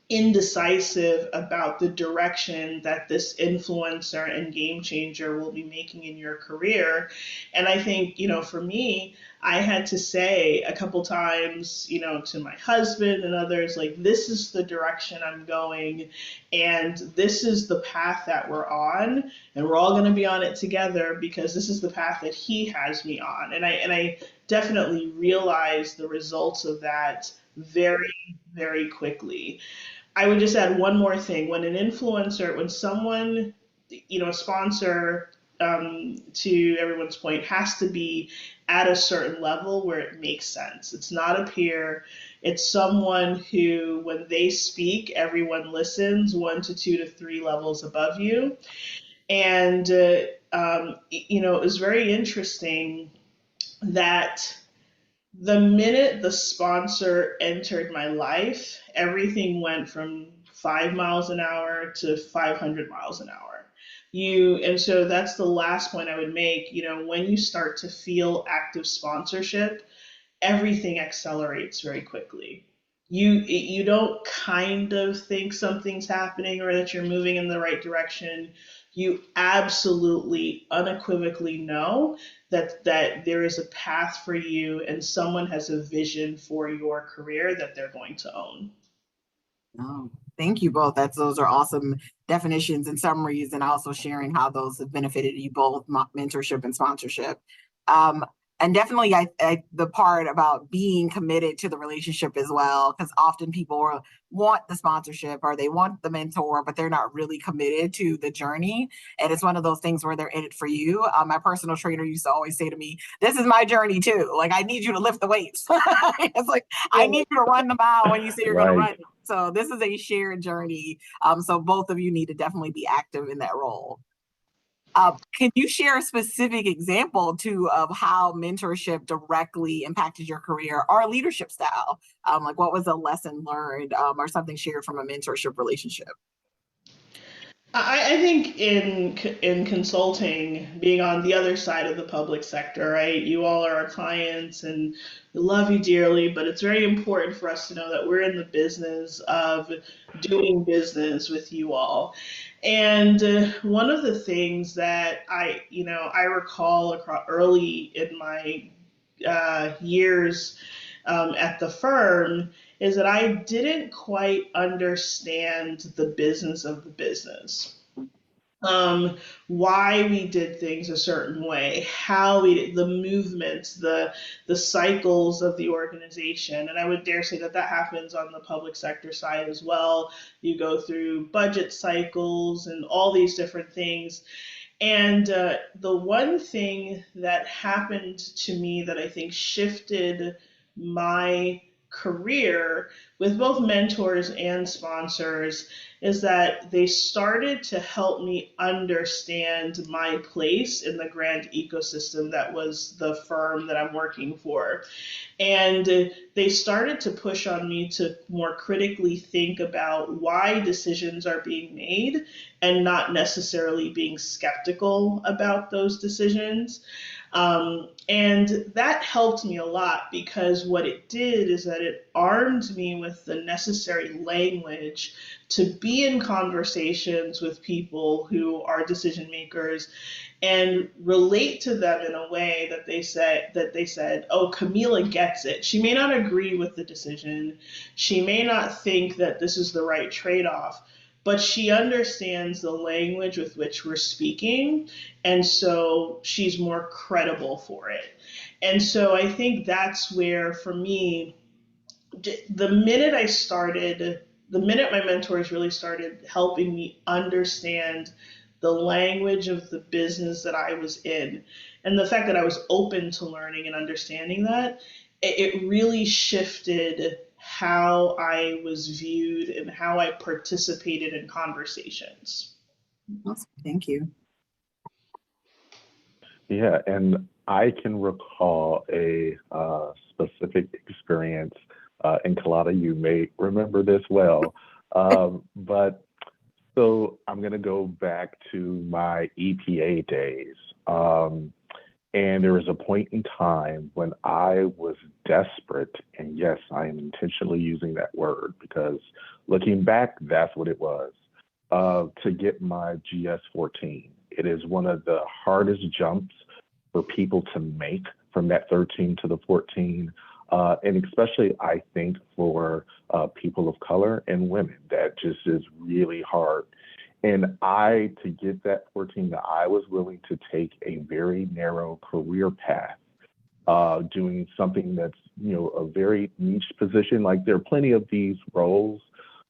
indecisive about the direction that this influencer and game changer will be making in your career. And I think, for me, I had to say a couple times, to my husband and others, like, this is the direction I'm going, and this is the path that we're on, and we're all going to be on it together because this is the path that he has me on. And I definitely realized the results of that very, very quickly. I would just add one more thing. When an influencer, when someone, a sponsor, to everyone's point, has to be at a certain level where it makes sense. It's not a peer. It's someone who, when they speak, everyone listens 1 to 2 to 3 levels above you. And, it was very interesting that the minute the sponsor entered my life, everything went from 5 miles an hour to 500 miles an hour. And so that's the last point I would make. When you start to feel active sponsorship, everything accelerates very quickly. You don't kind of think something's happening or that you're moving in the right direction. You absolutely unequivocally know that there is a path for you and someone has a vision for your career that they're going to own. Oh, thank you both. Those are awesome definitions and summaries, and also sharing how those have benefited you both, mentorship and sponsorship. And definitely, the part about being committed to the relationship as well, because often people want the sponsorship or they want the mentor, but they're not really committed to the journey. And it's one of those things where they're in it for you. My personal trainer used to always say to me, "This is my journey too. Like, I need you to lift the weights." It's like, I need you to run the mile when you say you're going to Right. run. So this is a shared journey. So both of you need to definitely be active in that role. Can you share a specific example too of how mentorship directly impacted your career or leadership style? Like, what was a lesson learned, or something shared from a mentorship relationship? I think in consulting, being on the other side of the public sector, right? You all are our clients and we love you dearly, but it's very important for us to know that we're in the business of doing business with you all. And one of the things that I recall early in my years at the firm is that I didn't quite understand the business of the business. Why we did things a certain way, how we did the movements, the cycles of the organization. And I would dare say that happens on the public sector side as well. You go through budget cycles and all these different things. And the one thing that happened to me that I think shifted my career with both mentors and sponsors is that they started to help me understand my place in the grand ecosystem that was the firm that I'm working for. And they started to push on me to more critically think about why decisions are being made and not necessarily being skeptical about those decisions. And that helped me a lot because what it did is that it armed me with the necessary language to be in conversations with people who are decision makers and relate to them in a way that they said, "Oh, Camila gets it. She may not agree with the decision. She may not think that this is the right trade-off, but she understands the language with which we're speaking, and so she's more credible for it." And so I think that's where, for me, the minute I started, the minute my mentors really started helping me understand the language of the business that I was in, and the fact that I was open to learning and understanding that, it really shifted how I was viewed and how I participated in conversations. Awesome. Thank you. Yeah, and I can recall a specific experience, and Kalada, you may remember this well, but so I'm going to go back to my EPA days. And there was a point in time when I was desperate, and yes, I am intentionally using that word because looking back, that's what it was, to get my GS-14. It is one of the hardest jumps for people to make from that 13 to the 14. And especially, I think, for people of color and women, that just is really hard. And to get that 14, I was willing to take a very narrow career path, doing something that's, a very niche position. Like there are plenty of these roles,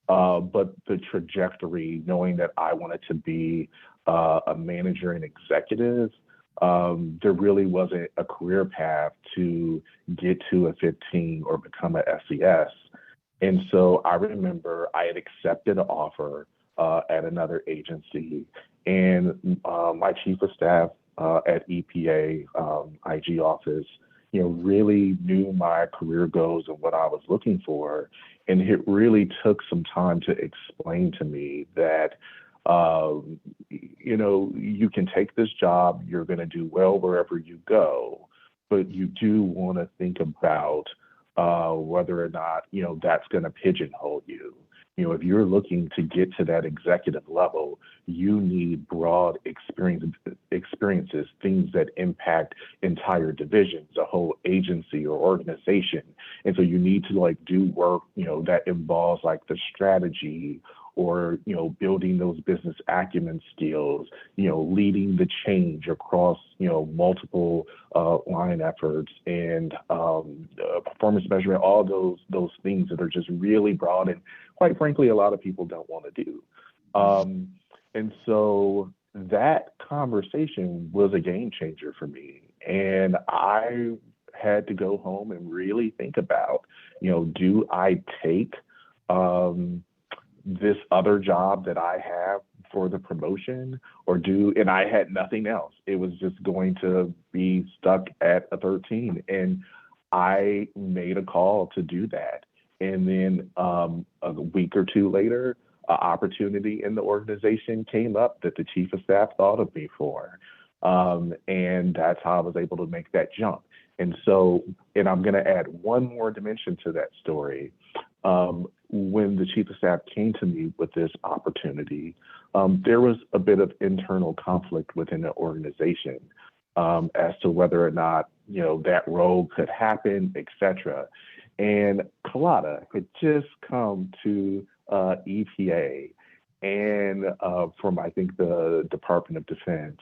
but the trajectory, knowing that I wanted to be a manager and executive, there really wasn't a career path to get to a 15 or become a SES. And so I remember I had accepted an offer at another agency, and my chief of staff at EPA IG office, really knew my career goals and what I was looking for. And it really took some time to explain to me that, you can take this job, you're going to do well wherever you go, but you do want to think about whether or not, that's going to pigeonhole you. If you're looking to get to that executive level, you need broad experiences, things that impact entire divisions, a whole agency or organization. And so you need to do work, that involves the strategy or, building those business acumen skills, leading the change across, multiple line efforts and performance measurement, all those things that are just really broad and quite frankly, a lot of people don't want to do. And so that conversation was a game changer for me. And I had to go home and really think about, do I take this other job that I have for the promotion and I had nothing else. It was just going to be stuck at a 13. And I made a call to do that. And then a week or two later, an opportunity in the organization came up that the chief of staff thought of me for. And that's how I was able to make that jump. And so, and I'm going to add one more dimension to that story. When the chief of staff came to me with this opportunity, there was a bit of internal conflict within the organization as to whether or not, that role could happen, et cetera. And Kalada had just come to EPA and from, I think, the Department of Defense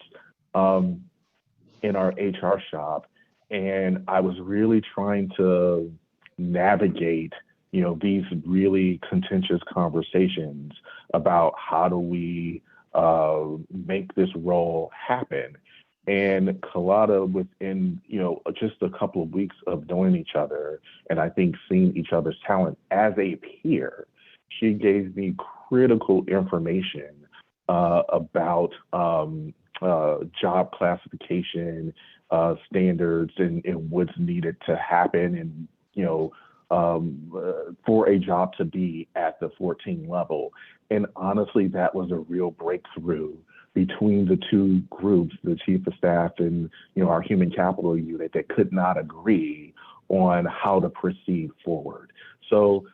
in our HR shop. And I was really trying to navigate, these really contentious conversations about how do we make this role happen. And Kalada, within, just a couple of weeks of knowing each other, and I think seeing each other's talent as a peer, she gave me critical information about job classification standards and what's needed to happen, and for a job to be at the 14 level. And honestly, that was a real breakthrough between the two groups, the chief of staff and our human capital unit, that could not agree on how to proceed forward. So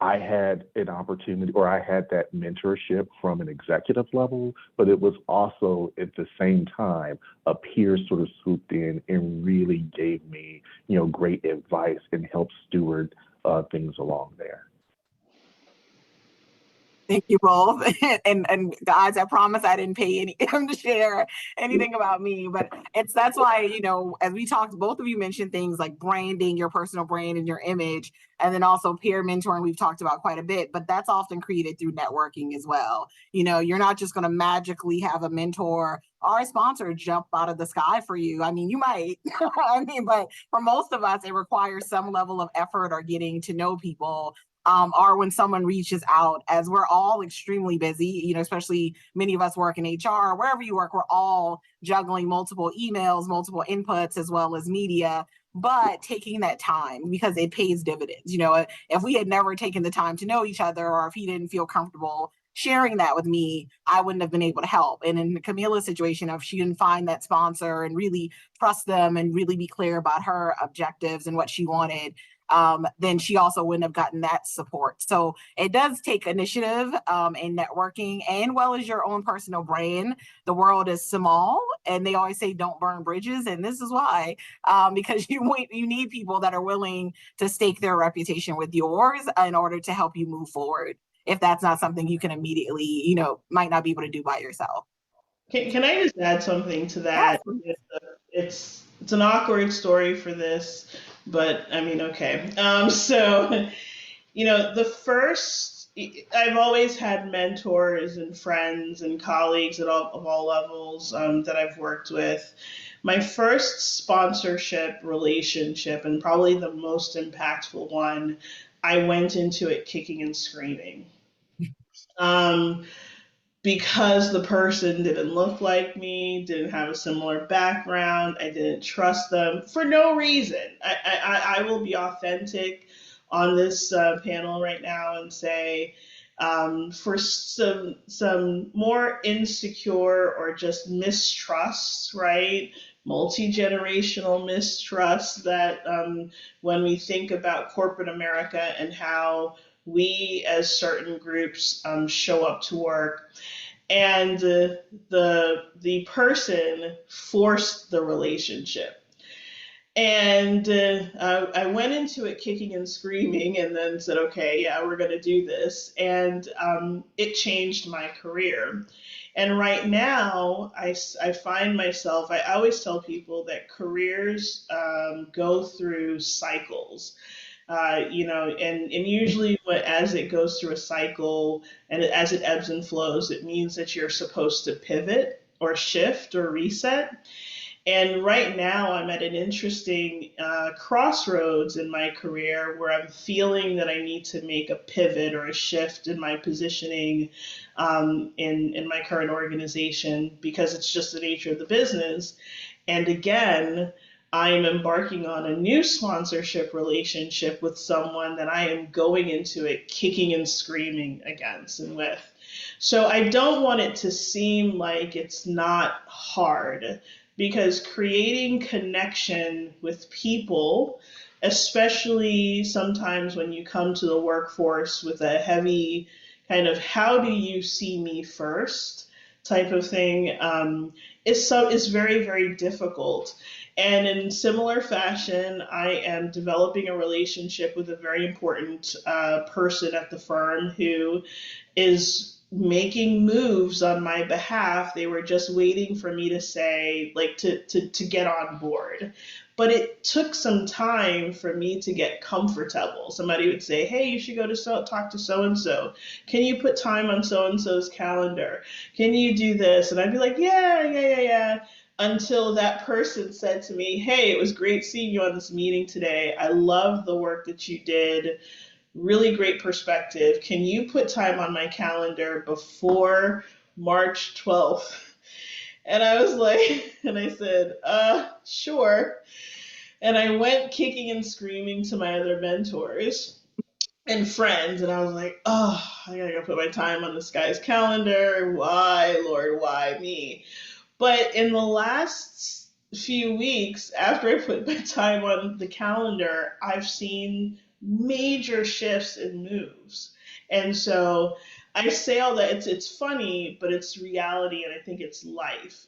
I had an opportunity, or I had that mentorship from an executive level, but it was also at the same time a peer sort of swooped in and really gave me great advice and helped steward things along there. Thank you both. And guys, I promise I didn't pay him to share anything about me, but that's why, as we talked, both of you mentioned things like branding, your personal brand and your image, and then also peer mentoring we've talked about quite a bit, but that's often created through networking as well. You're not just going to magically have a mentor or a sponsor jump out of the sky for you. I mean, you might, but for most of us, it requires some level of effort or getting to know people, or when someone reaches out, as we're all extremely busy, especially many of us work in HR, wherever you work, we're all juggling multiple emails, multiple inputs, as well as media, but taking that time because it pays dividends. If we had never taken the time to know each other, or if he didn't feel comfortable sharing that with me, I wouldn't have been able to help. And in Camilla's situation, if she didn't find that sponsor and really trust them and really be clear about her objectives and what she wanted, then she also wouldn't have gotten that support. So it does take initiative in networking, and well as your own personal brand. The world is small, and they always say don't burn bridges, and this is why, because you need people that are willing to stake their reputation with yours in order to help you move forward, if that's not something you can immediately, might not be able to do by yourself. Can I just add something to that? It's an awkward story for this, but I mean, okay. I've always had mentors and friends and colleagues of all levels that I've worked with. My first sponsorship relationship, and probably the most impactful one, I went into it kicking and screaming. Because the person didn't look like me, didn't have a similar background, I didn't trust them for no reason. I will be authentic on this panel right now and say, for some more insecure or just mistrust, right? Multi-generational mistrust that when we think about corporate America and how we as certain groups show up to work, and the person forced the relationship. And I went into it kicking and screaming, and then said, okay, yeah, we're going to do this. And it changed my career. And right now, I find myself, I always tell people that careers go through cycles. And usually as it goes through a cycle and as it ebbs and flows, it means that you're supposed to pivot or shift or reset. And right now I'm at an interesting crossroads in my career where I'm feeling that I need to make a pivot or a shift in my positioning in my current organization, because it's just the nature of the business. And again, I am embarking on a new sponsorship relationship with someone that I am going into it kicking and screaming against and with. So I don't want it to seem like it's not hard, because creating connection with people, especially sometimes when you come to the workforce with a heavy kind of how do you see me first type of thing, is very, very difficult. And in similar fashion, I am developing a relationship with a very important person at the firm who is making moves on my behalf. They were just waiting for me to say, like, to get on board. But it took some time for me to get comfortable. Somebody would say, hey, you should go to talk to so-and-so. Can you put time on so-and-so's calendar? Can you do this? And I'd be like, yeah. Until that person said to me, hey, it was great seeing you on this meeting today. I love the work that you did. Really great perspective. Can you put time on my calendar before March 12th? And I was like, and I said, sure. And I went kicking and screaming to my other mentors and friends, and I was like, oh, I gotta go put my time on this guy's calendar. Why, Lord, why me? But in the last few weeks, after I put my time on the calendar, I've seen major shifts and moves. And so I say all that, it's funny, but it's reality, and I think it's life.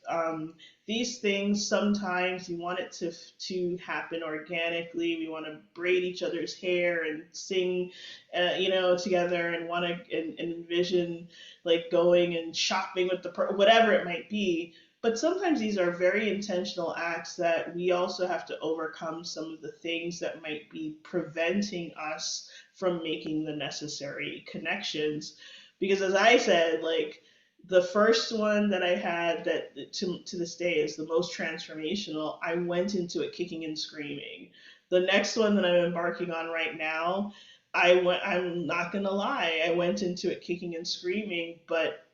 These things, sometimes you want it to happen organically. We want to braid each other's hair and sing, together, and want to and envision like going and shopping with whatever it might be. But sometimes these are very intentional acts that we also have to overcome some of the things that might be preventing us from making the necessary connections. Because as I said, like the first one that I had that to this day is the most transformational, I went into it kicking and screaming. The next one that I'm embarking on right now, I'm not gonna lie, I went into it kicking and screaming, but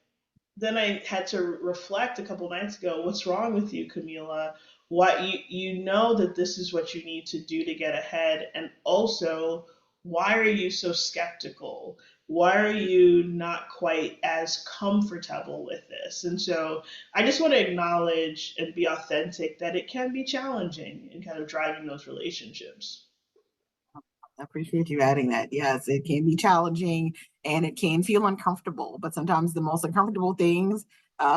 then I had to reflect a couple nights ago, what's wrong with you, Camila? What you know that this is what you need to do to get ahead, and also why are you so skeptical? Why are you not quite as comfortable with this? And so I just want to acknowledge and be authentic that it can be challenging in kind of driving those relationships. I appreciate you adding that. Yes, it can be challenging and it can feel uncomfortable, but sometimes the most uncomfortable things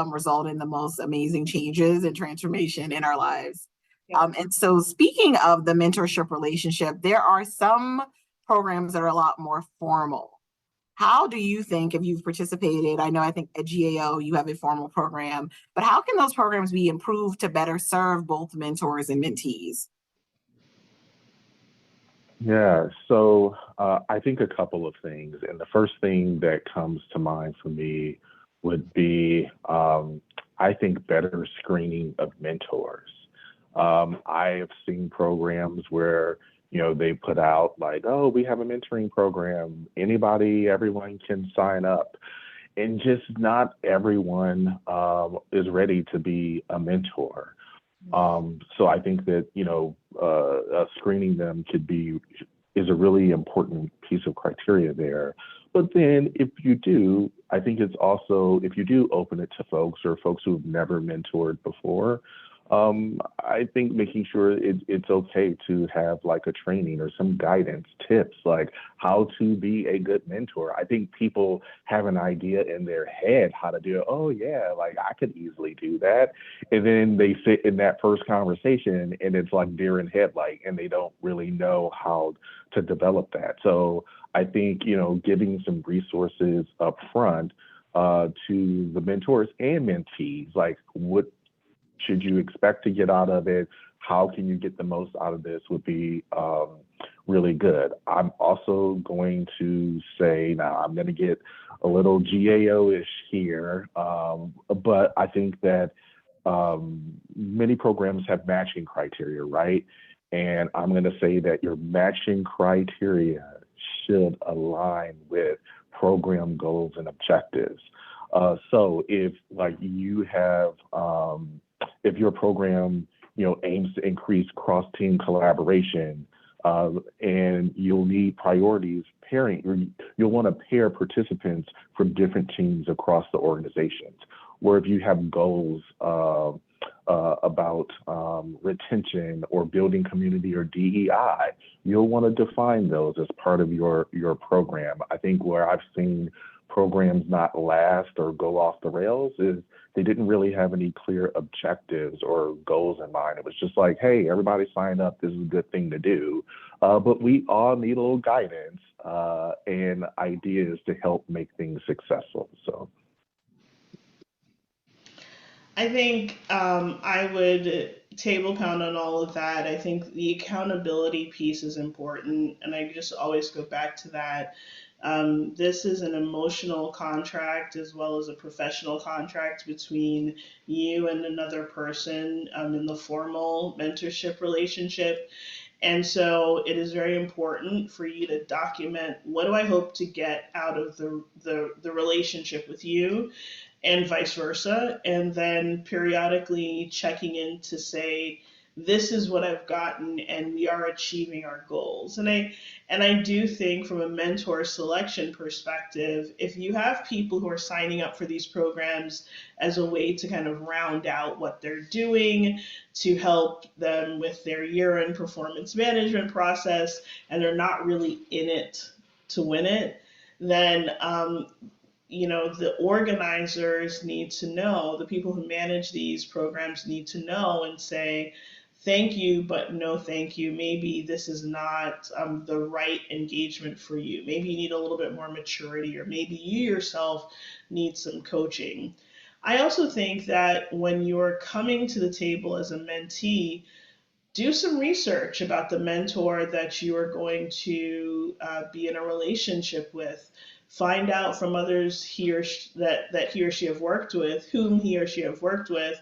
result in the most amazing changes and transformation in our lives. And so, speaking of the mentorship relationship, there are some programs that are a lot more formal. How do you think, if you've participated, I think at GAO you have a formal program, but how can those programs be improved to better serve both mentors and mentees? Yeah, so I think a couple of things. And the first thing that comes to mind for me would be, I think, better screening of mentors. I have seen programs where, they put out like, oh, we have a mentoring program. Anybody, everyone can sign up. And just not everyone is ready to be a mentor. So I think that, screening them is a really important piece of criteria there. But then if you do, I think it's also, if you do open it to folks or folks who've never mentored before, I think making sure it's okay to have like a training or some guidance, tips, like how to be a good mentor. I think people have an idea in their head how to do it. Oh yeah, like I could easily do that. And then they sit in that first conversation and it's like deer in headlight and they don't really know how to develop that. So I think, giving some resources up front to the mentors and mentees, like what should you expect to get out of it? How can you get the most out of this would be really good. I'm also going to say, now I'm going to get a little GAO-ish here, but I think that many programs have matching criteria, right? And I'm going to say that your matching criteria should align with program goals and objectives. So if like you have, if your program, aims to increase cross-team collaboration, and you'll need priorities pairing, you'll want to pair participants from different teams across the organizations. Or if you have goals about retention or building community or DEI, you'll want to define those as part of your program. I think where I've seen programs not last or go off the rails is they didn't really have any clear objectives or goals in mind. It was just like, hey, everybody sign up. This is a good thing to do. But we all need a little guidance and ideas to help make things successful. So I think I would table count on all of that. I think the accountability piece is important, and I just always go back to that. This is an emotional contract as well as a professional contract between you and another person in the formal mentorship relationship. And so it is very important for you to document, what do I hope to get out of the relationship with you, and vice versa, and then periodically checking in to say, this is what I've gotten and we are achieving our goals. And I do think from a mentor selection perspective, if you have people who are signing up for these programs as a way to kind of round out what they're doing, to help them with their year-end performance management process, and they're not really in it to win it, then the organizers need to know, the people who manage these programs need to know and say, thank you, but no thank you. Maybe this is not the right engagement for you. Maybe you need a little bit more maturity, or maybe you yourself need some coaching. I also think that when you're coming to the table as a mentee, do some research about the mentor that you are going to be in a relationship with. Find out from others that he or she have worked with, whom he or she have worked with,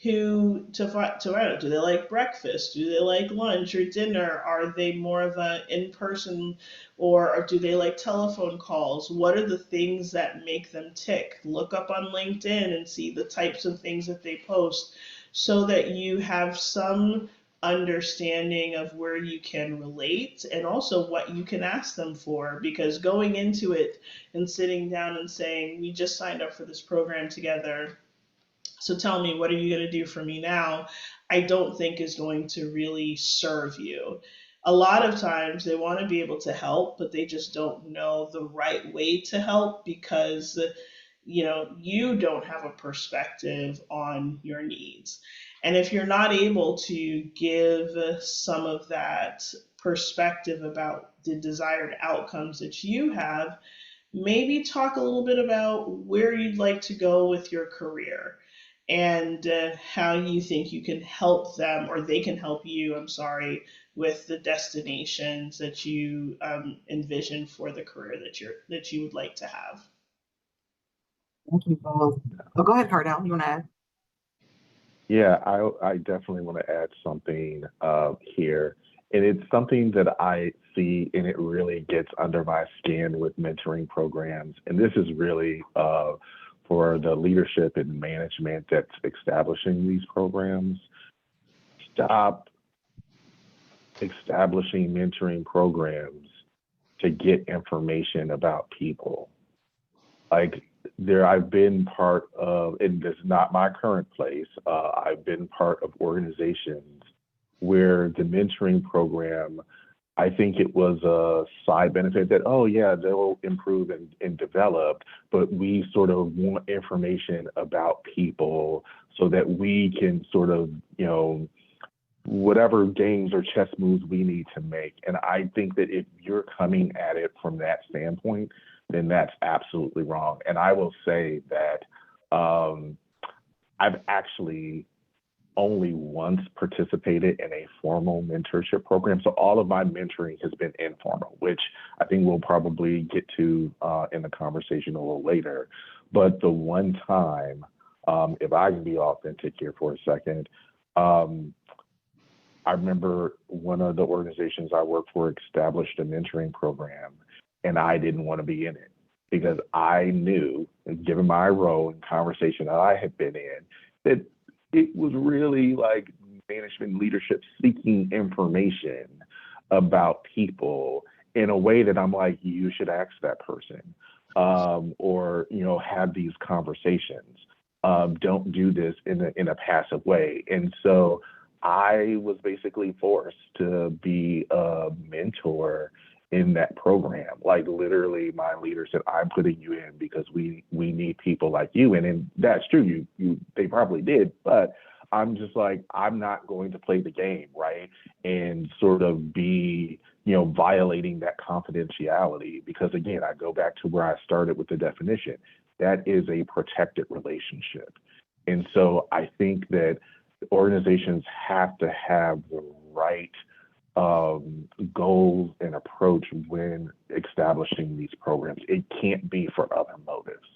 to find out, do they like breakfast? Do they like lunch or dinner? Are they more of an in-person, or do they like telephone calls? What are the things that make them tick? Look up on LinkedIn and see the types of things that they post, so that you have some understanding of where you can relate and also what you can ask them for. Because going into it and sitting down and saying, we just signed up for this program together, so tell me, what are you going to do for me now? I don't think is going to really serve you. A lot of times they want to be able to help, but they just don't know the right way to help, because you don't have a perspective on your needs. And if you're not able to give some of that perspective about the desired outcomes that you have, maybe talk a little bit about where you'd like to go with your career, and how you think you can help them, or they can help you, I'm sorry, with the destinations that you envision for the career that you would like to have. Thank you both. Oh, go ahead, Cardell. You want to add? Yeah, I definitely want to add something here. And it's something that I see, and it really gets under my skin with mentoring programs. And this is really for the leadership and management that's establishing these programs. Stop establishing mentoring programs to get information about people. Like, I've been part of, and this is not my current place, I've been part of organizations where the mentoring program, I think it was a side benefit that, oh yeah, they'll improve and develop, but we sort of want information about people so that we can sort of, whatever games or chess moves we need to make. And I think that if you're coming at it from that standpoint, then that's absolutely wrong. And I will say that I've actually only once participated in a formal mentorship program. So all of my mentoring has been informal, which I think we'll probably get to in the conversation a little later. But the one time, if I can be authentic here for a second, I remember one of the organizations I worked for established a mentoring program, and I didn't want to be in it because I knew, given my role and conversation that I had been in, that it was really like management leadership seeking information about people in a way that I'm like, you should ask that person, or have these conversations. Don't do this in a passive way. And so I was basically forced to be a mentor in that program. Like, literally, my leader said, I'm putting you in because we need people like you. And that's true, they probably did, but I'm just like, I'm not going to play the game, right? And sort of be, violating that confidentiality, because again, I go back to where I started with the definition. That is a protected relationship. And so I think that organizations have to have the right goals and approach when establishing these programs. It can't be for other motives.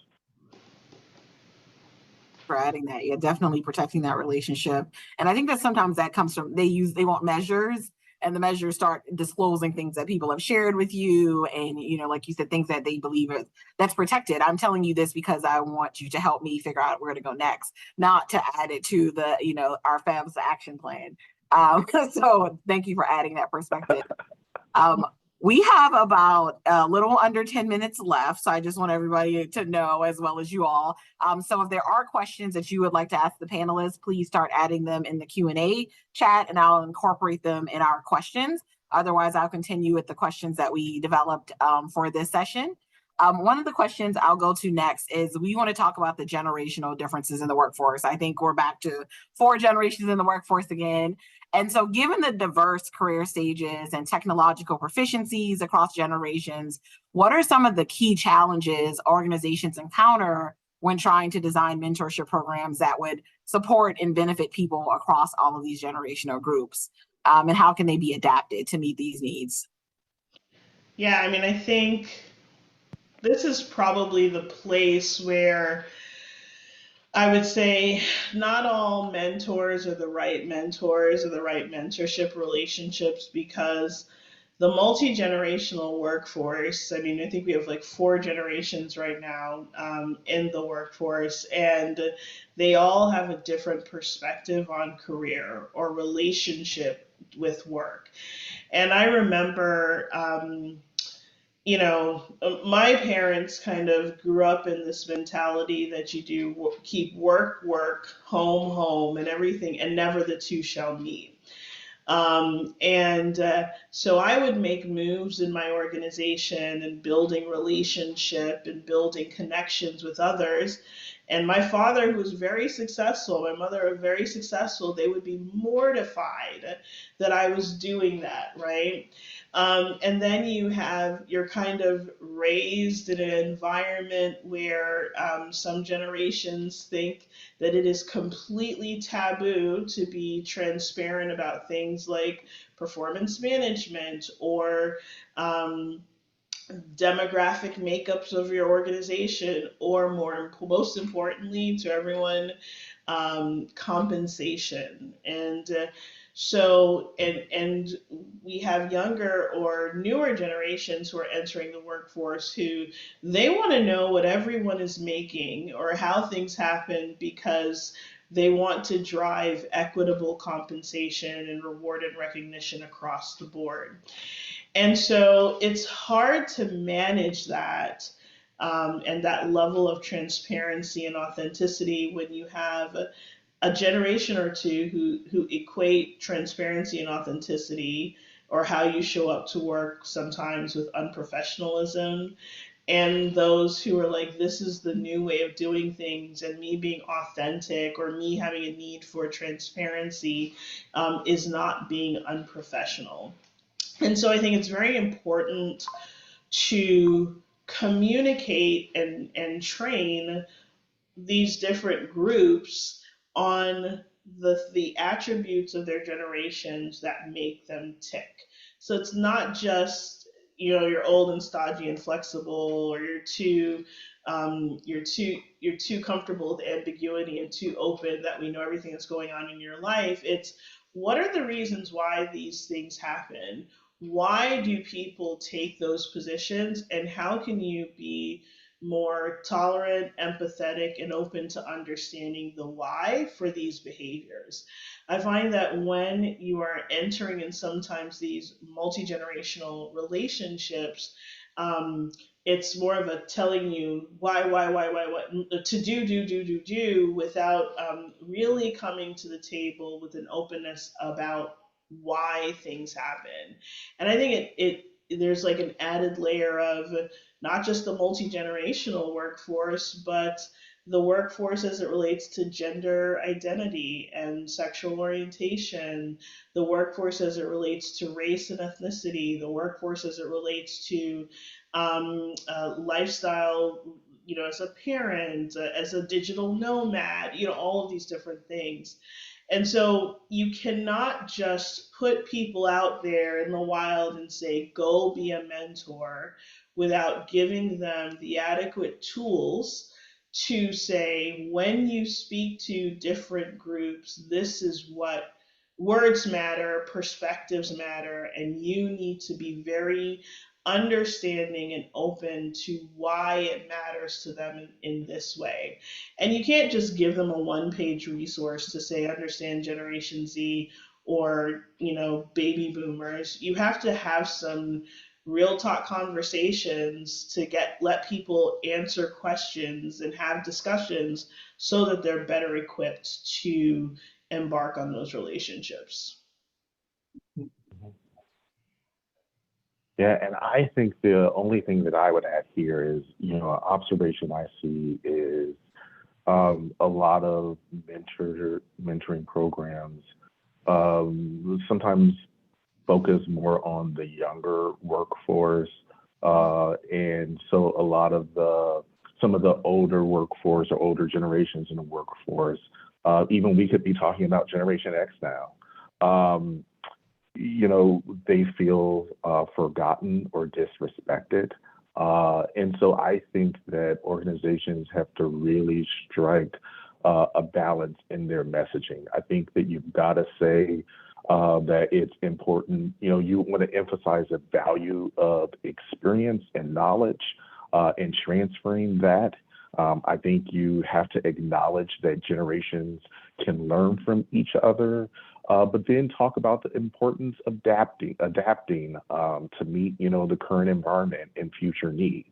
For adding that. Yeah, definitely protecting that relationship. And I think that sometimes that comes from, they want measures, and the measures start disclosing things that people have shared with you. And, like you said, things that they believe that's protected. I'm telling you this because I want you to help me figure out where to go next, not to add it to the, our FABS action plan. So thank you for adding that perspective. We have about a little under 10 minutes left. So I just want everybody to know, as well as you all. So if there are questions that you would like to ask the panelists, please start adding them in the Q&A chat, and I'll incorporate them in our questions. Otherwise, I'll continue with the questions that we developed for this session. One of the questions I'll go to next is we want to talk about the generational differences in the workforce. I think we're back to 4 generations in the workforce again. And so given the diverse career stages and technological proficiencies across generations, what are some of the key challenges organizations encounter when trying to design mentorship programs that would support and benefit people across all of these generational groups? And how can they be adapted to meet these needs? Yeah, I mean, I think this is probably the place where I would say not all mentors are the right mentors or the right mentorship relationships, because the multi-generational workforce, I mean, I think we have like 4 generations right now in the workforce, and they all have a different perspective on career or relationship with work. And I remember, my parents kind of grew up in this mentality that you do keep work, work, home, home, and everything, and never the two shall meet. So I would make moves in my organization and building relationship and building connections with others. And my father, who was very successful, my mother, very successful, they would be mortified that I was doing that, right? And then you're kind of raised in an environment where some generations think that it is completely taboo to be transparent about things like performance management or demographic makeups of your organization, or most importantly to everyone, compensation. And we have younger or newer generations who are entering the workforce who they want to know what everyone is making or how things happen, because they want to drive equitable compensation and reward and recognition across the board. And so it's hard to manage that, and that level of transparency and authenticity when you have a generation or two who equate transparency and authenticity, or how you show up to work, sometimes with unprofessionalism, and those who are like, this is the new way of doing things, and me being authentic or me having a need for transparency is not being unprofessional. And so I think it's very important to communicate and train these different groups on the attributes of their generations that make them tick. So it's not just, you're old and stodgy and flexible, or you're too comfortable with ambiguity and too open that we know everything that's going on in your life. It's, what are the reasons why these things happen? Why do people take those positions, and how can you be more tolerant, empathetic, and open to understanding the why for these behaviors? I find that when you are entering in sometimes these multi-generational relationships, it's more of a telling you why, what to do, without really coming to the table with an openness about why things happen. And I think there's like an added layer of not just the multi-generational workforce, but the workforce as it relates to gender identity and sexual orientation, the workforce as it relates to race and ethnicity, the workforce as it relates to lifestyle, as a parent, as a digital nomad, all of these different things. And so you cannot just put people out there in the wild and say, go be a mentor, without giving them the adequate tools to say, when you speak to different groups, this is what words matter, perspectives matter, and you need to be very understanding and open to why it matters to them in this way. And you can't just give them a one-page resource to say, understand Generation Z or, baby boomers. You have to have some real talk conversations to let people answer questions and have discussions so that they're better equipped to embark on those relationships. Yeah, and I think the only thing that I would add here is, an observation I see is a lot of mentoring programs sometimes focus more on the younger workforce, and so a lot of some of the older workforce or older generations in the workforce, even we could be talking about Generation X now. They feel forgotten or disrespected. And so I think that organizations have to really strike a balance in their messaging. I think that you've got to say that it's important, you want to emphasize the value of experience and knowledge and transferring that. I think you have to acknowledge that generations can learn from each other, but then talk about the importance of adapting to meet, the current environment and future needs.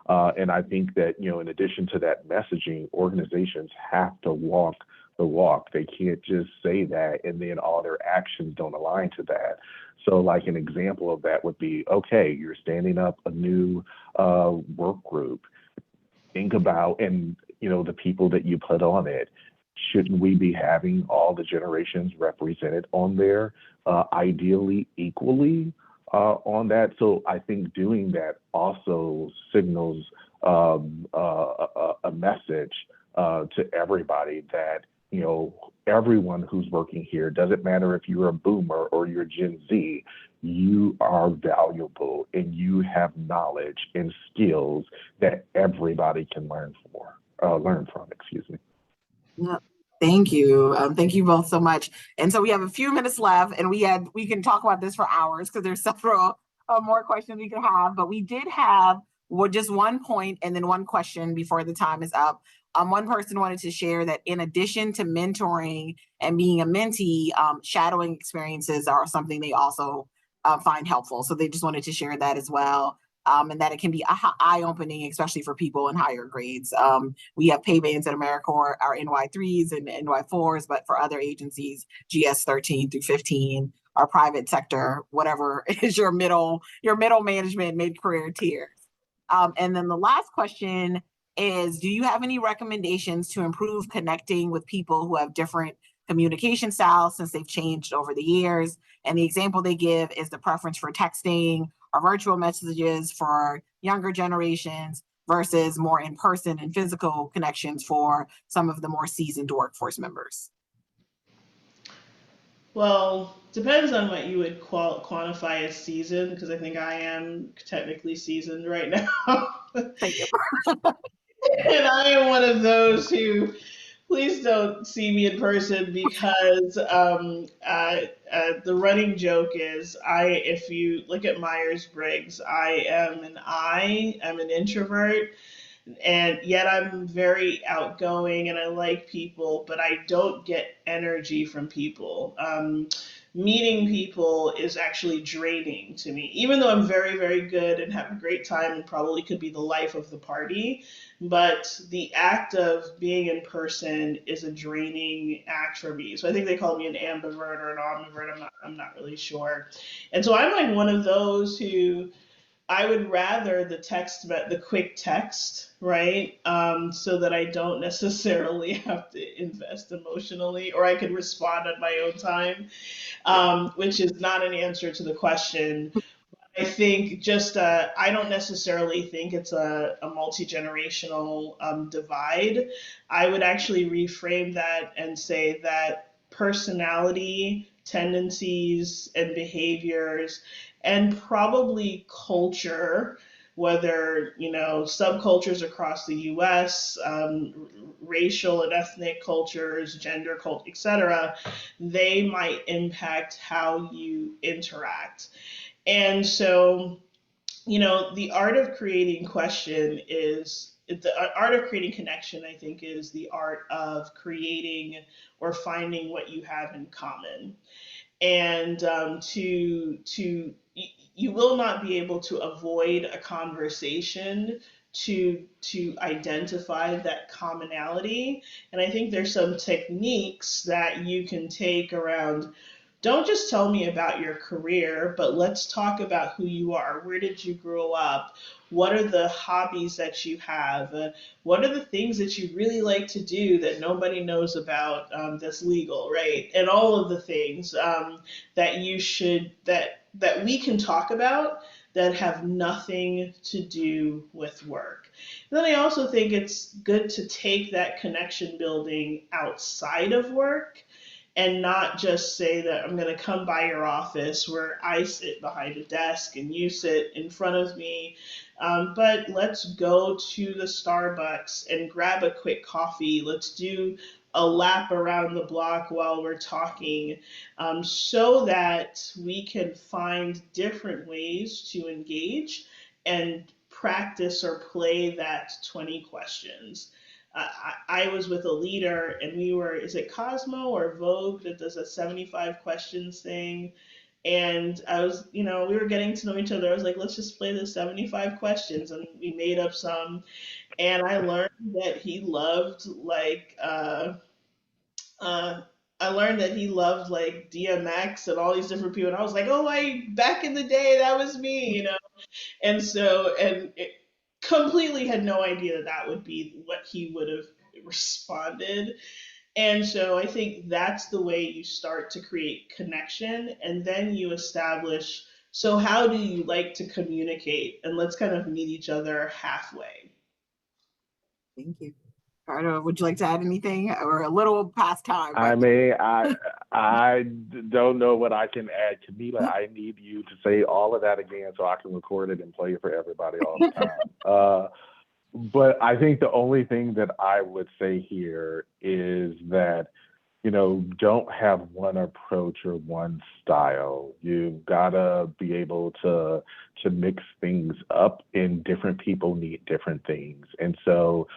And I think that, in addition to that messaging, organizations have to walk the walk. They can't just say that and then all their actions don't align to that. So like an example of that would be, okay, you're standing up a new work group. Think about, and the people that you put on it, shouldn't we be having all the generations represented on there, ideally equally on that? So I think doing that also signals a message to everybody that, everyone who's working here, doesn't matter if you're a boomer or you're Gen Z, you are valuable and you have knowledge and skills that everybody can learn from, excuse me. Yeah, thank you. Thank you both so much. And so we have a few minutes left, and we can talk about this for hours because there's several more questions we could have. But we did have just one point and then one question before the time is up. One person wanted to share that in addition to mentoring and being a mentee, shadowing experiences are something they also find helpful. So they just wanted to share that as well. And that it can be eye-opening, especially for people in higher grades. We have pay bands at AmeriCorps, our NY3s and NY4s, but for other agencies, GS 13 through 15, our private sector, whatever is your middle management, mid-career tiers. And then the last question is, do you have any recommendations to improve connecting with people who have different communication styles since they've changed over the years? And the example they give is the preference for texting or virtual messages for younger generations versus more in-person and physical connections for some of the more seasoned workforce members. Well, depends on what you would quantify as seasoned, because I think I am technically seasoned right now. Thank you. And I am one of those who, please don't see me in person, because the running joke is, if you look at Myers-Briggs, I am an introvert, and yet I'm very outgoing and I like people, but I don't get energy from people. Meeting people is actually draining to me, even though I'm very, very good and have a great time and probably could be the life of the party. But the act of being in person is a draining act for me. So I think they call me an ambivert or an omnivert. I'm not really sure. And so I'm like one of those who, I would rather the quick text, right? So that I don't necessarily have to invest emotionally, or I can respond at my own time, which is not an answer to the question. I think I don't necessarily think it's a multi-generational divide. I would actually reframe that and say that personality, tendencies, and behaviors, and probably culture, whether, subcultures across the US, racial and ethnic cultures, gender culture, etc., they might impact how you interact. And so, the art of creating connection, I think, is the art of creating or finding what you have in common. And you will not be able to avoid a conversation to identify that commonality. And I think there's some techniques that you can take around don't just tell me about your career, but let's talk about who you are. Where did you grow up? What are the hobbies that you have? What are the things that you really like to do that nobody knows about, that's legal, right? And all of the things, that you should that we can talk about that have nothing to do with work. And then I also think it's good to take that connection building outside of work and not just say that I'm going to come by your office where I sit behind a desk and you sit in front of me. But let's go to the Starbucks and grab a quick coffee. Let's do a lap around the block while we're talking, so that we can find different ways to engage and practice or play that 20 questions. I was with a leader and we were, is it Cosmo or Vogue that does a 75 questions thing? And I was, we were getting to know each other. I was like, let's just play the 75 questions. And we made up some. And I learned that he loved I learned that he loved like DMX and all these different people. And I was like, oh, back in the day, that was me. And so, and it completely had no idea that that would be what he would have responded. And so I think that's the way you start to create connection. And then you establish, so how do you like to communicate? And let's kind of meet each other halfway. Thank you. Carter, would you like to add anything? Or a little past time? I mean, I don't know what I can add. Camila, I need you to say all of that again so I can record it and play it for everybody all the time. But I think the only thing that I would say here is that, don't have one approach or one style. You've got to be able to mix things up, and different people need different things. And so,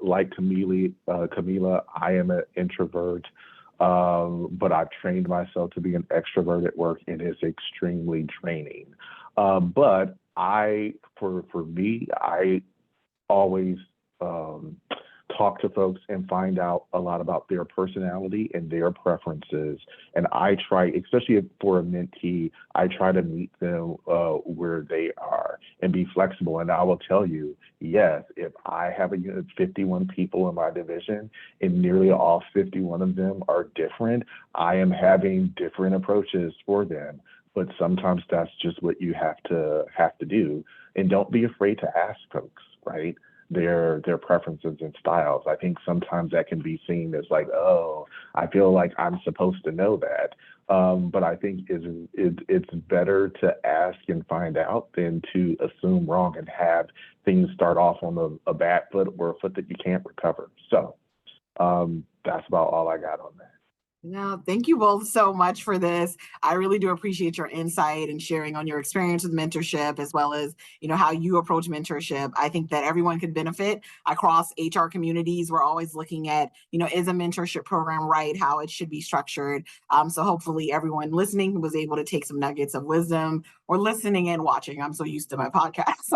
like Camila, I am an introvert, but I've trained myself to be an extrovert at work, and it's extremely draining. But for me, I always talk to folks and find out a lot about their personality and their preferences. And I try, especially for a mentee, I try to meet them where they are and be flexible. And I will tell you, yes, if I have a unit of 51 people in my division and nearly all 51 of them are different, I am having different approaches for them. But sometimes that's just what you have to do. And don't be afraid to ask folks, right? Their preferences and styles. I think sometimes that can be seen as like, oh, I feel like I'm supposed to know that. But I think it's better to ask and find out than to assume wrong and have things start off on a bad foot or a foot that you can't recover. So that's about all I got on that. No, thank you both so much for this. I really do appreciate your insight and sharing on your experience with mentorship, as well as, how you approach mentorship. I think that everyone could benefit across HR communities. We're always looking at, is a mentorship program right, how it should be structured. So hopefully everyone listening was able to take some nuggets of wisdom, or listening and watching. I'm so used to my podcast.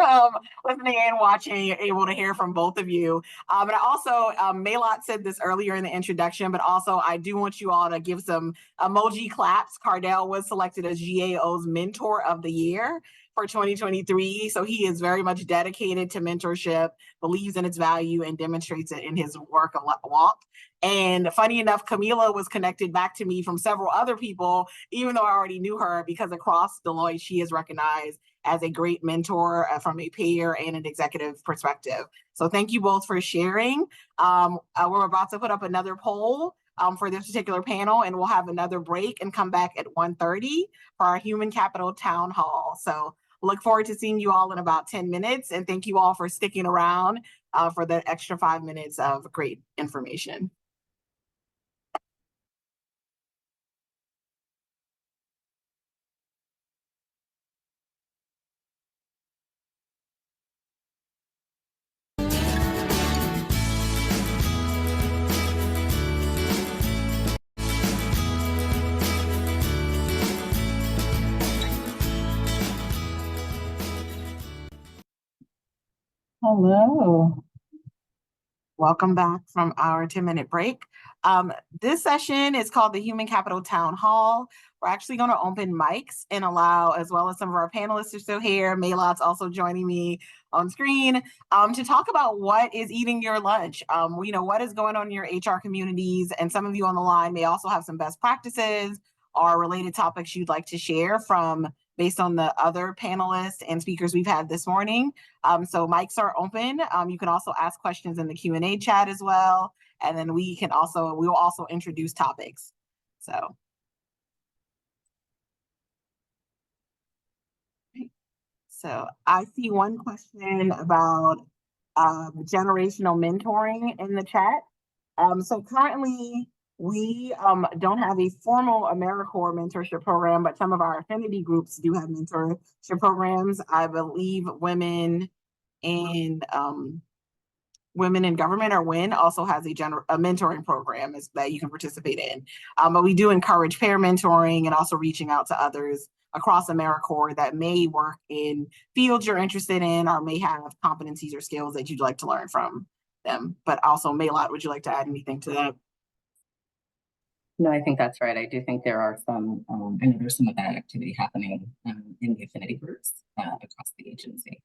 Listening and watching, able to hear from both of you. But I also, Maylot said this earlier in the introduction, but also I do want you all to give some emoji claps. Cardell was selected as GAO's Mentor of the Year for 2023. So he is very much dedicated to mentorship, believes in its value, and demonstrates it in his work walk. And funny enough, Camila was connected back to me from several other people, even though I already knew her, because across Deloitte, she is recognized as a great mentor from a payer and an executive perspective. So thank you both for sharing. We're about to put up another poll for this particular panel, and we'll have another break and come back at 1:30 for our Human Capital Town Hall. So look forward to seeing you all in about 10 minutes. And thank you all for sticking around for the extra 5 minutes of great information. Hello. Welcome back from our 10-minute break. This session is called the Human Capital Town Hall. We're actually going to open mics and allow, as well as some of our panelists are still here, Maylot's also joining me on screen, to talk about what is eating your lunch. What is going on in your HR communities, and some of you on the line may also have some best practices or related topics you'd like to share based on the other panelists and speakers we've had this morning. So mics are open. You can also ask questions in the Q&A chat as well. And then we will also introduce topics. So I see one question about generational mentoring in the chat. So currently we don't have a formal AmeriCorps mentorship program, but some of our affinity groups do have mentorship programs. I believe Women in Government, or WIN, also has a mentoring program that you can participate in. But we do encourage peer mentoring and also reaching out to others across AmeriCorps that may work in fields you're interested in or may have competencies or skills that you'd like to learn from them. But also, Maylot, would you like to add anything to that? No, I think that's right. I do think there are some, I know there's some of that activity happening in the affinity groups across the agency.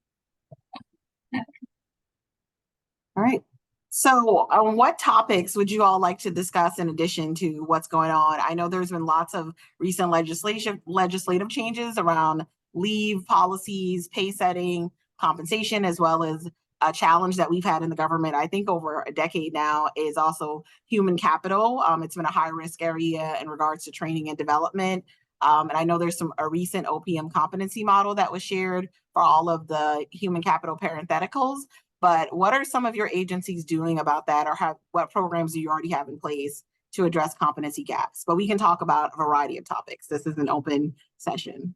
All right. So what topics would you all like to discuss in addition to what's going on? I know there's been lots of recent legislative changes around leave policies, pay setting, compensation, as well as a challenge that we've had in the government, I think over a decade now, is also human capital. It's been a high risk area in regards to training and development. And I know there's a recent OPM competency model that was shared for all of the human capital parentheticals. But what are some of your agencies doing about that, or what programs do you already have in place to address competency gaps? But we can talk about a variety of topics. This is an open session.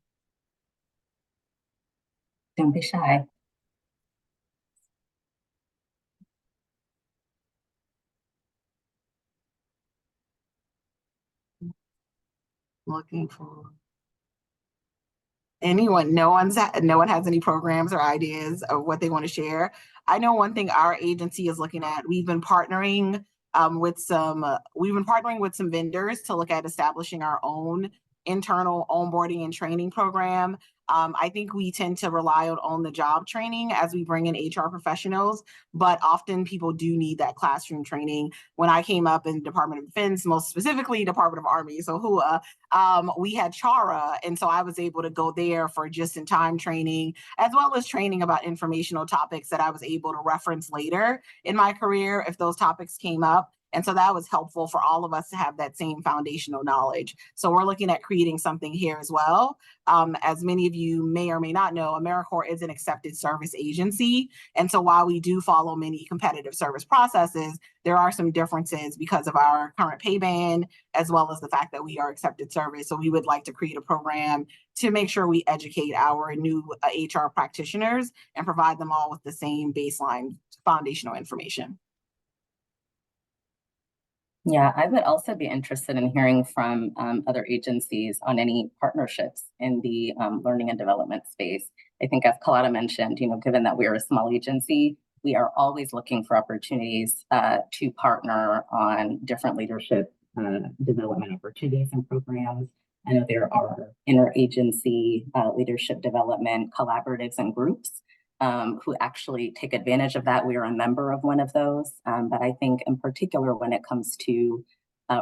Don't be shy. Looking for anyone. No one has any programs or ideas of what they want to share. I know one thing our agency is looking at. We've been partnering with some vendors to look at establishing our own internal onboarding and training program. I think we tend to rely on the job training as we bring in HR professionals, but often people do need that classroom training. When I came up in Department of Defense, most specifically Department of Army, so HUA, we had CHARA, and so I was able to go there for just-in-time training, as well as training about informational topics that I was able to reference later in my career if those topics came up. And so that was helpful for all of us to have that same foundational knowledge. So we're looking at creating something here as well. As many of you may or may not know, AmeriCorps is an accepted service agency. And so while we do follow many competitive service processes, there are some differences because of our current pay band, as well as the fact that we are accepted service. So we would like to create a program to make sure we educate our new HR practitioners and provide them all with the same baseline foundational information. Yeah, I would also be interested in hearing from other agencies on any partnerships in the learning and development space. I think, as Kalata mentioned, given that we're a small agency, we are always looking for opportunities to partner on different leadership development opportunities and programs. I know there are interagency leadership development collaboratives and groups who actually take advantage of that. We are a member of one of those, but I think in particular when it comes to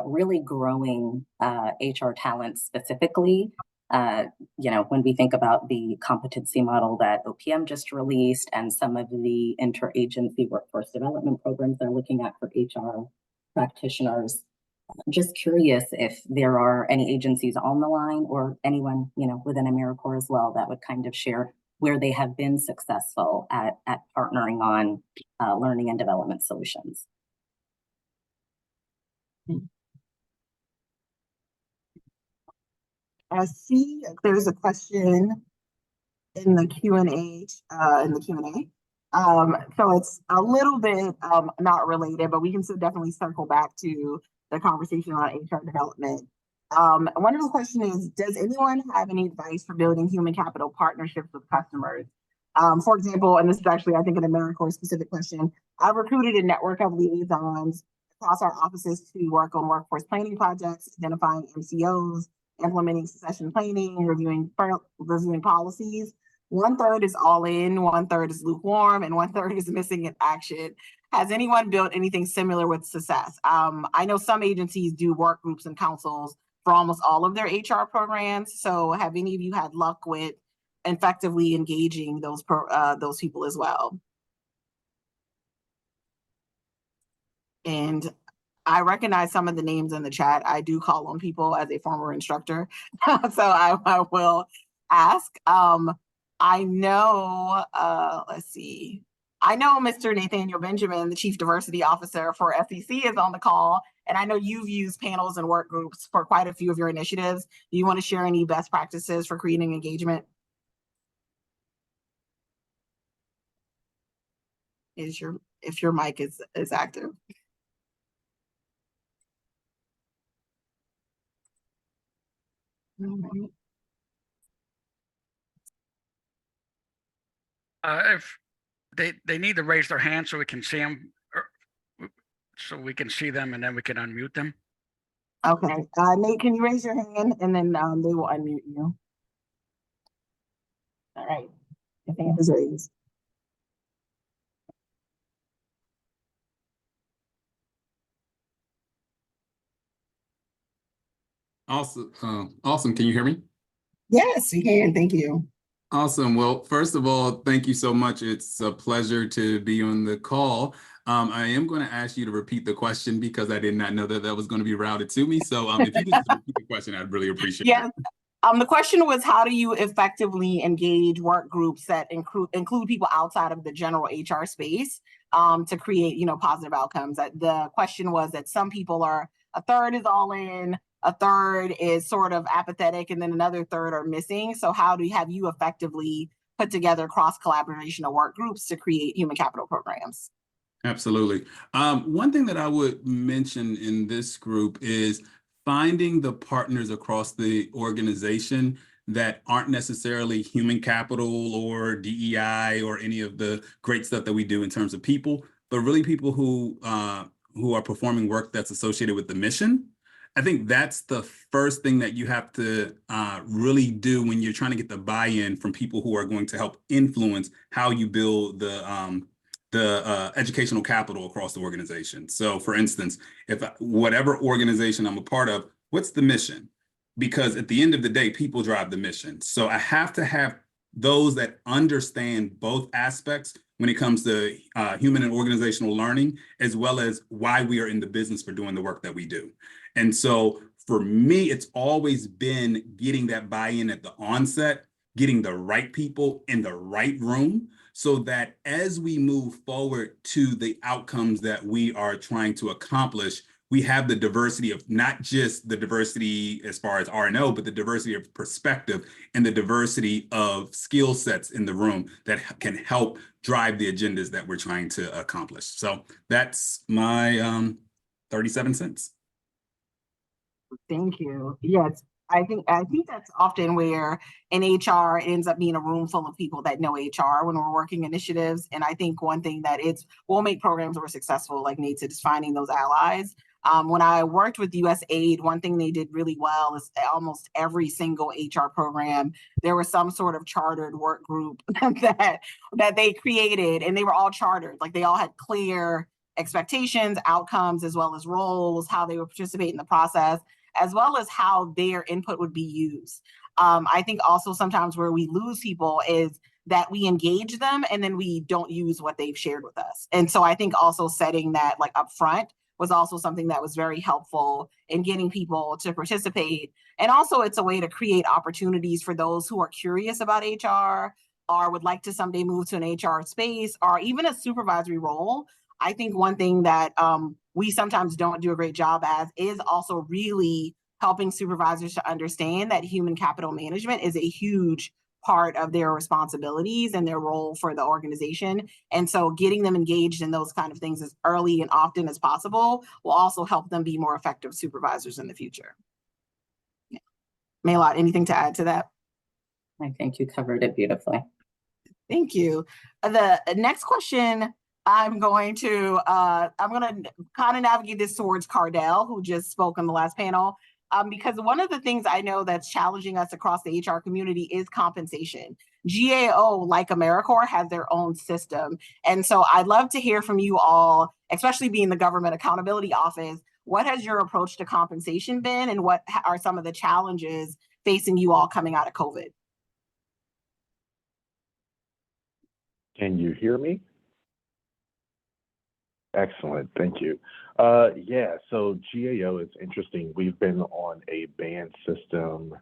really growing HR talent specifically, when we think about the competency model that OPM just released and some of the interagency workforce development programs they're looking at for HR practitioners, I'm just curious if there are any agencies on the line or anyone, within AmeriCorps as well that would kind of share where they have been successful at partnering on learning and development solutions. I see there's a question in the Q&A. So it's a little bit not related, but we can still definitely circle back to the conversation on HR development. One of the questions is, does anyone have any advice for building human capital partnerships with customers? For example, and this is actually, I think, an AmeriCorps specific question, I've recruited a network of liaisons across our offices to work on workforce planning projects, identifying MCOs, implementing succession planning, reviewing policies. 1/3 is all in, 1/3 is lukewarm, and 1/3 is missing in action. Has anyone built anything similar with success? I know some agencies do work groups and councils for almost all of their HR programs. So have any of you had luck with effectively engaging those people as well? And I recognize some of the names in the chat. I do call on people as a former instructor, so I will ask. I know, let's see. I know Mr. Nathaniel Benjamin, the Chief Diversity Officer for FEC, is on the call, and I know you've used panels and work groups for quite a few of your initiatives. Do you want to share any best practices for creating engagement? If your mic is active. If they need to raise their hand so we can see them, so we can see them, and then we can unmute them. Okay, Nate, can you raise your hand, and then they will unmute you. All right, your hand is raised. Awesome. Awesome. Can you hear me? Yes, we can. Thank you. Awesome. Well, first of all, thank you so much. It's a pleasure to be on the call. I am going to ask you to repeat the question because I did not know that was going to be routed to me. So if you could just repeat the question, I'd really appreciate it. Yes. The question was, how do you effectively engage work groups that include people outside of the general HR space to create, positive outcomes? The question was that some people are, a third is all in, a third is sort of apathetic, and then another third are missing. So how have you effectively put together cross collaboration of work groups to create human capital programs? Absolutely. One thing that I would mention in this group is finding the partners across the organization that aren't necessarily human capital or DEI or any of the great stuff that we do in terms of people, but really people who are performing work that's associated with the mission. I think that's the first thing that you have to really do when you're trying to get the buy-in from people who are going to help influence how you build the educational capital across the organization. So for instance, if whatever organization I'm a part of, what's the mission? Because at the end of the day, people drive the mission. So I have to have those that understand both aspects when it comes to human and organizational learning, as well as why we are in the business for doing the work that we do. And so for me, it's always been getting that buy-in at the onset, getting the right people in the right room, so that as we move forward to the outcomes that we are trying to accomplish, we have the diversity of not just the diversity as far as R&O, but the diversity of perspective and the diversity of skill sets in the room that can help drive the agendas that we're trying to accomplish. So that's my 37 cents. Thank you. Yes, I think that's often where in HR it ends up being a room full of people that know HR when we're working initiatives. And I think one thing that will make programs more successful, like Nate said, is finding those allies. When I worked with USAID, one thing they did really well is almost every single HR program, there was some sort of chartered work group that they created, and they were all chartered. Like they all had clear expectations, outcomes, as well as roles, how they would participate in the process, as well as how their input would be used. I think also sometimes where we lose people is that we engage them and then we don't use what they've shared with us. And so I think also setting that like up front was also something that was very helpful in getting people to participate. And also it's a way to create opportunities for those who are curious about HR or would like to someday move to an HR space or even a supervisory role. I think one thing that we sometimes don't do a great job as is also really helping supervisors to understand that human capital management is a huge part of their responsibilities and their role for the organization. And so getting them engaged in those kind of things as early and often as possible will also help them be more effective supervisors in the future. Yeah. Maylot, anything to add to that? I think you covered it beautifully. Thank you. The next question, I'm going to kind of navigate this towards Cardell, who just spoke on the last panel, because one of the things I know that's challenging us across the HR community is compensation. GAO, like AmeriCorps, has their own system. And so I'd love to hear from you all, especially being the Government Accountability Office, what has your approach to compensation been, and what are some of the challenges facing you all coming out of COVID? Can you hear me? Excellent, thank you. Yeah, so GAO is interesting. We've been on a band system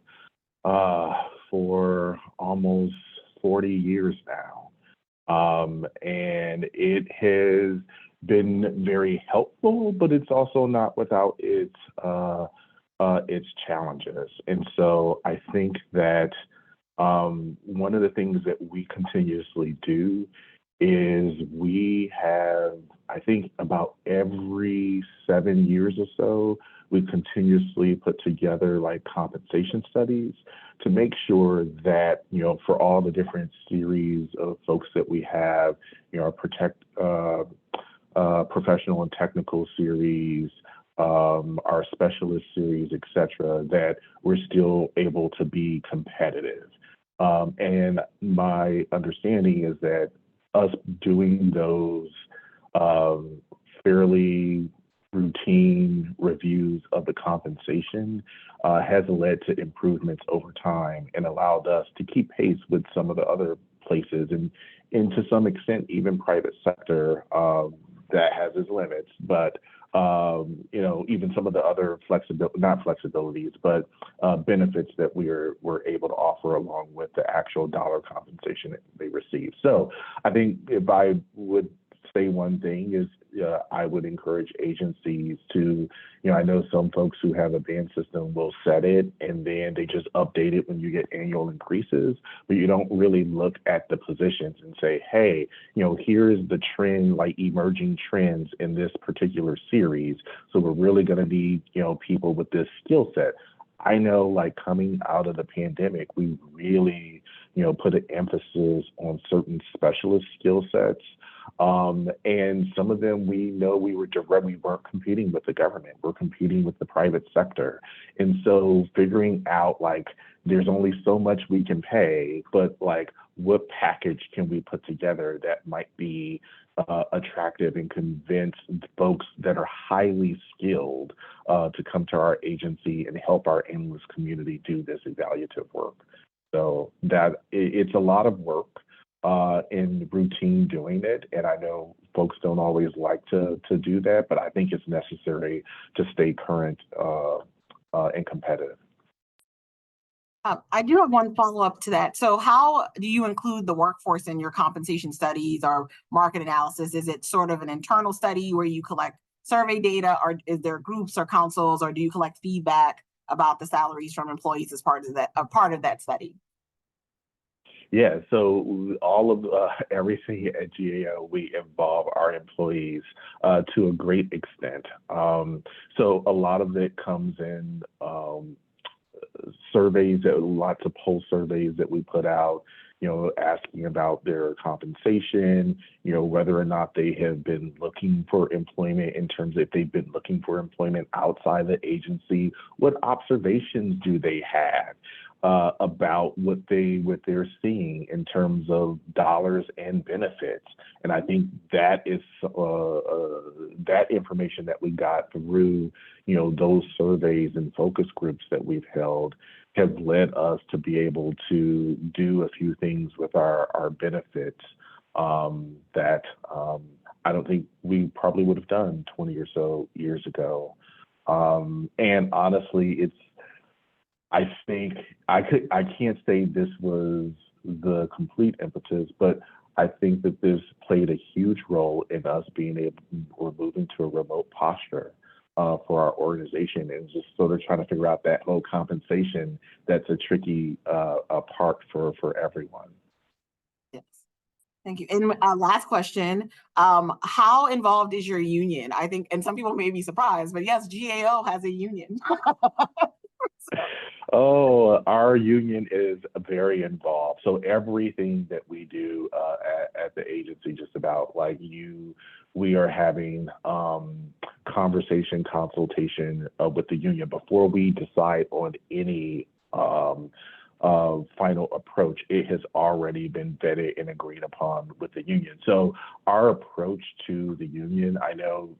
for almost 40 years now. And it has been very helpful, but it's also not without its challenges. And so I think that one of the things that we continuously do is we have, I think about every 7 years or so, we continuously put together like compensation studies to make sure that, you know, for all the different series of folks that we have, you know, our professional and technical series, our specialist series, et cetera, that we're still able to be competitive. And my understanding is that us doing those fairly routine reviews of the compensation has led to improvements over time and allowed us to keep pace with some of the other places and to some extent even private sector that has its limits, but you know, even some of the other not flexibilities, but benefits that we're able to offer along with the actual dollar compensation that they receive. So I think if I would say one thing is I would encourage agencies to, you know, I know some folks who have a band system will set it and then they just update it when you get annual increases, but you don't really look at the positions and say, hey, you know, here's the trend, like emerging trends in this particular series. So we're really going to need, you know, people with this skill set. I know, like, coming out of the pandemic, we really, you know, put an emphasis on certain specialist skill sets. And some of them we know we weren't competing with the government, we're competing with the private sector. And so figuring out, like, there's only so much we can pay, but like, what package can we put together that might be attractive and convince folks that are highly skilled to come to our agency and help our analyst community do this evaluative work. So that it's a lot of work in routine doing it. And I know folks don't always like to do that, but I think it's necessary to stay current and competitive. I do have one follow-up to that. So how do you include the workforce in your compensation studies or market analysis? Is it sort of an internal study where you collect survey data, or is there groups or councils, or do you collect feedback about the salaries from employees as part of that study? Yeah, so all of everything at GAO, we involve our employees to a great extent. So a lot of it comes in surveys, lots of poll surveys that we put out, you know, asking about their compensation, you know, whether or not they have been looking for employment, in terms of if they've been looking for employment outside the agency, what observations do they have about what they're seeing in terms of dollars and benefits. And I think that is that information that we got through, you know, those surveys and focus groups that we've held have led us to be able to do a few things with our benefits that I don't think we probably would have done 20 or so years ago. And honestly, I think I can't say this was the complete impetus, but I think that this played a huge role in us we're moving to a remote posture for our organization, and just sort of trying to figure out that whole compensation that's a tricky part for everyone. Yes. Thank you. And last question, how involved is your union? I think, and some people may be surprised, but yes, GAO has a union. Oh, our union is very involved. So everything that we do at the agency, just about like we are having consultation with the union before we decide on any final approach. It has already been vetted and agreed upon with the union. So our approach to the union, I know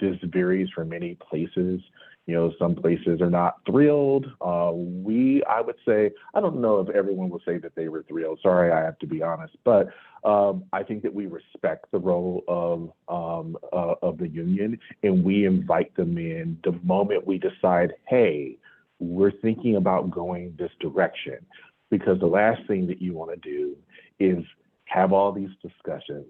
this varies from many places. You know, some places are not thrilled. I would say, I don't know if everyone will say that they were thrilled. Sorry, I have to be honest, but I think that we respect the role of the union, and we invite them in the moment we decide, hey, we're thinking about going this direction. Because the last thing that you want to do is have all these discussions,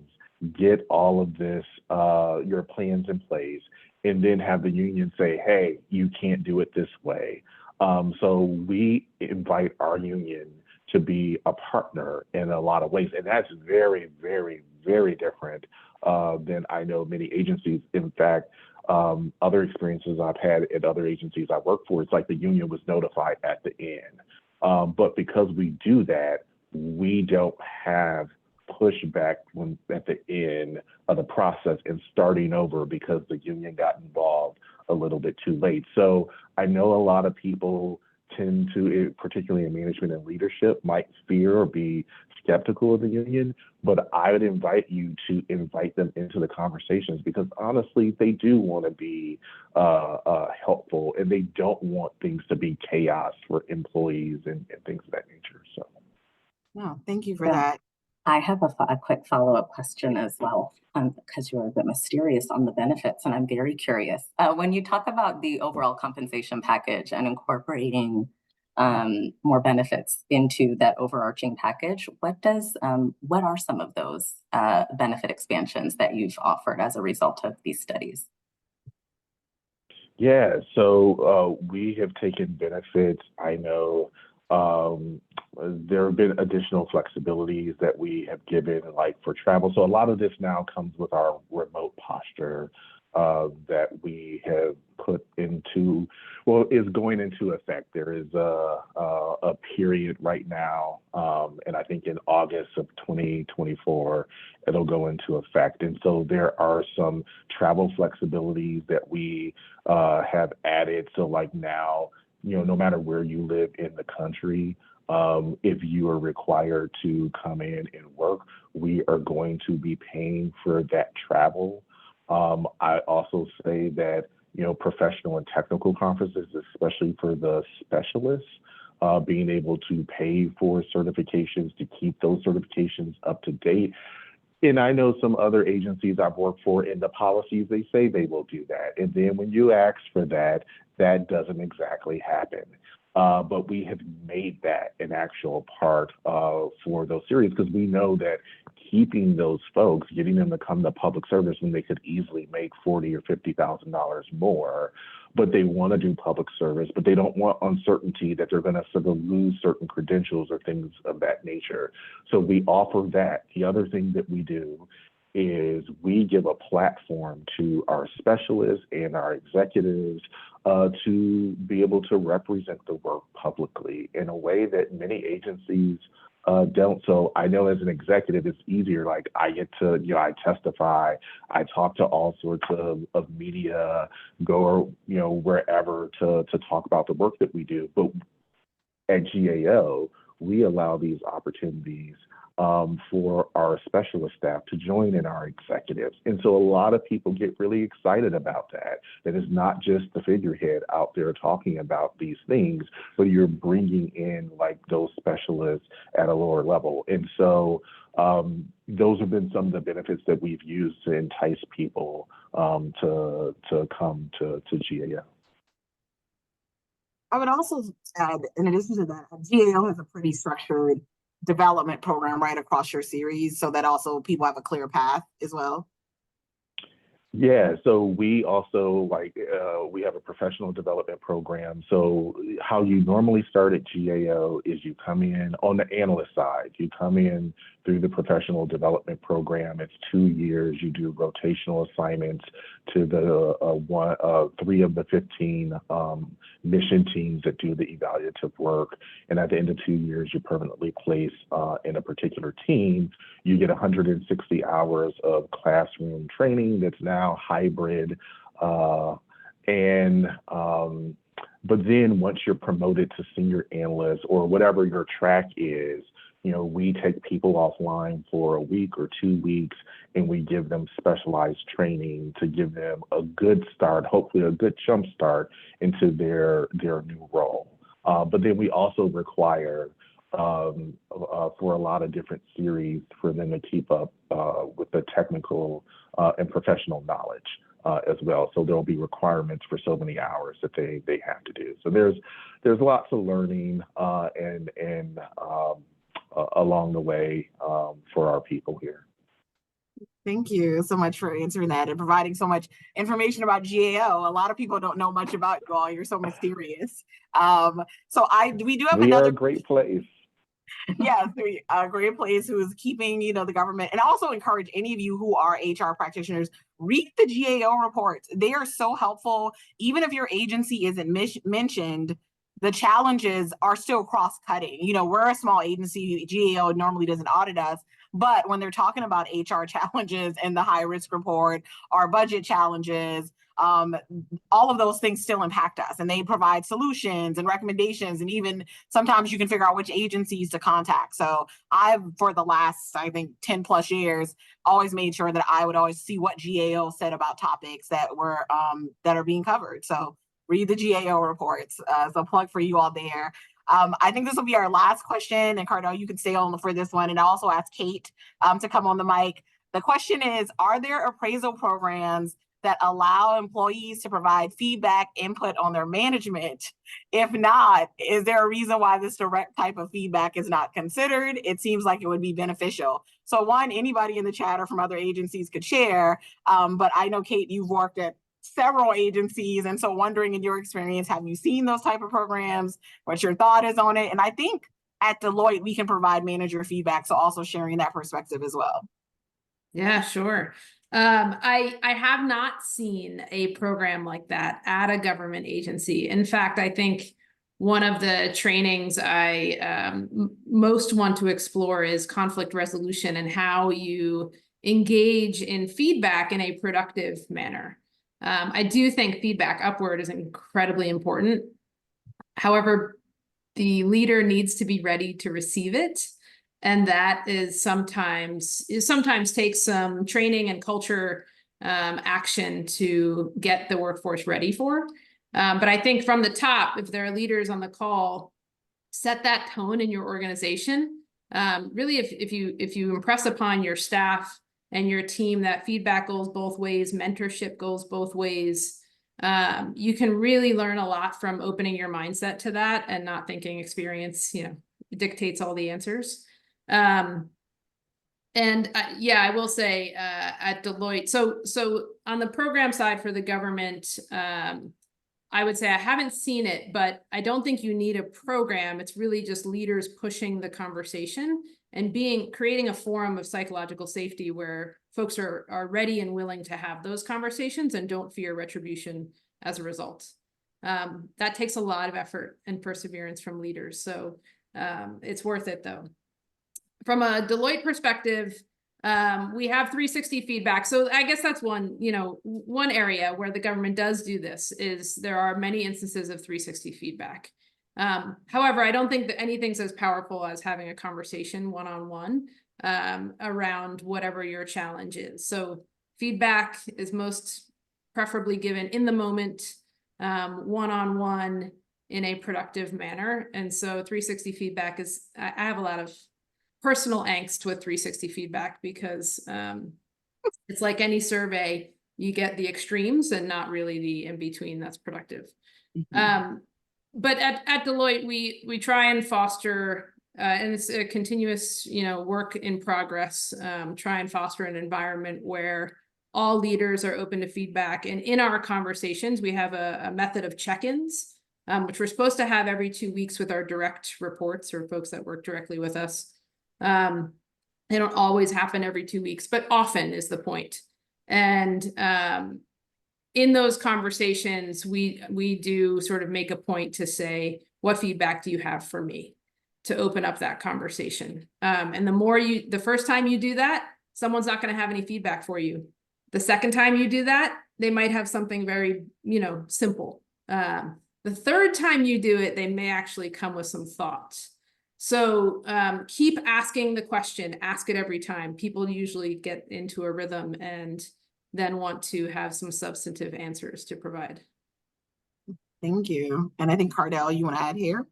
get all of this, your plans in place, and then have the union say, hey, you can't do it this way. So we invite our union to be a partner in a lot of ways. And that's very, very, very different than I know many agencies. In fact, other experiences I've had at other agencies I work for, it's like the union was notified at the end. But because we do that, we don't have pushback when at the end of the process and starting over because the union got involved a little bit too late. So I know a lot of people tend to, particularly in management and leadership, might fear or be skeptical of the union, but I would invite you to invite them into the conversations because honestly, they do want to be helpful and they don't want things to be chaos for employees and things of that nature. So, No, thank you for Yeah. that. I have a quick follow-up question as well, because you're a bit mysterious on the benefits, and I'm very curious. When you talk about the overall compensation package and incorporating more benefits into that overarching package, what are some of those benefit expansions that you've offered as a result of these studies? yeah, so we have taken benefits. I know there have been additional flexibilities that we have given, like for travel. So a lot of this now comes with our remote posture that we have put into, well, is going into effect. There is a period right now, and I think in August of 2024, it'll go into effect. And so there are some travel flexibilities that we have added. So like now, you know, no matter where you live in the country, if you are required to come in and work, we are going to be paying for that travel. I also say that, you know, professional and technical conferences, especially for the specialists, being able to pay for certifications to keep those certifications up to date. And I know some other agencies I've worked for in the policies, they say they will do that. And then when you ask for that, that doesn't exactly happen. But we have made that an actual part for those series because we know that keeping those folks, getting them to come to public service when they could easily make $40,000 or $50,000 more, but they want to do public service, but they don't want uncertainty that they're going to sort of lose certain credentials or things of that nature. So we offer that. The other thing that we do is we give a platform to our specialists and our executives to be able to represent the work publicly in a way that many agencies don't. So I know as an executive, it's easier. Like I get to, you know, I testify, I talk to all sorts of media, go, you know, wherever to talk about the work that we do. But at GAO, we allow these opportunities for our specialist staff to join in our executives. And so a lot of people get really excited about that. That is not just the figurehead out there talking about these things, but you're bringing in like those specialists at a lower level. And so those have been some of the benefits that we've used to entice people to come to GAO. I would also add, in addition to that, GAO has a pretty structured development program right across your series so that also people have a clear path as well. Yeah, so we also we have a professional development program. So how you normally start at GAO is you come in on the analyst side. You come in through the professional development program. It's 2 years. You do rotational assignments to the 3 of the 15 mission teams that do the evaluative work. And at the end of 2 years, you're permanently placed in a particular team. You get 160 hours of classroom training that's now hybrid. But then once you're promoted to senior analyst or whatever your track is, you know, we take people offline for a week or 2 weeks, and we give them specialized training to give them a good start, hopefully a good jump start into their new role. But then we also require for a lot of different series for them to keep up with the technical and professional knowledge as well. So there'll be requirements for so many hours that they have to do. So there's lots of learning and along the way for our people here. Thank you so much for answering that and providing so much information about GAO. A lot of people don't know much about you all. You're so mysterious. We do have We another. are a great place. Yes, a great place who is keeping, you know, the government, and also encourage any of you who are HR practitioners, read the GAO reports. They are so helpful. Even if your agency isn't mentioned, the challenges are still cross-cutting. You know, we're a small agency. GAO normally doesn't audit us, but when they're talking about HR challenges in the high-risk report, or budget challenges, all of those things still impact us, and they provide solutions and recommendations, and even sometimes you can figure out which agencies to contact. So I've, for the last, I think, 10 plus years, always made sure that I would always see what GAO said about topics that were that are being covered. So read the GAO reports. So plug for you all there. I think this will be our last question, and Cardell, you can stay on for this one, and I'll also ask Kate to come on the mic. The question is, are there appraisal programs that allow employees to provide feedback input on their management? If not, is there a reason why this direct type of feedback is not considered? It seems like it would be beneficial. So one, anybody in the chat or from other agencies could share, but I know, Kate, you've worked at several agencies, and so wondering, in your experience, have you seen those type of programs? What your thought is on it? And I think at Deloitte, we can provide manager feedback, so also sharing that perspective as well. Yeah, sure. I have not seen a program like that at a government agency. In fact, I think one of the trainings I most want to explore is conflict resolution and how you engage in feedback in a productive manner. I do think feedback upward is incredibly important. However, the leader needs to be ready to receive it. And that is sometimes takes some training and culture action to get the workforce ready for. But I think from the top, if there are leaders on the call, set that tone in your organization. Really, if you impress upon your staff and your team that feedback goes both ways, mentorship goes both ways, you can really learn a lot from opening your mindset to that and not thinking experience, dictates all the answers. Yeah, I will say at Deloitte, so on the program side for the government, I would say I haven't seen it, but I don't think you need a program. It's really just leaders pushing the conversation and creating a forum of psychological safety where folks are ready and willing to have those conversations and don't fear retribution as a result. That takes a lot of effort and perseverance from leaders. So it's worth it though. From a Deloitte perspective, we have 360 feedback. So I guess that's one area where the government does do this is there are many instances of 360 feedback. However, I don't think that anything's as powerful as having a conversation one-on-one around whatever your challenge is. So feedback is most preferably given in the moment, one-on-one in a productive manner. And so 360 feedback is, I have a lot of personal angst with 360 feedback because it's like any survey, you get the extremes and not really the in-between that's productive. Mm-hmm. But at Deloitte, we try and foster, and it's a continuous, work in progress, try and foster an environment where all leaders are open to feedback. And in our conversations, we have a method of check-ins, which we're supposed to have every 2 weeks with our direct reports or folks that work directly with us. They don't always happen every 2 weeks, but often is the point. And in those conversations, we do sort of make a point to say, what feedback do you have for me, to open up that conversation. And the first time you do that, someone's not going to have any feedback for you. The second time you do that, they might have something very, simple. The third time you do it, they may actually come with some thoughts. So keep asking the question, ask it every time. People usually get into a rhythm and then want to have some substantive answers to provide. Thank you. And I think Cardell, you want to add here?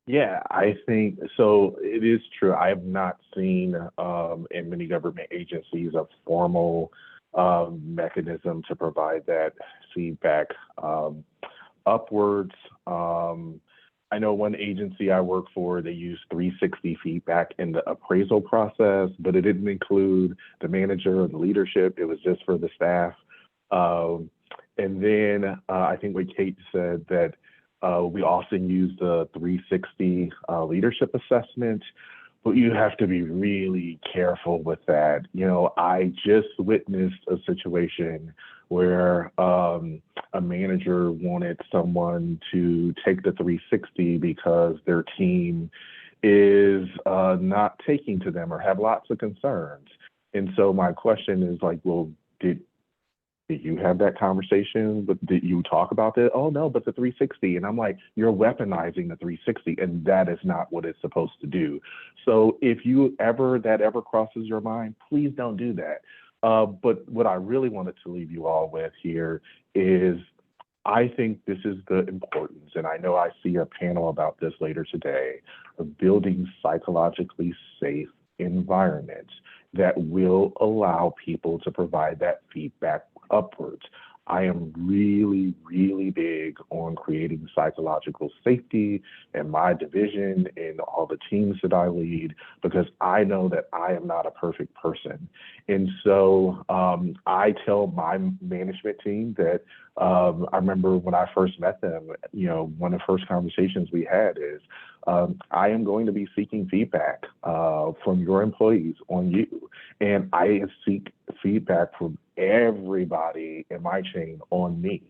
Yeah, I think so. It is true. I have not seen in many government agencies a formal mechanism to provide that feedback upwards. I know one agency I work for, they use 360 feedback in the appraisal process, but it didn't include the manager or the leadership. It was just for the staff. And then I think what Kate said that we often use the 360 leadership assessment, but you have to be really careful with that. I just witnessed a situation where a manager wanted someone to take the 360 because their team is not taking to them or have lots of concerns. And so my question is like, well, did you have that conversation? But did you talk about it? Oh no, but the 360. And I'm like, you're weaponizing the 360, and that is not what it's supposed to do. So if that ever crosses your mind, please don't do that. But what I really wanted to leave you all with here is I think this is the importance, and I know I see a panel about this later today, of building psychologically safe environments that will allow people to provide that feedback upwards. I am really, really big on creating psychological safety in my division and all the teams that I lead, because I know that I am not a perfect person. And so I tell my management team that I remember when I first met them, one of the first conversations we had is, I am going to be seeking feedback from your employees on you. And I seek feedback from everybody in my chain on me.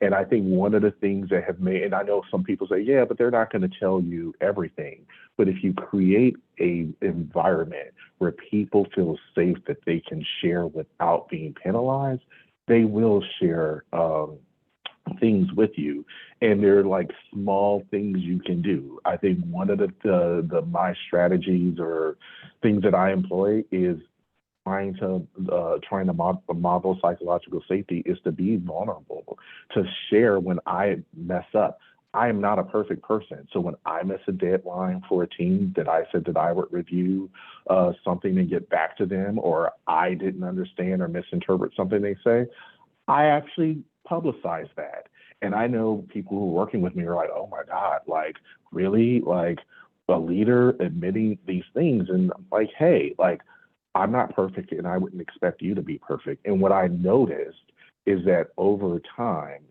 And I think one of the things that have made, and I know some people say, yeah, but they're not going to tell you everything. But if you create an environment where people feel safe that they can share without being penalized, they will share things with you. And they're like small things you can do. I think one of my strategies or things that I employ is trying to model psychological safety is to be vulnerable, to share when I mess up. I am not a perfect person. So when I miss a deadline for a team that I said that I would review something and get back to them, or I didn't understand or misinterpret something they say, I actually publicize that. And I know people who are working with me are like, oh my God, like really? Like a leader admitting these things? And I'm like, hey, like I'm not perfect and I wouldn't expect you to be perfect. And what I noticed is that over time,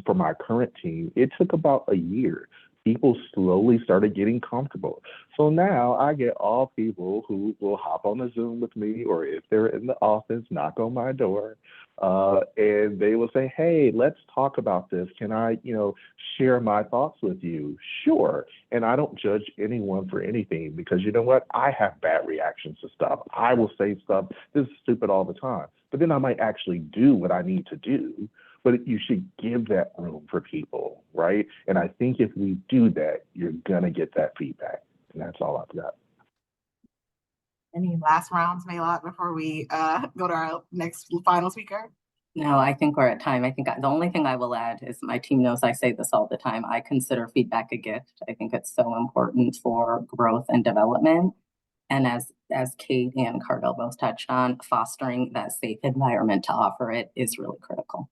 for my current team, it took about a year. People slowly started getting comfortable. So now I get all people who will hop on a Zoom with me, or if they're in the office, knock on my door, and they will say, hey, let's talk about this. Can I, share my thoughts with you? Sure. And I don't judge anyone for anything, because you know what? I have bad reactions to stuff. I will say stuff, this is stupid all the time, but then I might actually do what I need to do. But you should give that room for people, right? And I think if we do that, you're gonna get that feedback. And that's all I've got. Any last rounds, Maylot, before we go to our next final speaker? No, I think we're at time. I think the only thing I will add is my team knows I say this all the time. I consider feedback a gift. I think it's so important for growth and development. And as Kate and Cardell both touched on, fostering that safe environment to offer it is really critical.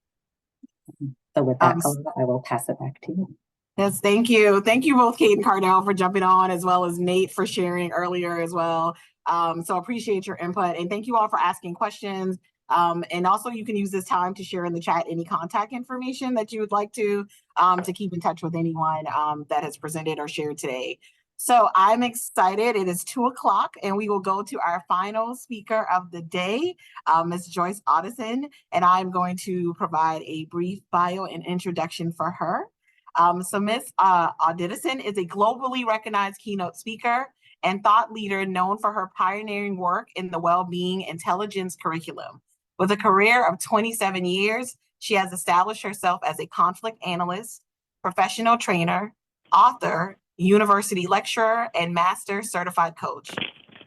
So with that, I will pass it back to you. Yes, thank you. Thank you both, Kate and Cardell, for jumping on, as well as Nate for sharing earlier as well. So appreciate your input and thank you all for asking questions. And also you can use this time to share in the chat any contact information that you would like to keep in touch with anyone that has presented or shared today. So I'm excited. It is 2:00 and we will go to our final speaker of the day, Ms. Joyce Audison, and I'm going to provide a brief bio and introduction for her. So Ms. Audison is a globally recognized keynote speaker and thought leader known for her pioneering work in the well-being intelligence curriculum. With a career of 27 years, she has established herself as a conflict analyst, professional trainer, author, university lecturer, and master certified coach.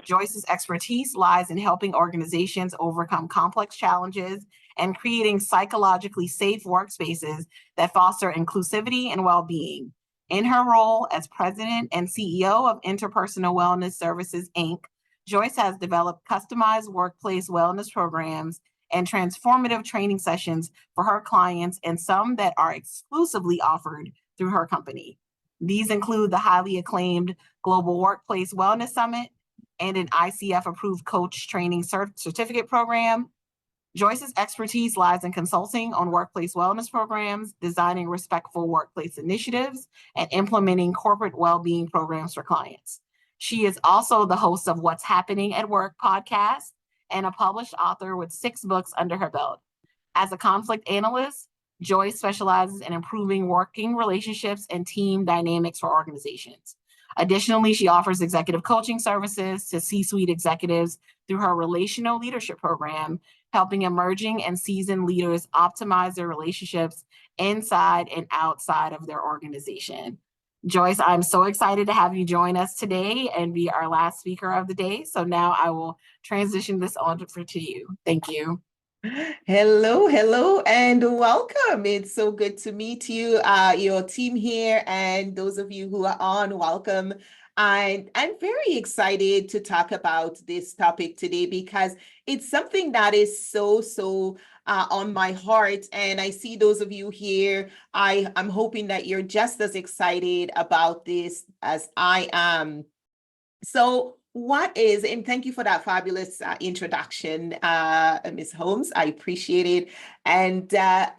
Joyce's expertise lies in helping organizations overcome complex challenges and creating psychologically safe workspaces that foster inclusivity and well-being. In her role as president and CEO of Interpersonal Wellness Services, Inc., Joyce has developed customized workplace wellness programs and transformative training sessions for her clients, and some that are exclusively offered through her company. These include the highly acclaimed Global Workplace Wellness Summit and an ICF-approved coach training certificate program. Joyce's expertise lies in consulting on workplace wellness programs, designing respectful workplace initiatives, and implementing corporate well-being programs for clients. She is also the host of What's Happening at Work podcast and a published author with 6 books under her belt. As a conflict analyst, Joyce specializes in improving working relationships and team dynamics for organizations. Additionally, she offers executive coaching services to C-suite executives through her relational leadership program, helping emerging and seasoned leaders optimize their relationships inside and outside of their organization. Joyce, I'm so excited to have you join us today and be our last speaker of the day. So now I will transition this on to you. Thank you. Hello, and welcome. It's so good to meet you, your team here, and those of you who are on, welcome. And I'm very excited to talk about this topic today because it's something that is so on my heart. And I see those of you here. I'm hoping that you're just as excited about this as I am. So what is, and thank you for that fabulous introduction, Ms. Holmes. I appreciate it. And I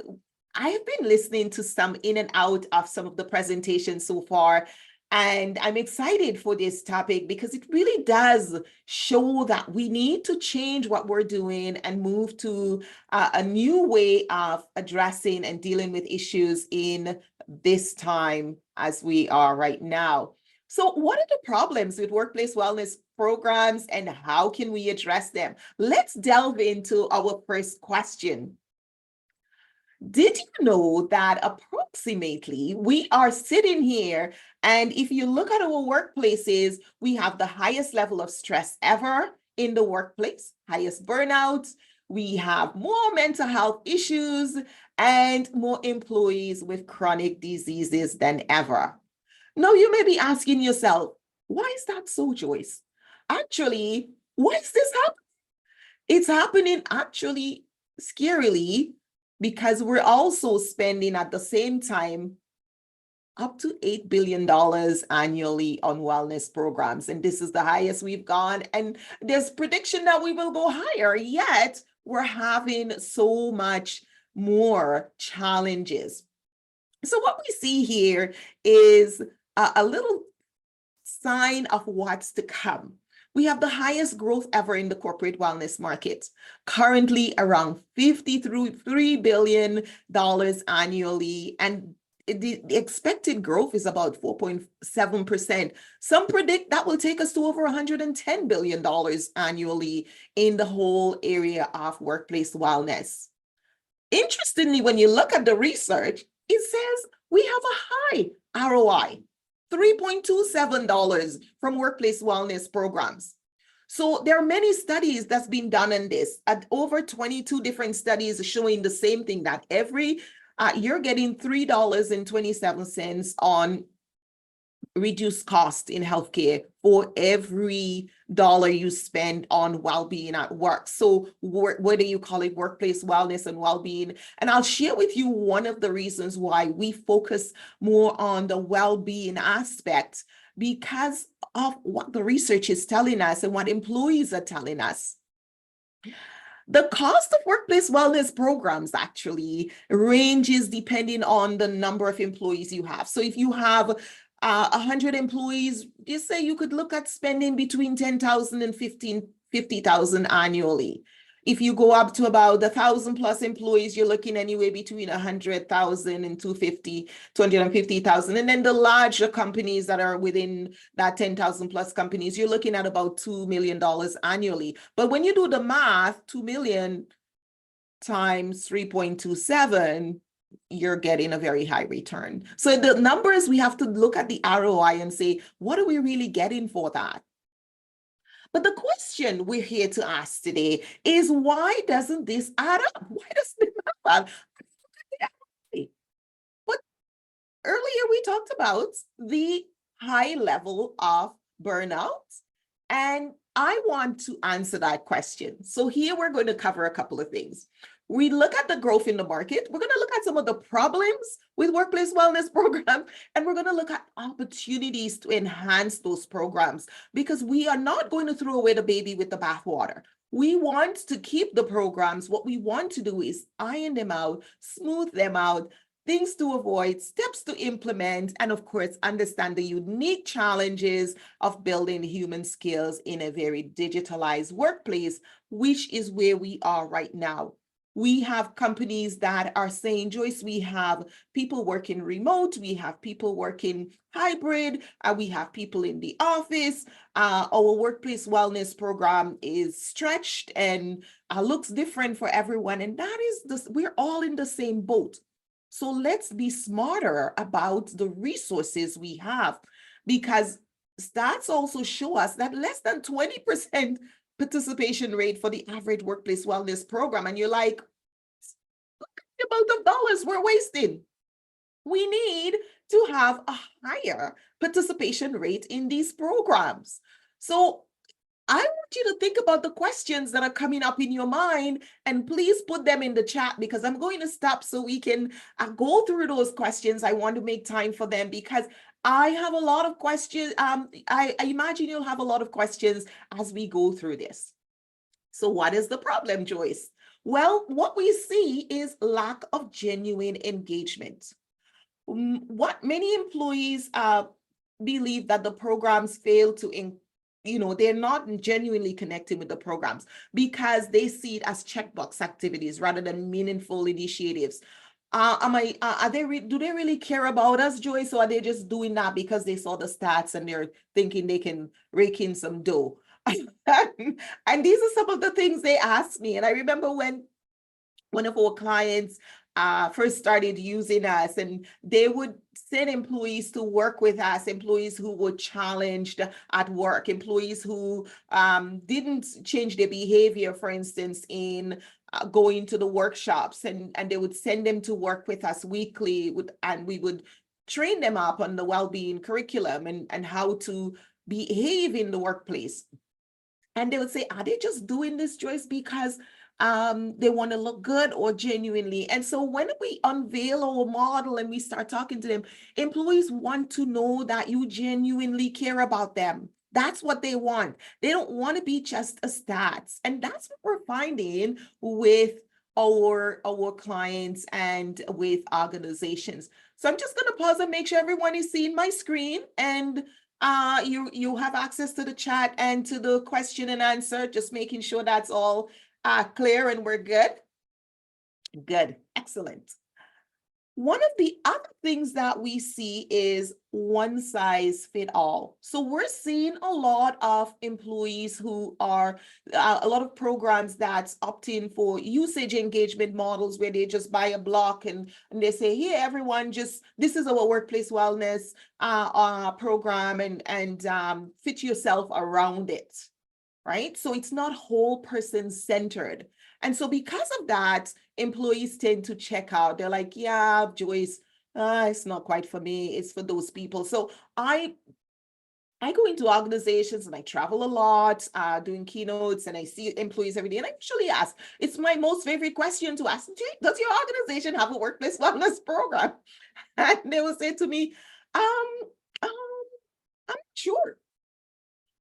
have been listening to some in and out of some of the presentations so far. And I'm excited for this topic because it really does show that we need to change what we're doing and move to a new way of addressing and dealing with issues in this time as we are right now. So what are the problems with workplace wellness programs and how can we address them? Let's delve into our first question. Did you know that approximately we are sitting here, and if you look at our workplaces, we have the highest level of stress ever in the workplace, highest burnout, we have more mental health issues, and more employees with chronic diseases than ever. Now, you may be asking yourself, why is that so, Joyce? Actually, why is this happening? It's happening actually scarily because we're also spending at the same time up to $8 billion annually on wellness programs. And this is the highest we've gone. And there's prediction that we will go higher, yet we're having so much more challenges. So what we see here is a little sign of what's to come. We have the highest growth ever in the corporate wellness market, currently around $53 billion annually, and the expected growth is about 4.7%. Some predict that will take us to over $110 billion annually in the whole area of workplace wellness. Interestingly, when you look at the research, it says we have a high ROI. $3.27 from workplace wellness programs. So there are many studies that's been done on this, at over 22 different studies showing the same thing, that you're getting $3.27 on reduced cost in healthcare for every dollar you spend on well-being at work. So whether you call it workplace wellness and well-being, and I'll share with you one of the reasons why we focus more on the well-being aspect, because of what the research is telling us and what employees are telling us. The cost of workplace wellness programs actually ranges depending on the number of employees you have. So if you have 100 employees, you say you could look at spending between 10,000 and 50,000 annually. If you go up to about 1,000 plus employees, you're looking anywhere between 100,000 and 250,000. And then the larger companies that are within that 10,000 plus companies, you're looking at about $2 million annually. But when you do the math, 2 million times 3.27, you're getting a very high return. So the numbers, we have to look at the ROI and say, what are we really getting for that? But the question we're here to ask today is, why doesn't this add up? Why doesn't it add up? But earlier we talked about the high level of burnout, and I want to answer that question. So here we're going to cover a couple of things. We look at the growth in the market. We're going to look at some of the problems with workplace wellness programs, and we're going to look at opportunities to enhance those programs, because we are not going to throw away the baby with the bathwater. We want to keep the programs. What we want to do is iron them out, smooth them out, things to avoid, steps to implement, and of course, understand the unique challenges of building human skills in a very digitalized workplace, which is where we are right now. We have companies that are saying, Joyce, we have people working remote, we have people working hybrid, we have people in the office. Our workplace wellness program is stretched and looks different for everyone. And that is, we're all in the same boat. So let's be smarter about the resources we have, because stats also show us that less than 20% participation rate for the average workplace wellness program. And you're like, look at the amount of dollars we're wasting. We need to have a higher participation rate in these programs. So I want you to think about the questions that are coming up in your mind, and please put them in the chat, because I'm going to stop so we can go through those questions. I want to make time for them because I have a lot of questions. I imagine you'll have a lot of questions as we go through this. So what is the problem, Joyce? Well, what we see is lack of genuine engagement. What many employees believe that the programs fail to they're not genuinely connecting with the programs because they see it as checkbox activities rather than meaningful initiatives. Do they really care about us, Joyce, or are they just doing that because they saw the stats and they're thinking they can rake in some dough? And these are some of the things they asked me. And I remember when one of our clients first started using us, and they would send employees to work with us, employees who were challenged at work, employees who didn't change their behavior, for instance, in going to the workshops, and they would send them to work with us weekly, and we would train them up on the well-being curriculum and how to behave in the workplace. And they would say, are they just doing this, Joyce, because they want to look good or genuinely? And so when we unveil our model and we start talking to them, employees want to know that you genuinely care about them. That's what they want. They don't want to be just a stats. And that's what we're finding with our clients and with organizations. So I'm just going to pause and make sure everyone is seeing my screen, and you have access to the chat and to the question and answer, just making sure that's all clear and we're good. Good, excellent. One of the other things that we see is one size fit all. So we're seeing a lot of employees who are, a lot of programs that's opting for usage engagement models where they just buy a block and they say, here, everyone, this is our workplace wellness program, and fit yourself around it, right? So it's not whole person centered. And so because of that, employees tend to check out. They're like, yeah, Joyce, it's not quite for me. It's for those people. So I go into organizations and I travel a lot, doing keynotes, and I see employees every day. And I usually ask, it's my most favorite question to ask, does your organization have a workplace wellness program? And they will say to me, I'm not sure.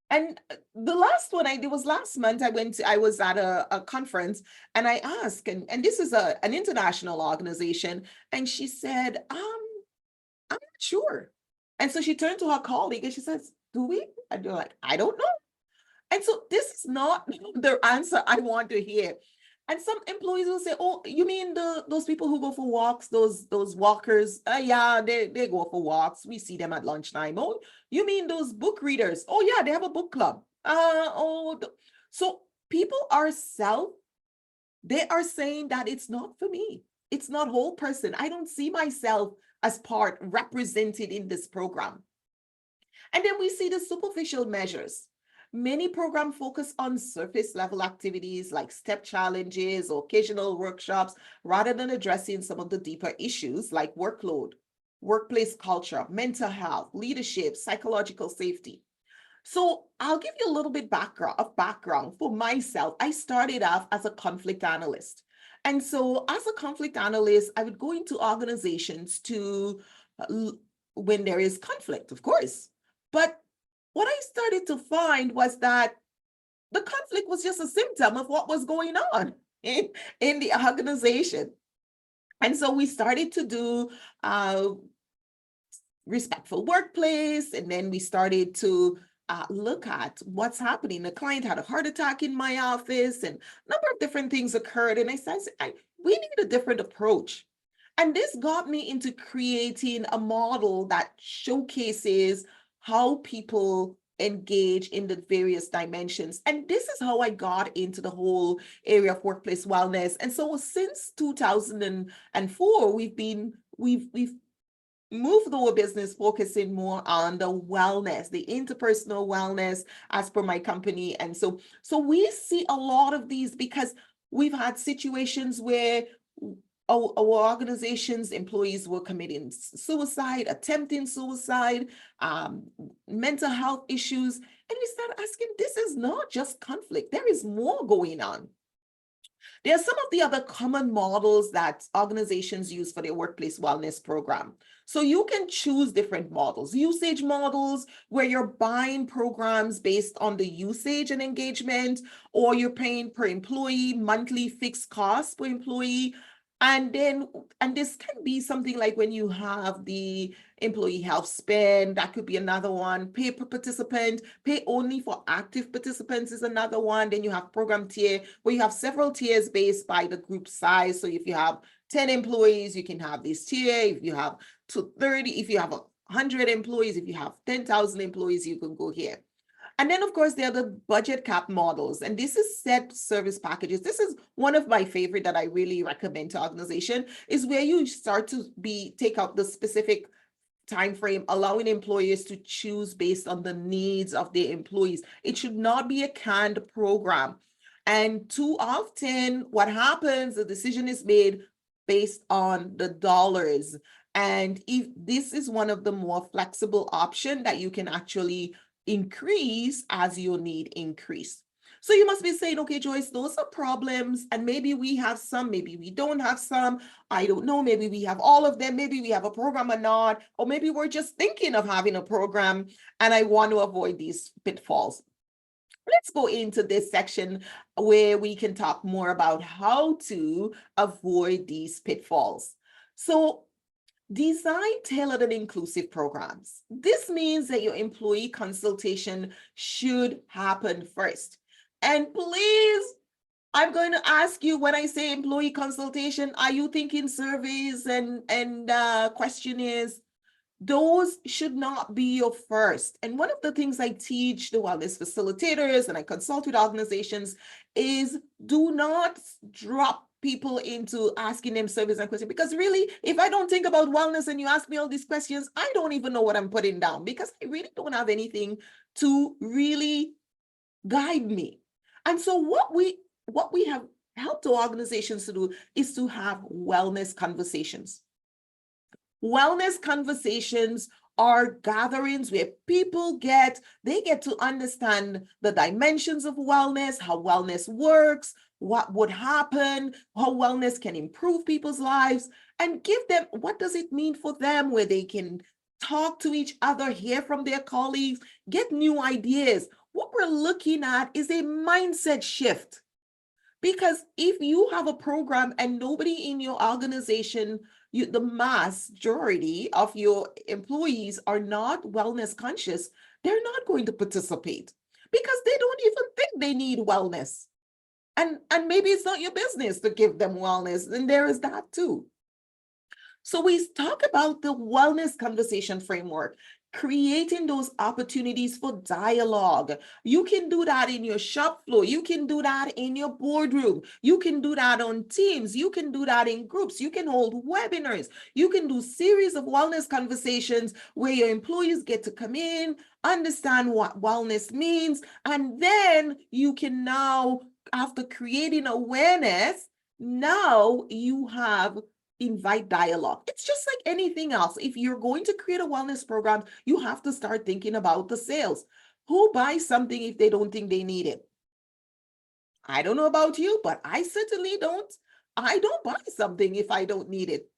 And the last one I did was last month. I was at a conference and I asked, and this is an international organization, and she said, I'm not sure. And so she turned to her colleague and she says, do we? And they're like, I don't know. And so this is not the answer I want to hear. And some employees will say, oh, you mean those people who go for walks, those walkers? Yeah, they go for walks. We see them at lunchtime. Oh, you mean those book readers? Oh, yeah, they have a book club. So people they are saying that it's not for me. It's not whole person. I don't see myself as part represented in this program. And then we see the superficial measures. Many programs focus on surface level activities like step challenges or occasional workshops, rather than addressing some of the deeper issues like workload, workplace culture, mental health, leadership, psychological safety. So I'll give you a little bit background for myself. I started off as a conflict analyst. And so as a conflict analyst, I would go into organizations to when there is conflict, of course. But what I started to find was that the conflict was just a symptom of what was going on in the organization. And so we started to do respectful workplace, and then we started to look at what's happening. The client had a heart attack in my office, and a number of different things occurred. And I said, we need a different approach. And this got me into creating a model that showcases how people engage in the various dimensions. And this is how I got into the whole area of workplace wellness. And so since 2004, we've moved our business focusing more on the wellness, the interpersonal wellness as per my company. And so we see a lot of these because we've had situations where our organization's employees were committing suicide, attempting suicide, mental health issues. And we start asking, this is not just conflict. There is more going on. There are some of the other common models that organizations use for their workplace wellness program. So you can choose different models, usage models, where you're buying programs based on the usage and engagement, or you're paying per employee, monthly fixed costs per employee. And this can be something like when you have the employee health spend, that could be another one. Pay per participant, pay only for active participants is another one. Then you have program tier, where you have several tiers based by the group size. So if you have 10 employees, you can have this tier. If you have 30, if you have 100 employees, if you have 10,000 employees, you can go here. And then, of course, there are the budget cap models, and this is set service packages. This is one of my favorite that I really recommend to organization, is where you start to take out the specific time frame, allowing employers to choose based on the needs of their employees. It should not be a canned program. And too often, what happens, the decision is made based on the dollars. And if this is one of the more flexible options that you can actually increase as your need increase. So you must be saying, okay, Joyce, those are problems, and maybe we have some, maybe we don't have some. I don't know, maybe we have all of them, maybe we have a program or not, or maybe we're just thinking of having a program, and I want to avoid these pitfalls. Let's go into this section where we can talk more about how to avoid these pitfalls. So design tailored and inclusive programs. This means that your employee consultation should happen first. And please, I'm going to ask you, when I say employee consultation, are you thinking surveys and questionnaires? Those should not be your first. And one of the things I teach the wellness facilitators and I consult with organizations is do not drop people into asking them surveys and questions, because really, if I don't think about wellness and you ask me all these questions, I don't even know what I'm putting down, because I really don't have anything to really guide me. And so what we have helped organizations to do is to have wellness conversations. Wellness conversations are gatherings where people get to understand the dimensions of wellness, how wellness works, what would happen, how wellness can improve people's lives, and give them what does it mean for them, where they can talk to each other, hear from their colleagues, get new ideas. What we're looking at is a mindset shift. Because if you have a program and nobody in your organization, the majority of your employees are not wellness conscious, they're not going to participate because they don't even think they need wellness. And maybe it's not your business to give them wellness, and there is that too. So we talk about the wellness conversation framework, creating those opportunities for dialogue. You can do that in your shop floor. You can do that in your boardroom. You can do that on Teams. You can do that in groups. You can hold webinars. You can do series of wellness conversations where your employees get to come in, understand what wellness means, and then you can now, after creating awareness, now you have invite dialogue. It's just like anything else. If you're going to create a wellness program, you have to start thinking about the sales. Who buys something if they don't think they need it? I don't know about you, but I certainly don't. I don't buy something if I don't need it.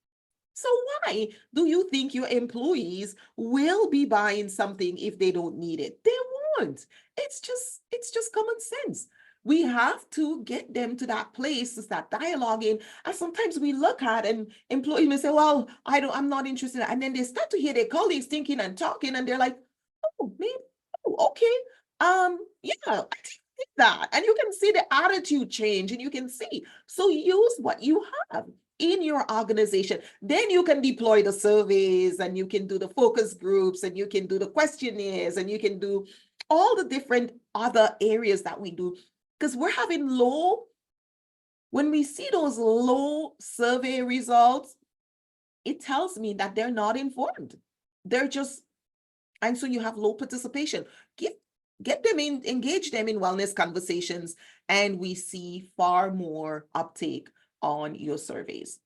So why do you think your employees will be buying something if they don't need it? They won't. It's just common sense. We have to get them to that place to start dialoguing. And sometimes we look at and employees may say, well, I'm not interested. And then they start to hear their colleagues thinking and talking, and they're like, oh, maybe, oh, okay. Yeah, I think that. And you can see the attitude change, and you can see. So use what you have in your organization. Then you can deploy the surveys, and you can do the focus groups, and you can do the questionnaires, and you can do all the different other areas that we do. Because we're having when we see those low survey results, it tells me that they're not informed. And so you have low participation. Get them in, engage them in wellness conversations, and we see far more uptake on your surveys.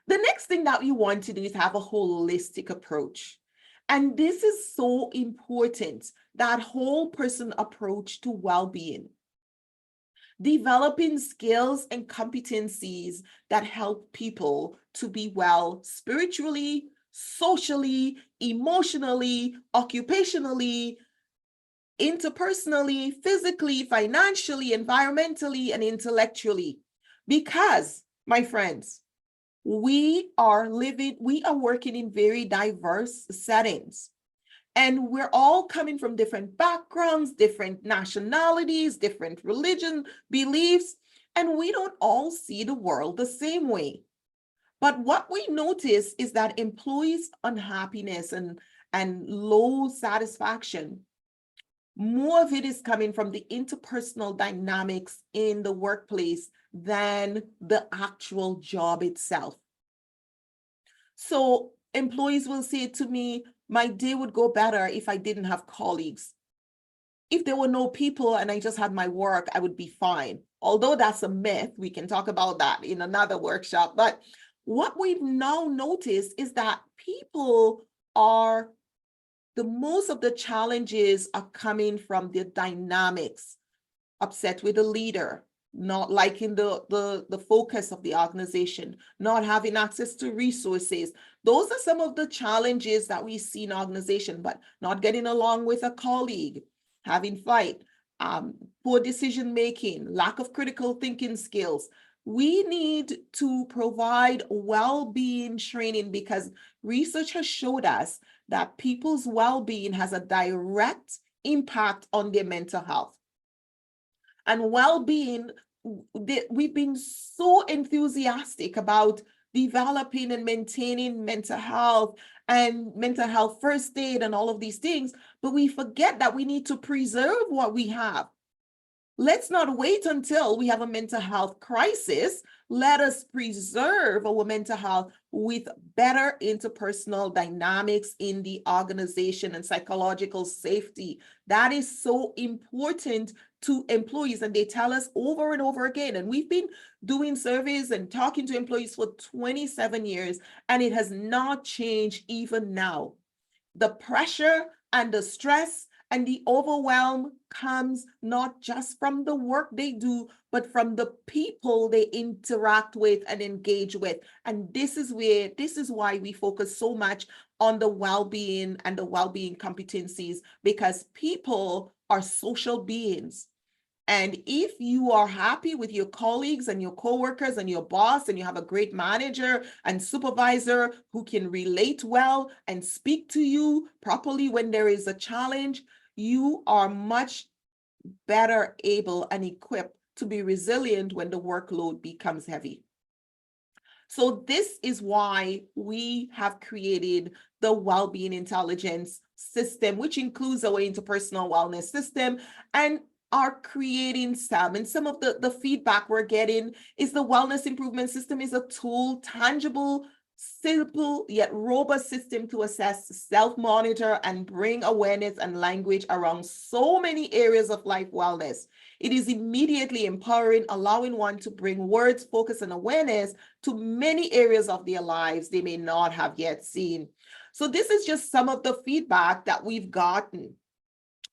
The next thing that you want to do is have a holistic approach. And this is so important, that whole person approach to well-being. Developing skills and competencies that help people to be well spiritually, socially, emotionally, occupationally, interpersonally, physically, financially, environmentally, and intellectually. Because, my friends, we are working in very diverse settings. And we're all coming from different backgrounds, different nationalities, different religion, beliefs, and we don't all see the world the same way. But what we notice is that employees' unhappiness and low satisfaction, more of it is coming from the interpersonal dynamics in the workplace than the actual job itself. So employees will say to me, my day would go better if I didn't have colleagues. If there were no people and I just had my work, I would be fine. Although that's a myth, we can talk about that in another workshop. But what we've now noticed is that most of the challenges are coming from the dynamics, upset with the leader, not liking the focus of the organization, not having access to resources. Those are some of the challenges that we see in organization, but not getting along with a colleague, having fight, poor decision-making, lack of critical thinking skills. We need to provide well-being training because research has showed us that people's well-being has a direct impact on their mental health. And well-being, we've been so enthusiastic about developing and maintaining mental health and mental health first aid and all of these things, but we forget that we need to preserve what we have. Let's not wait until we have a mental health crisis. Let us preserve our mental health with better interpersonal dynamics in the organization and psychological safety. That is so important to employees, and they tell us over and over again. And we've been doing surveys and talking to employees for 27 years, and it has not changed even now. The pressure and the stress And the overwhelm comes not just from the work they do, but from the people they interact with and engage with. And this is why we focus so much on the well-being and the well-being competencies, because people are social beings. And if you are happy with your colleagues and your coworkers and your boss, and you have a great manager and supervisor who can relate well and speak to you properly when there is a challenge, you are much better able and equipped to be resilient when the workload becomes heavy. So this is why we have created the Wellbeing Intelligence System, which includes our interpersonal wellness system, and are creating some. And some of the feedback we're getting is the Wellness Improvement System is a tool, tangible, simple, yet robust system to assess, self-monitor, and bring awareness and language around so many areas of life wellness. It is immediately empowering, allowing one to bring words, focus, and awareness to many areas of their lives they may not have yet seen. So this is just some of the feedback that we've gotten.